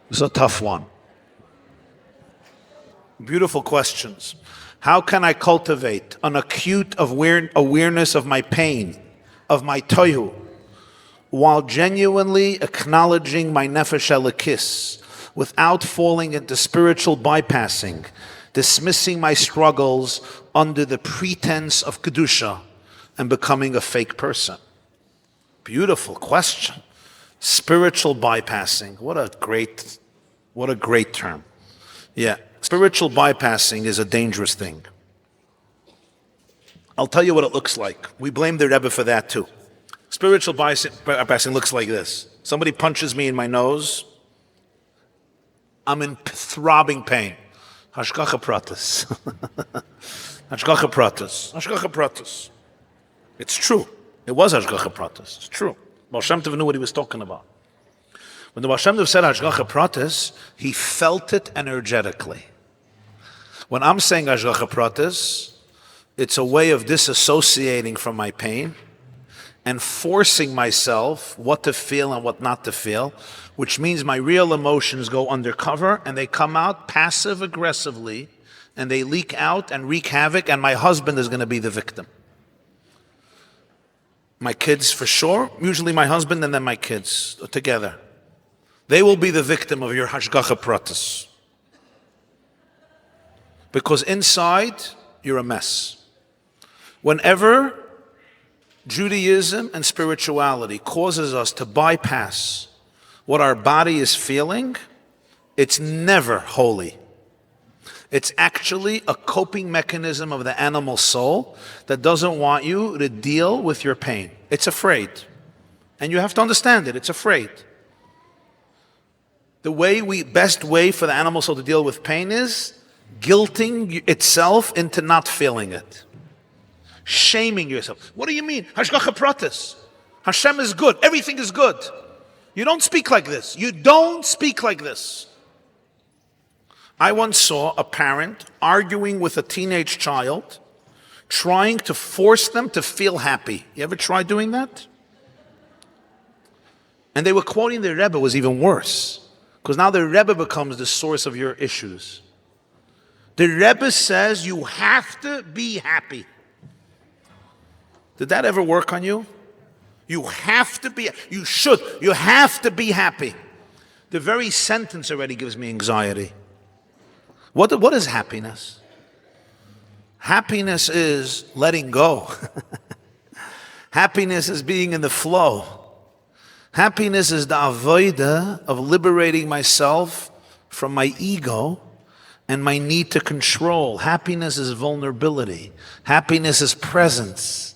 This is a tough one. Beautiful questions. How can I cultivate an acute awareness of my pain, of my tohu, while genuinely acknowledging my nefesh elikis, without falling into spiritual bypassing, dismissing my struggles under the pretense of kedusha, and becoming a fake person? Beautiful question. Spiritual bypassing. What a great term. Yeah. Spiritual bypassing is a dangerous thing. I'll tell you what it looks like. We blame the Rebbe for that too. Spiritual bypassing looks like this. Somebody punches me in my nose. I'm in throbbing pain. Hashgacha pratis. Hashgacha pratis. Hashgacha pratis. It's true. It was Hashgacha pratis. It's true. Baal Shem Tov knew what he was talking about. When the Baal Shem Tov said Hashgacha pratis, he felt it energetically. When I'm saying Hashgacha pratis, it's a way of disassociating from my pain and forcing myself what to feel and what not to feel, which means my real emotions go undercover and they come out passive-aggressively and they leak out and wreak havoc, and my husband is going to be the victim. My kids for sure, usually my husband and then my kids together. They will be the victim of your Hashgacha pratis. Because inside, you're a mess. Whenever Judaism and spirituality causes us to bypass what our body is feeling, it's never holy. It's actually a coping mechanism of the animal soul that doesn't want you to deal with your pain. It's afraid. And you have to understand it. It's afraid. The best way for the animal soul to deal with pain is guilting itself into not feeling it. Shaming yourself. What do you mean? Hashgacha pratis. Hashem is good. Everything is good. You don't speak like this. You don't speak like this. I once saw a parent arguing with a teenage child, trying to force them to feel happy. You ever try doing that? And they were quoting the Rebbe. Was even worse. Because now the Rebbe becomes the source of your issues. The Rebbe says you have to be happy. Did that ever work on you? You have to be, you have to be happy. The very sentence already gives me anxiety. What is happiness? Happiness is letting go. Happiness is being in the flow. Happiness is the avodah of liberating myself from my ego and my need to control. Happiness is vulnerability. Happiness is presence.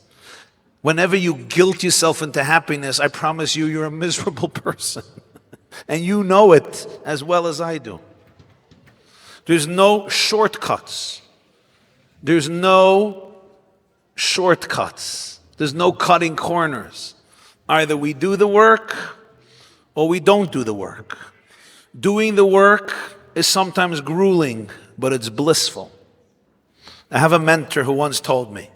Whenever you guilt yourself into happiness, I promise you, you're a miserable person. And you know it as well as I do. There's no shortcuts. There's no shortcuts. There's no cutting corners. Either we do the work or we don't do the work. Doing the work is sometimes grueling, but it's blissful. I have a mentor who once told me,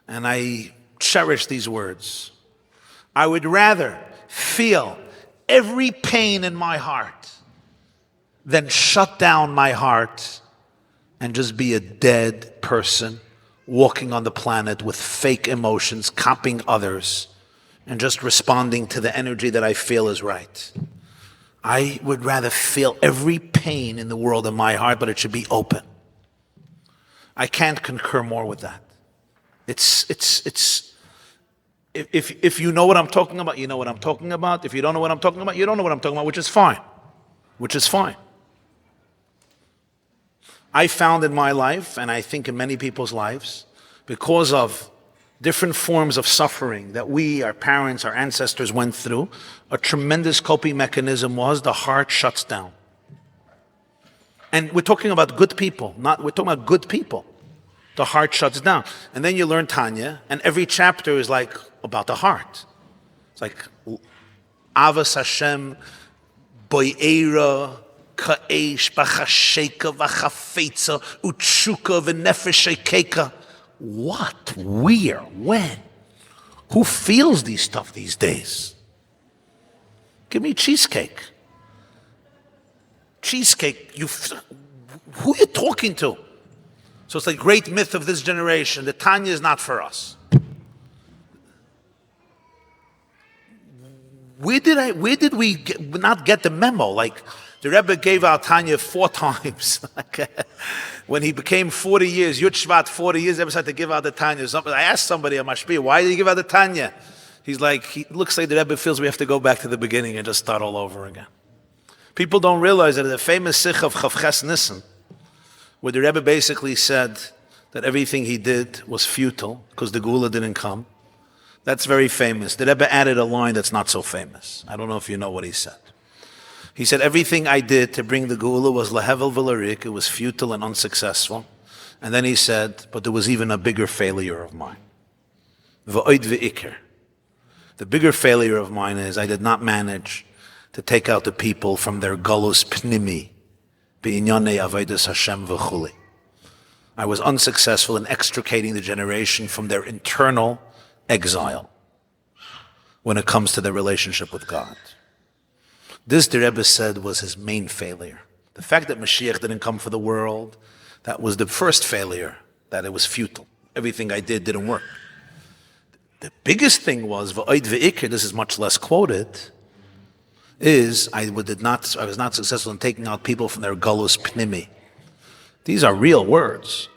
and I cherish these words, I would rather feel every pain in my heart than shut down my heart and just be a dead person walking on the planet with fake emotions, copying others, and just responding to the energy that I feel is right. I would rather feel every pain in the world in my heart, but it should be open. I can't concur more with that. If you know what I'm talking about, you know what I'm talking about. If you don't know what I'm talking about, you don't know what I'm talking about, which is fine. Which is fine. I found in my life, and I think in many people's lives, because of different forms of suffering that we, our parents, our ancestors went through, a tremendous coping mechanism was the heart shuts down. And we're talking about good people, we're talking about good people. The heart shuts down. And then you learn Tanya, and every chapter is like about the heart. It's like Avas Hashem, Boyeira, Ka'esh, Bachasheka, Vachafetza, Utshuka, V'nefesh Shekeka. What? Where? When? Who feels these stuff these days? Give me cheesecake. Cheesecake, who are you talking to? So it's like great myth of this generation. The Tanya is not for us. Where did we not get the memo? Like the Rebbe gave out Tanya 4 times. When he became 40 years, Yud Shevat 40 years, Rebbe had to give out the Tanya. I asked somebody on Mashpia, why did he give out the Tanya? He's like, he looks like the Rebbe feels we have to go back to the beginning and just start all over again. People don't realize that the famous Sikh of Chavches Nissen, where the Rebbe basically said that everything he did was futile because the Geula didn't come. That's very famous. The Rebbe added a line that's not so famous. I don't know if you know what he said. He said, everything I did to bring the Geula was lehevel v'larik, it was futile and unsuccessful. And then he said, but there was even a bigger failure of mine. V'oid v'ikr. The bigger failure of mine is I did not manage to take out the people from their galus pnimi, b'inyonei avodas Hashem v'chuli. I was unsuccessful in extricating the generation from their internal exile when it comes to their relationship with God. This, the Rebbe said, was his main failure. The fact that Mashiach didn't come for the world, that was the first failure, that it was futile. Everything I did didn't work. The biggest thing was, v'oid v'ikr, this is much less quoted, is I was not successful in taking out people from their galus pnimi. These are real words.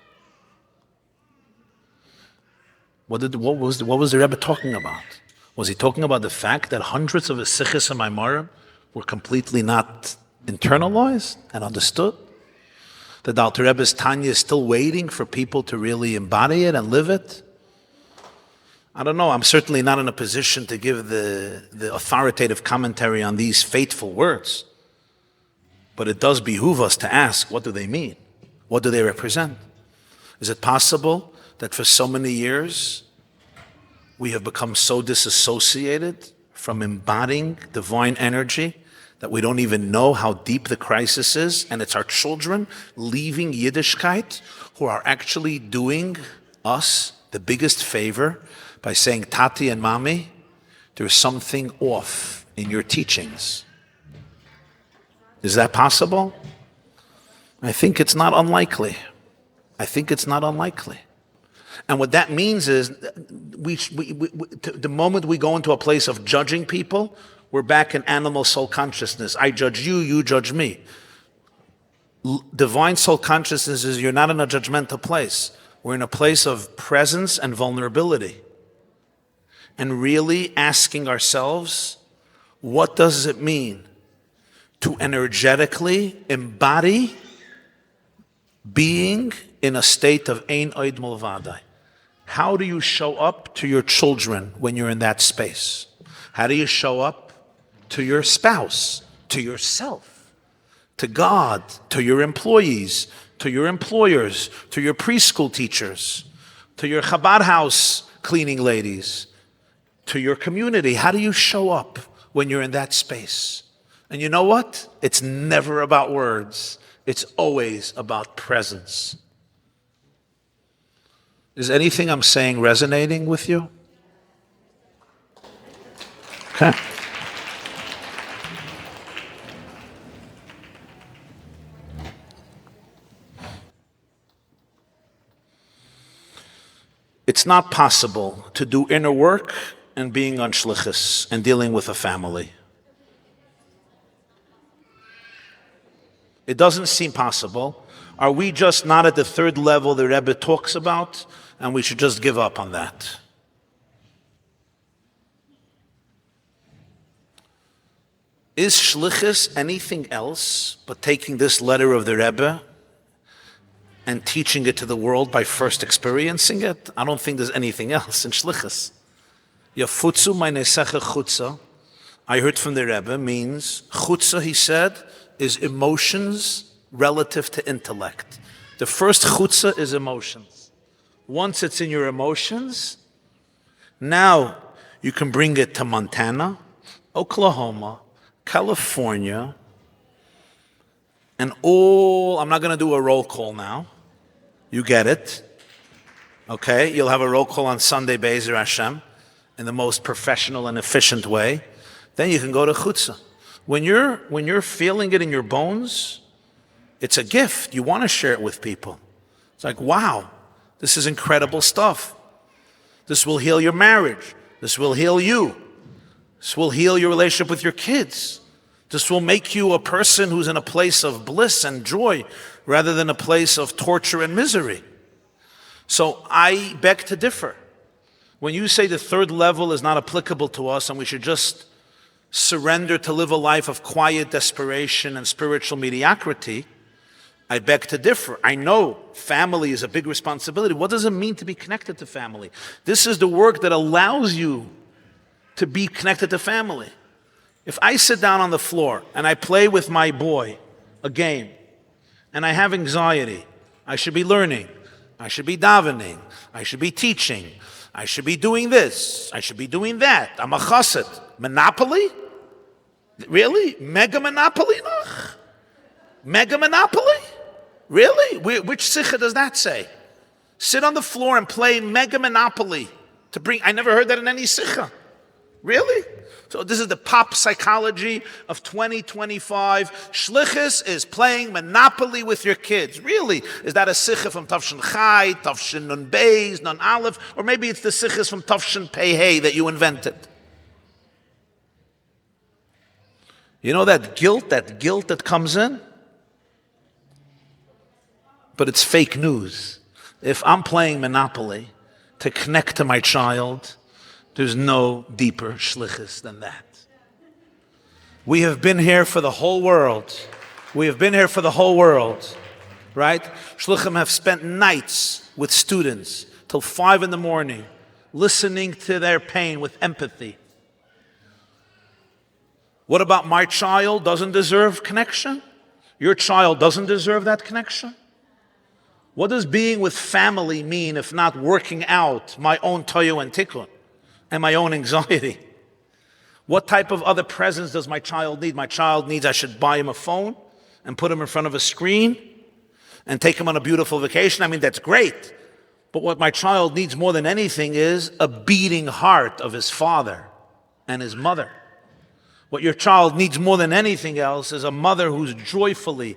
What was the Rebbe talking about? Was he talking about the fact that hundreds of his sichos and maimarim were completely not internalized and understood? That the Alter Rebbe's Tanya is still waiting for people to really embody it and live it? I don't know. I'm certainly not in a position to give the authoritative commentary on these fateful words. But it does behoove us to ask, what do they mean? What do they represent? Is it possible that for so many years we have become so disassociated from embodying divine energy that we don't even know how deep the crisis is, and it's our children leaving Yiddishkeit who are actually doing us the biggest favor by saying, Tati and Mami, there's something off in your teachings. Is that possible? I think it's not unlikely. And what that means is, the moment we go into a place of judging people, we're back in animal soul consciousness. I judge you, you judge me. Divine soul consciousness is you're not in a judgmental place. We're in a place of presence and vulnerability. And really asking ourselves, what does it mean to energetically embody being in a state of Ein Oid Mulvadai? How do you show up to your children when you're in that space? How do you show up to your spouse, to yourself, to God, to your employees, to your employers, to your preschool teachers, to your Chabad house cleaning ladies, to your community? How do you show up when you're in that space? And you know what? It's never about words. It's always about presence. Is anything I'm saying resonating with you? Okay. It's not possible to do inner work and being on shlichus and dealing with a family. It doesn't seem possible. Are we just not at the third level the Rebbe talks about, and we should just give up on that? Is shlichus anything else but taking this letter of the Rebbe and teaching it to the world by first experiencing it, I don't think there's anything else in Shluchos. Yafutzu meinesecha chutza, I heard from the Rebbe, means chutza, he said, is emotions relative to intellect. The first chutza is emotions. Once it's in your emotions, now you can bring it to Montana, Oklahoma, California, and I'm not going to do a roll call now. You get it. Okay? You'll have a roll call on Sunday, Be'ezer Hashem, in the most professional and efficient way. Then you can go to chutza. When you're feeling it in your bones, it's a gift. You want to share it with people. It's like, wow, this is incredible stuff. This will heal your marriage. This will heal you. This will heal your relationship with your kids. This will make you a person who's in a place of bliss and joy rather than a place of torture and misery. So I beg to differ. When you say the third level is not applicable to us and we should just surrender to live a life of quiet desperation and spiritual mediocrity, I beg to differ. I know family is a big responsibility. What does it mean to be connected to family? This is the work that allows you to be connected to family. If I sit down on the floor and I play with my boy a game and I have anxiety, I should be learning, I should be davening, I should be teaching, I should be doing this, I should be doing that. I'm a chassid. Monopoly? Really? Mega Monopoly? Mega Monopoly? Really? Which sikha does that say? Sit on the floor and play Mega Monopoly. I never heard that in any sikha. Really? So this is the pop psychology of 2025. Shluchos is playing Monopoly with your kids. Really? Is that a sikha from Tafshin Chai, Tafshin Nun Beis, Nun Aleph, or maybe it's the sikhas from Tafshin Pei Hey that you invented? You know that guilt that comes in? But it's fake news. If I'm playing Monopoly to connect to my child, there's no deeper shlichus than that. We have been here for the whole world. We have been here for the whole world, right? Shluchim have spent nights with students till 5 a.m, listening to their pain with empathy. What about my child doesn't deserve connection? Your child doesn't deserve that connection? What does being with family mean if not working out my own toyo and tikkun and my own anxiety? What type of other presence does my child need? My child needs I should buy him a phone and put him in front of a screen and take him on a beautiful vacation. I mean, that's great. But what my child needs more than anything is a beating heart of his father and his mother. What your child needs more than anything else is a mother who's joyfully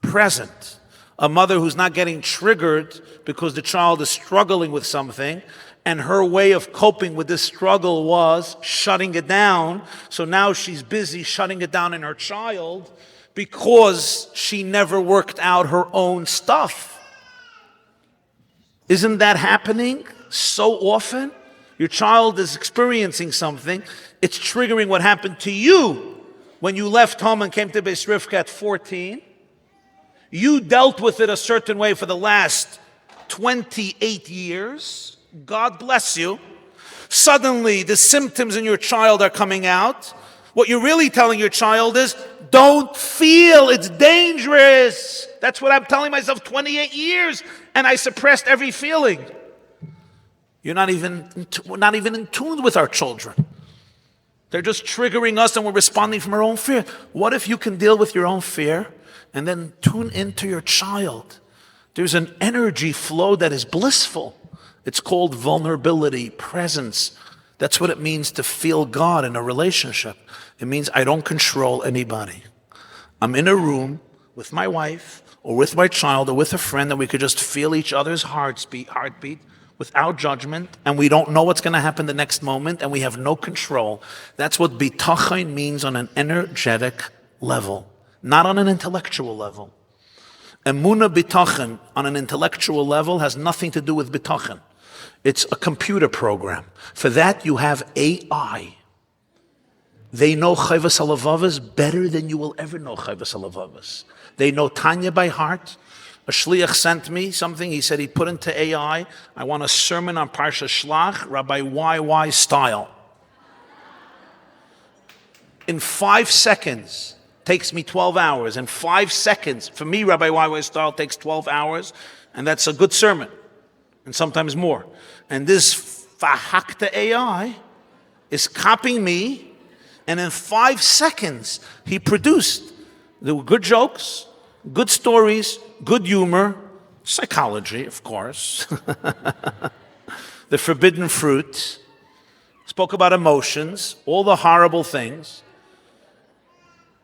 present. A mother who's not getting triggered because the child is struggling with something, and her way of coping with this struggle was shutting it down. So now she's busy shutting it down in her child because she never worked out her own stuff. Isn't that happening so often? Your child is experiencing something. It's triggering what happened to you when you left home and came to Beis Rivka at 14. You dealt with it a certain way for the last 28 years. God bless you. Suddenly, the symptoms in your child are coming out. What you're really telling your child is, don't feel, it's dangerous. That's what I'm telling myself 28 years, and I suppressed every feeling. We're not even in tune with our children. They're just triggering us and we're responding from our own fear. What if you can deal with your own fear and then tune into your child? There's an energy flow that is blissful. It's called vulnerability, presence. That's what it means to feel God in a relationship. It means I don't control anybody. I'm in a room with my wife or with my child or with a friend and we could just feel each other's heartbeat without judgment, and we don't know what's going to happen the next moment, and we have no control. That's what bitachon means on an energetic level, not on an intellectual level. Emunah bitachon on an intellectual level has nothing to do with bitachon. It's a computer program. For that, you have AI. They know Chayvas Halavavas better than you will ever know Chayvas Halavavas. They know Tanya by heart. A shliach sent me something. He said he put into AI, I want a sermon on Parshas Shlach, Rabbi YY style. In 5 seconds, takes me 12 hours. In 5 seconds, for me, Rabbi YY style takes 12 hours, and that's a good sermon, and sometimes more. And this Fahakta AI is copying me, and in 5 seconds, he produced the good jokes, good stories, good humor, psychology, of course, the forbidden fruit, spoke about emotions, all the horrible things.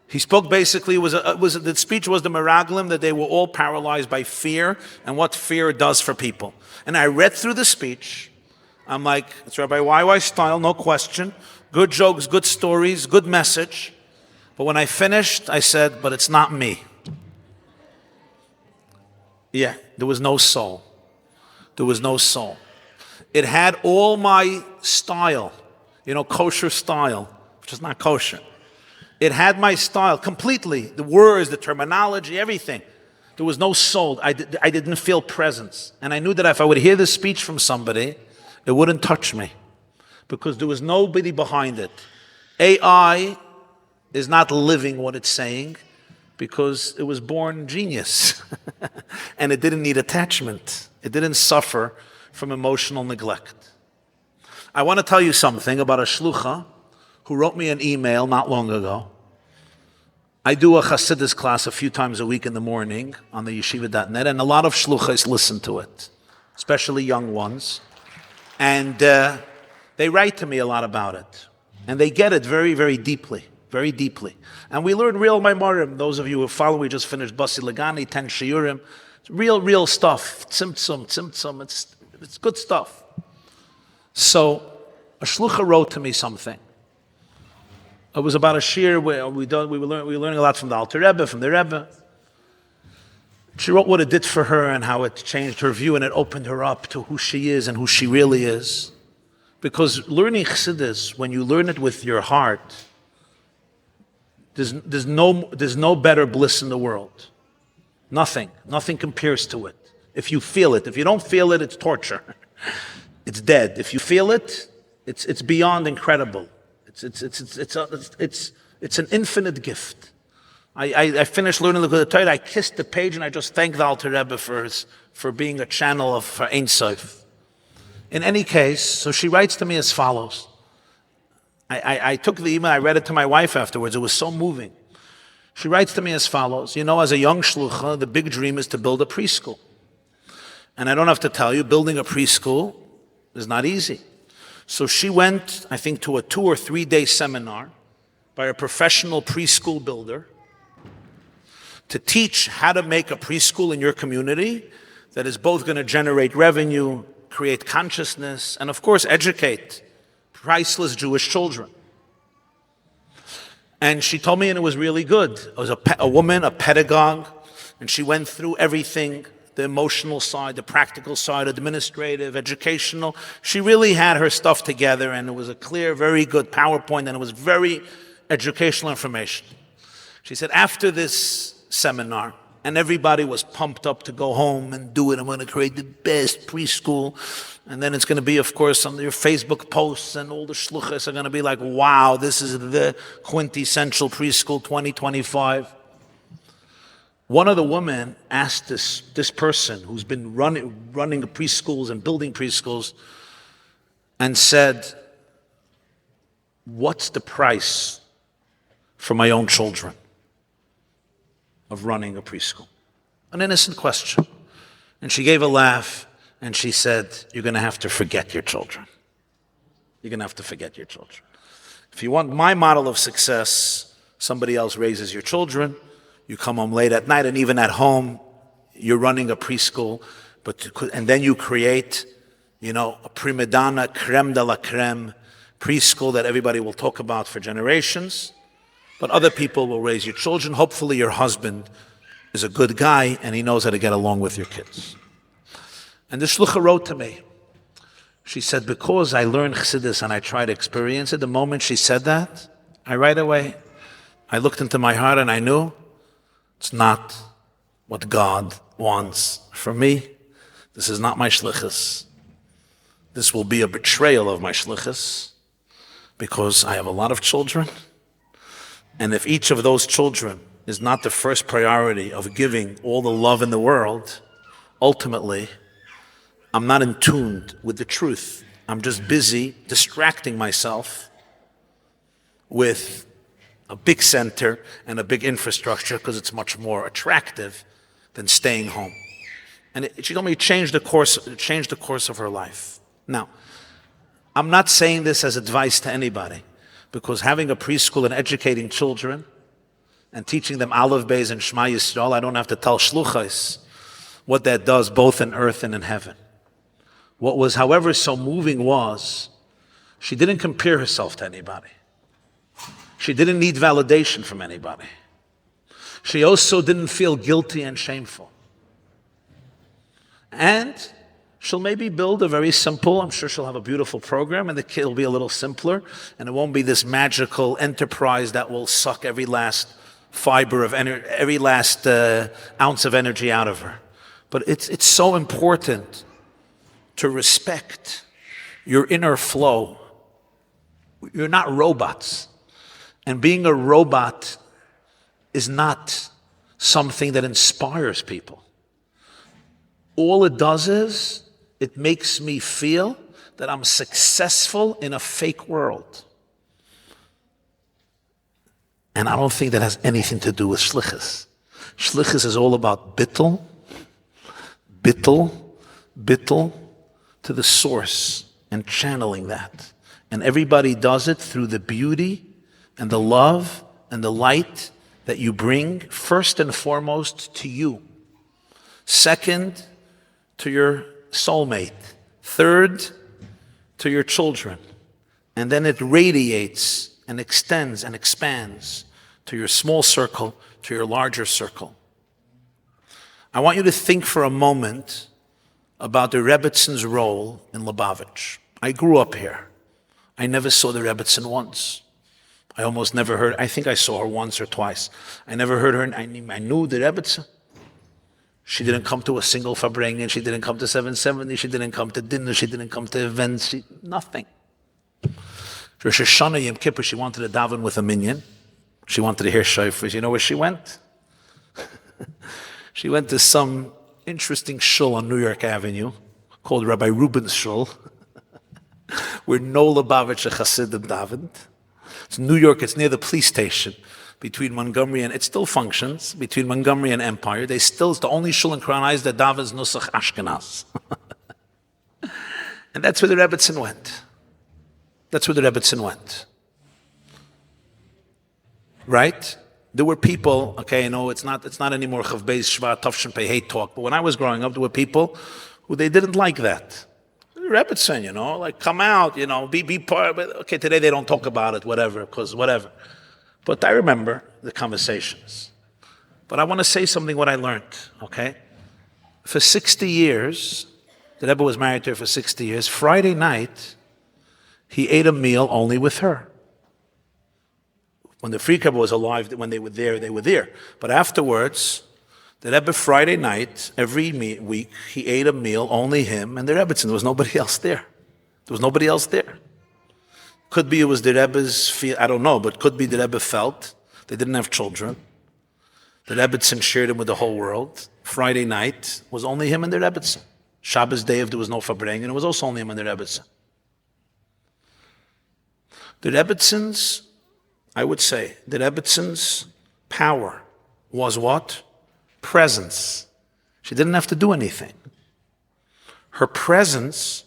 He spoke basically, the speech was the Meraglim, that they were all paralyzed by fear and what fear does for people. And I read through the speech. I'm like, it's Rabbi YY style, no question. Good jokes, good stories, good message. But when I finished, I said, but it's not me. Yeah, there was no soul. There was no soul. It had all my style, kosher style, which is not kosher. It had my style completely, the words, the terminology, everything. There was no soul. I didn't feel presence. And I knew that if I would hear this speech from somebody, it wouldn't touch me because there was nobody behind it. AI is not living what it's saying because it was born genius and it didn't need attachment. It didn't suffer from emotional neglect. I want to tell you something about a shlucha who wrote me an email not long ago. I do a Hasidus class a few times a week in the morning on the yeshiva.net, and a lot of shluchas listen to it, especially young ones. And they write to me a lot about it. And they get it very, very deeply, very deeply. And we learn real Maimarim. Those of you who follow, we just finished Basi Lagani, 10 Shiurim. It's real stuff. Tzimtzum. It's good stuff. So a shlucha wrote to me something. It was about a shir where we were learning a lot from the Alter Rebbe, from the Rebbe. She wrote what it did for her and how it changed her view and it opened her up to who she is and who she really is. Because learning Chassidus, when you learn it with your heart, there's no better bliss in the world. Nothing compares to it. If you feel it, if you don't feel it, it's torture. It's dead. If you feel it, it's beyond incredible. It's an infinite gift. I finished learning the Torah. I kissed the page and I just thanked the Alter Rebbe for being a channel for Ein Sof. In any case, so she writes to me as follows. I took the email, I read it to my wife afterwards. It was so moving. She writes to me as follows. As a young shlucha, the big dream is to build a preschool. And I don't have to tell you, building a preschool is not easy. So she went, I think, to a 2 or 3 day seminar by a professional preschool builder to teach how to make a preschool in your community that is both going to generate revenue, create consciousness, and of course educate priceless Jewish children. And she told me, and it was really good. It was a woman, a pedagogue, and she went through everything, the emotional side, the practical side, administrative, educational. She really had her stuff together, and it was a clear, very good PowerPoint, and it was very educational information. She said, after this seminar, and everybody was pumped up to go home and do it. I'm going to create the best preschool. And then it's going to be, of course, on your Facebook posts, and all the shluchas are going to be like, wow, this is the quintessential preschool 2025. One of the women asked this person who's been running the preschools and building preschools and said, what's the price for my own children of running a preschool? An innocent question. And she gave a laugh and she said, you're going to have to forget your children. You're going to have to forget your children. If you want my model of success, somebody else raises your children, you come home late at night, and even at home, you're running a preschool, and then you create, a prima donna, creme de la creme preschool that everybody will talk about for generations. But other people will raise your children. Hopefully your husband is a good guy and he knows how to get along with your kids. And the shlucha wrote to me. She said, because I learned Chassidus and I tried to experience it, the moment she said that, I looked into my heart and I knew it's not what God wants for me. This is not my shlichus. This will be a betrayal of my shlichus because I have a lot of children. And if each of those children is not the first priority of giving all the love in the world, ultimately, I'm not in tune with the truth. I'm just busy distracting myself with a big center and a big infrastructure because it's much more attractive than staying home. And she told me it changed the course of her life. Now, I'm not saying this as advice to anybody, because having a preschool and educating children and teaching them Aleph, Beis, and Shema Yisrael, I don't have to tell Shluchos what that does both in earth and in heaven. What was, however, so moving was she didn't compare herself to anybody. She didn't need validation from anybody. She also didn't feel guilty and shameful. And she'll maybe build a very simple, I'm sure she'll have a beautiful program, and the kid will be a little simpler, and it won't be this magical enterprise that will suck every last fiber of energy, every last ounce of energy out of her. But it's so important to respect your inner flow. You're not robots. And being a robot is not something that inspires people. All it does is, it makes me feel that I'm successful in a fake world. And I don't think that has anything to do with shlichus. Shlichus is all about bittul to the source and channeling that. And everybody does it through the beauty and the love and the light that you bring, first and foremost, to you. Second, to your soulmate. Third, to your children. And then it radiates and extends and expands to your small circle, to your larger circle. I want you to think for a moment about the Rebbetzon's role in Lubavitch. I grew up here. I never saw the Rebbetzon once. I almost never heard, I think I saw her once or twice. I never heard her, I knew the Rebbetzon. She didn't come to a single Farbrengen, she didn't come to 770, she didn't come to dinner, she didn't come to events, nothing. Rosh Hashanah, Yom Kippur, she wanted to daven with a minyan. She wanted to hear shofars. You know where she went? She went to some interesting shul on New York Avenue called Rabbi Rubin's shul, where no Lubavitch Chassidim davened. It's New York, it's near the police station between Montgomery and, it still functions, between Montgomery and Empire. It's the only shul in Crown Heights that davens Nusach Ashkenaz. And that's where the Rebbetzon went. That's where the Rebbetzon went. Right? There were people, okay, it's not anymore Chav Beis Shevat Tavshin Pei hate talk, but when I was growing up, there were people who they didn't like that. Rebbetzon, like come out, be part of it. Okay, today they don't talk about it, whatever, because whatever. But I remember the conversations. But I want to say something what I learned, okay? For 60 years, the Rebbe was married to her for 60 years. Friday night, he ate a meal only with her. When the Free Rebbe was alive, when they were there. But afterwards, the Rebbe Friday night, every week, he ate a meal, only him and the Rebbetzon. There was nobody else there. There was nobody else there. Could be it was the Rebbe's feel, I don't know, but could be the Rebbe felt they didn't have children. The Rebbetzon shared him with the whole world. Friday night was only him and the Rebbetzon. Shabbos day, if there was no Farbrengen, it was also only him and the Rebbetzon. The Rebbetzon's, I would say, the Rebbetzon's power was what? Presence. She didn't have to do anything. Her presence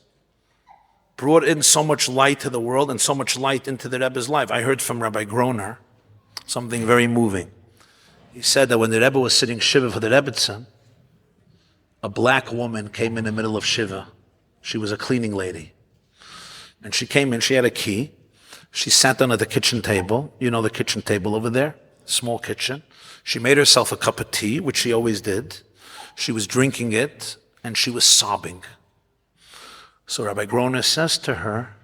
brought in so much light to the world and so much light into the Rebbe's life. I heard from Rabbi Groner something very moving. He said that when the Rebbe was sitting Shiva for the Rebbetzon, a black woman came in the middle of Shiva. She was a cleaning lady. And she came in, she had a key. She sat down at the kitchen table. You know the kitchen table over there? Small kitchen. She made herself a cup of tea, which she always did. She was drinking it, and she was sobbing. So Rabbi Groner says to her,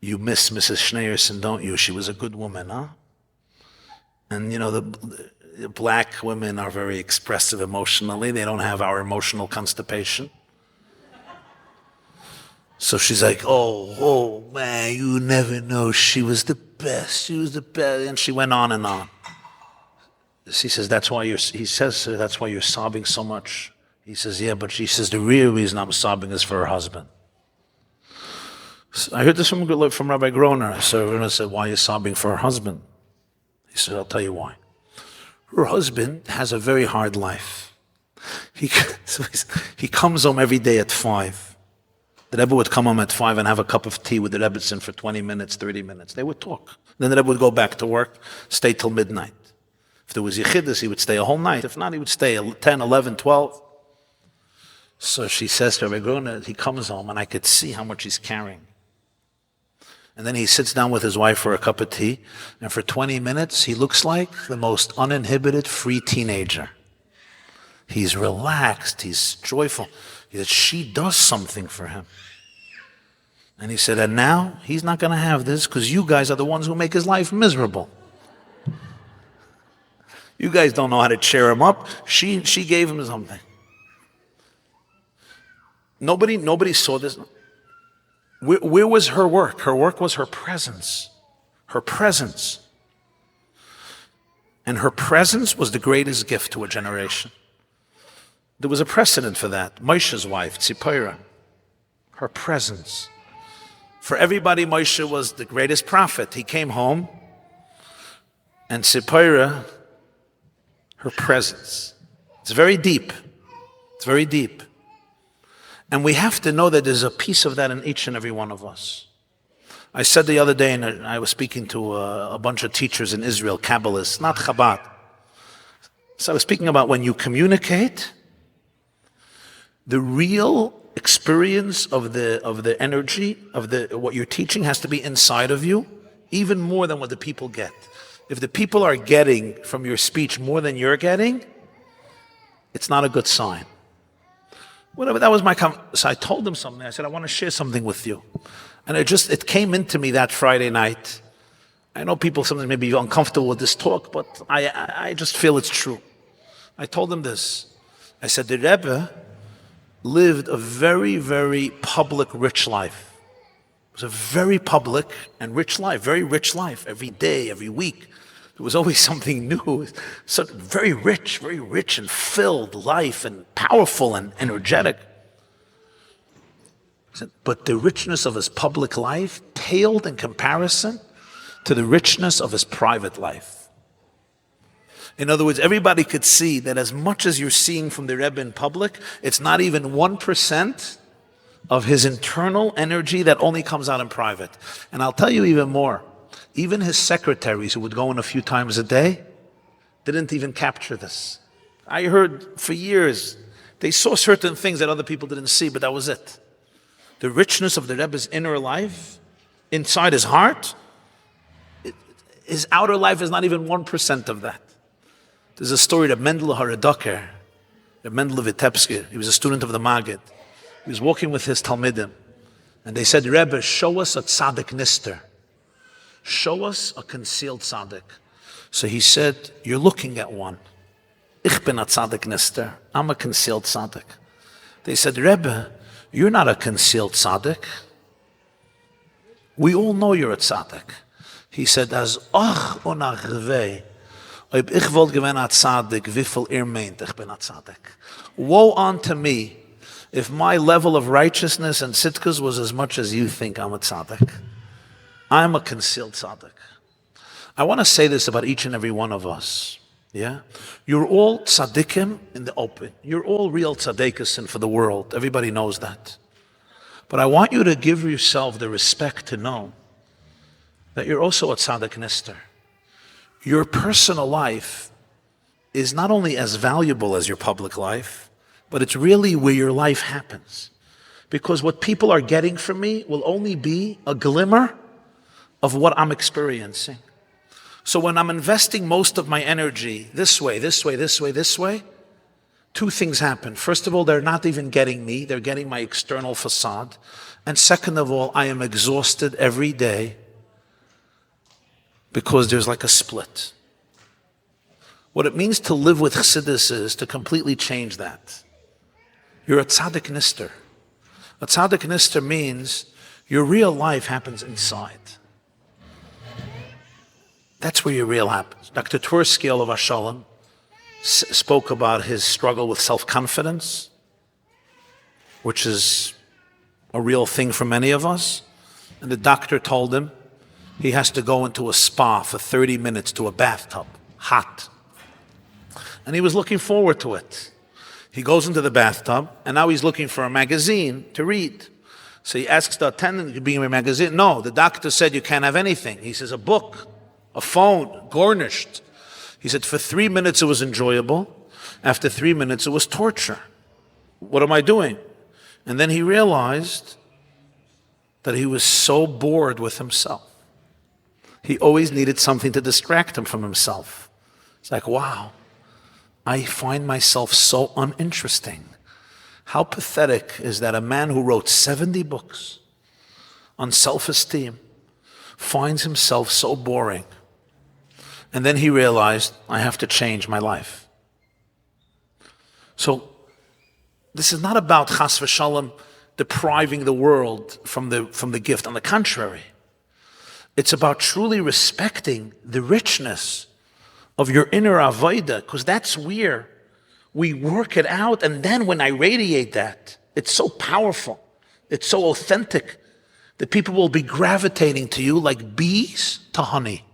"You miss Mrs. Schneerson, don't you? She was a good woman, huh?" And black women are very expressive emotionally. They don't have our emotional constipation. So she's like, oh man, you never know. She was the best. She was the best. And she went on and on. He says, that's why you're sobbing so much. He says, yeah, but she says, the real reason I'm sobbing is for her husband. So I heard this from Rabbi Groner. So I said, why are you sobbing for her husband? He said, I'll tell you why. Her husband has a very hard life. He comes home every day at 5. The Rebbe would come home at 5 and have a cup of tea with the Rebbetzin for 20 minutes, 30 minutes. They would talk. Then the Rebbe would go back to work, stay till midnight. If there was Yechidus, he would stay a whole night. If not, he would stay 10, 11, 12. So she says to Rabbi Groner, he comes home and I could see how much he's carrying. And then he sits down with his wife for a cup of tea, and for 20 minutes, he looks like the most uninhibited, free teenager. He's relaxed, he's joyful. He said, she does something for him. And he said, and now he's not going to have this because you guys are the ones who make his life miserable. You guys don't know how to cheer him up. She gave him something. Nobody saw this. Where was her work? Her work was her presence. Her presence. And her presence was the greatest gift to a generation. There was a precedent for that. Moshe's wife, Tzipora. Her presence. For everybody, Moshe was the greatest prophet. He came home, and Tzipora, her presence. It's very deep. It's very deep. And we have to know that there's a piece of that in each and every one of us. I said the other day, and I was speaking to a bunch of teachers in Israel, Kabbalists, not Chabad. So I was speaking about when you communicate, the real experience of the energy of what you're teaching has to be inside of you, even more than what the people get. If the people are getting from your speech more than you're getting, it's not a good sign. Whatever, that was my so I told them something. I said, I want to share something with you. And it came into me that Friday night. I know people sometimes may be uncomfortable with this talk, but I just feel it's true. I told them this. I said, the Rebbe lived a very, very public, rich life. It was a very public and rich life, very rich life. Every day, every week, there was always something new. So very rich and filled life and powerful and energetic. But the richness of his public life paled in comparison to the richness of his private life. In other words, everybody could see that as much as you're seeing from the Rebbe in public, it's not even 1% of his internal energy that only comes out in private. And I'll tell you even more. Even his secretaries, who would go in a few times a day, didn't even capture this. I heard for years, they saw certain things that other people didn't see, but that was it. The richness of the Rebbe's inner life, inside his heart, his outer life is not even 1% of that. There's a story that Mendel Haradoker, the Mendel of Vitebsk, he was a student of the Maggid. He was walking with his Talmidim, and they said, Rebbe, show us a tzaddik nister. Show us a concealed tzaddik. So he said, you're looking at one. Ich bin a tzaddik nister. I'm a concealed tzaddik. They said, Rebbe, you're not a concealed tzaddik. We all know you're a tzaddik. He said, as ach onachvei, ob ich wollt gewen a tzaddik, wieviel meint ich bin a tzaddik. Woe unto me if my level of righteousness and tzidkus was as much as you think I'm a tzaddik. I'm a concealed tzaddik. I want to say this about each and every one of us. Yeah? You're all tzaddikim in the open. You're all real tzaddikim for the world. Everybody knows that. But I want you to give yourself the respect to know that you're also a tzaddik nister. Your personal life is not only as valuable as your public life, but it's really where your life happens. Because what people are getting from me will only be a glimmer of what I'm experiencing. So when I'm investing most of my energy this way, two things happen. First of all, they're not even getting me, they're getting my external facade. And second of all, I am exhausted every day because there's like a split. What it means to live with Chassidus is to completely change that. You're a tzaddik nister. A tzaddik nister means your real life happens inside. That's where your real happens. Dr. Twersky of Ashalom spoke about his struggle with self-confidence, which is a real thing for many of us. And the doctor told him he has to go into a spa for 30 minutes to a bathtub, hot. And he was looking forward to it. He goes into the bathtub, and now he's looking for a magazine to read. So he asks the attendant, "You bring me a magazine?" "No, the doctor said you can't have anything." He says, "A book, a phone, garnished." He said, "For 3 minutes it was enjoyable. After 3 minutes it was torture. What am I doing?" And then he realized that he was so bored with himself. He always needed something to distract him from himself. It's like, wow, I find myself so uninteresting. How pathetic is that a man who wrote 70 books on self-esteem finds himself so boring. And then he realized, I have to change my life. So this is not about chas v'shalom depriving the world from the gift. On the contrary, it's about truly respecting the richness of your inner avodah, because that's where we work it out, and then when I radiate that, it's so powerful, it's so authentic, that people will be gravitating to you like bees to honey.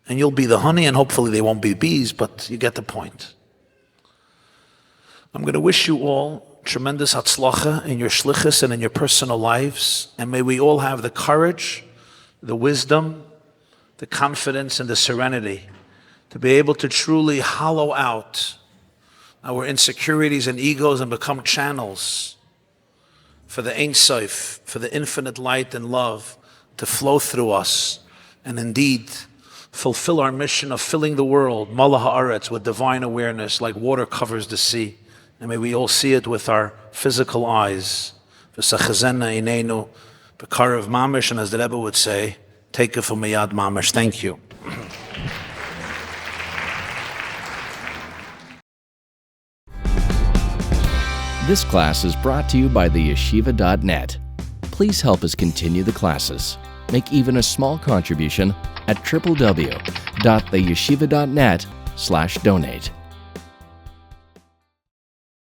And you'll be the honey, and hopefully they won't be bees, but you get the point. I'm going to wish you all tremendous hatzlacha in your shlichus and in your personal lives, and may we all have the courage, the wisdom, the confidence, and the serenity to be able to truly hollow out our insecurities and egos and become channels for the Ein Sof, for the infinite light and love to flow through us, and indeed fulfill our mission of filling the world, Malach Haaretz, with divine awareness like water covers the sea. And may we all see it with our physical eyes. V'sachazena ineinu b'karav mamish, and as the Rebbe would say, take it from miyad mamish. Thank you. This class is brought to you by theyeshiva.net. Please help us continue the classes. Make even a small contribution at www.theyeshiva.net/donate.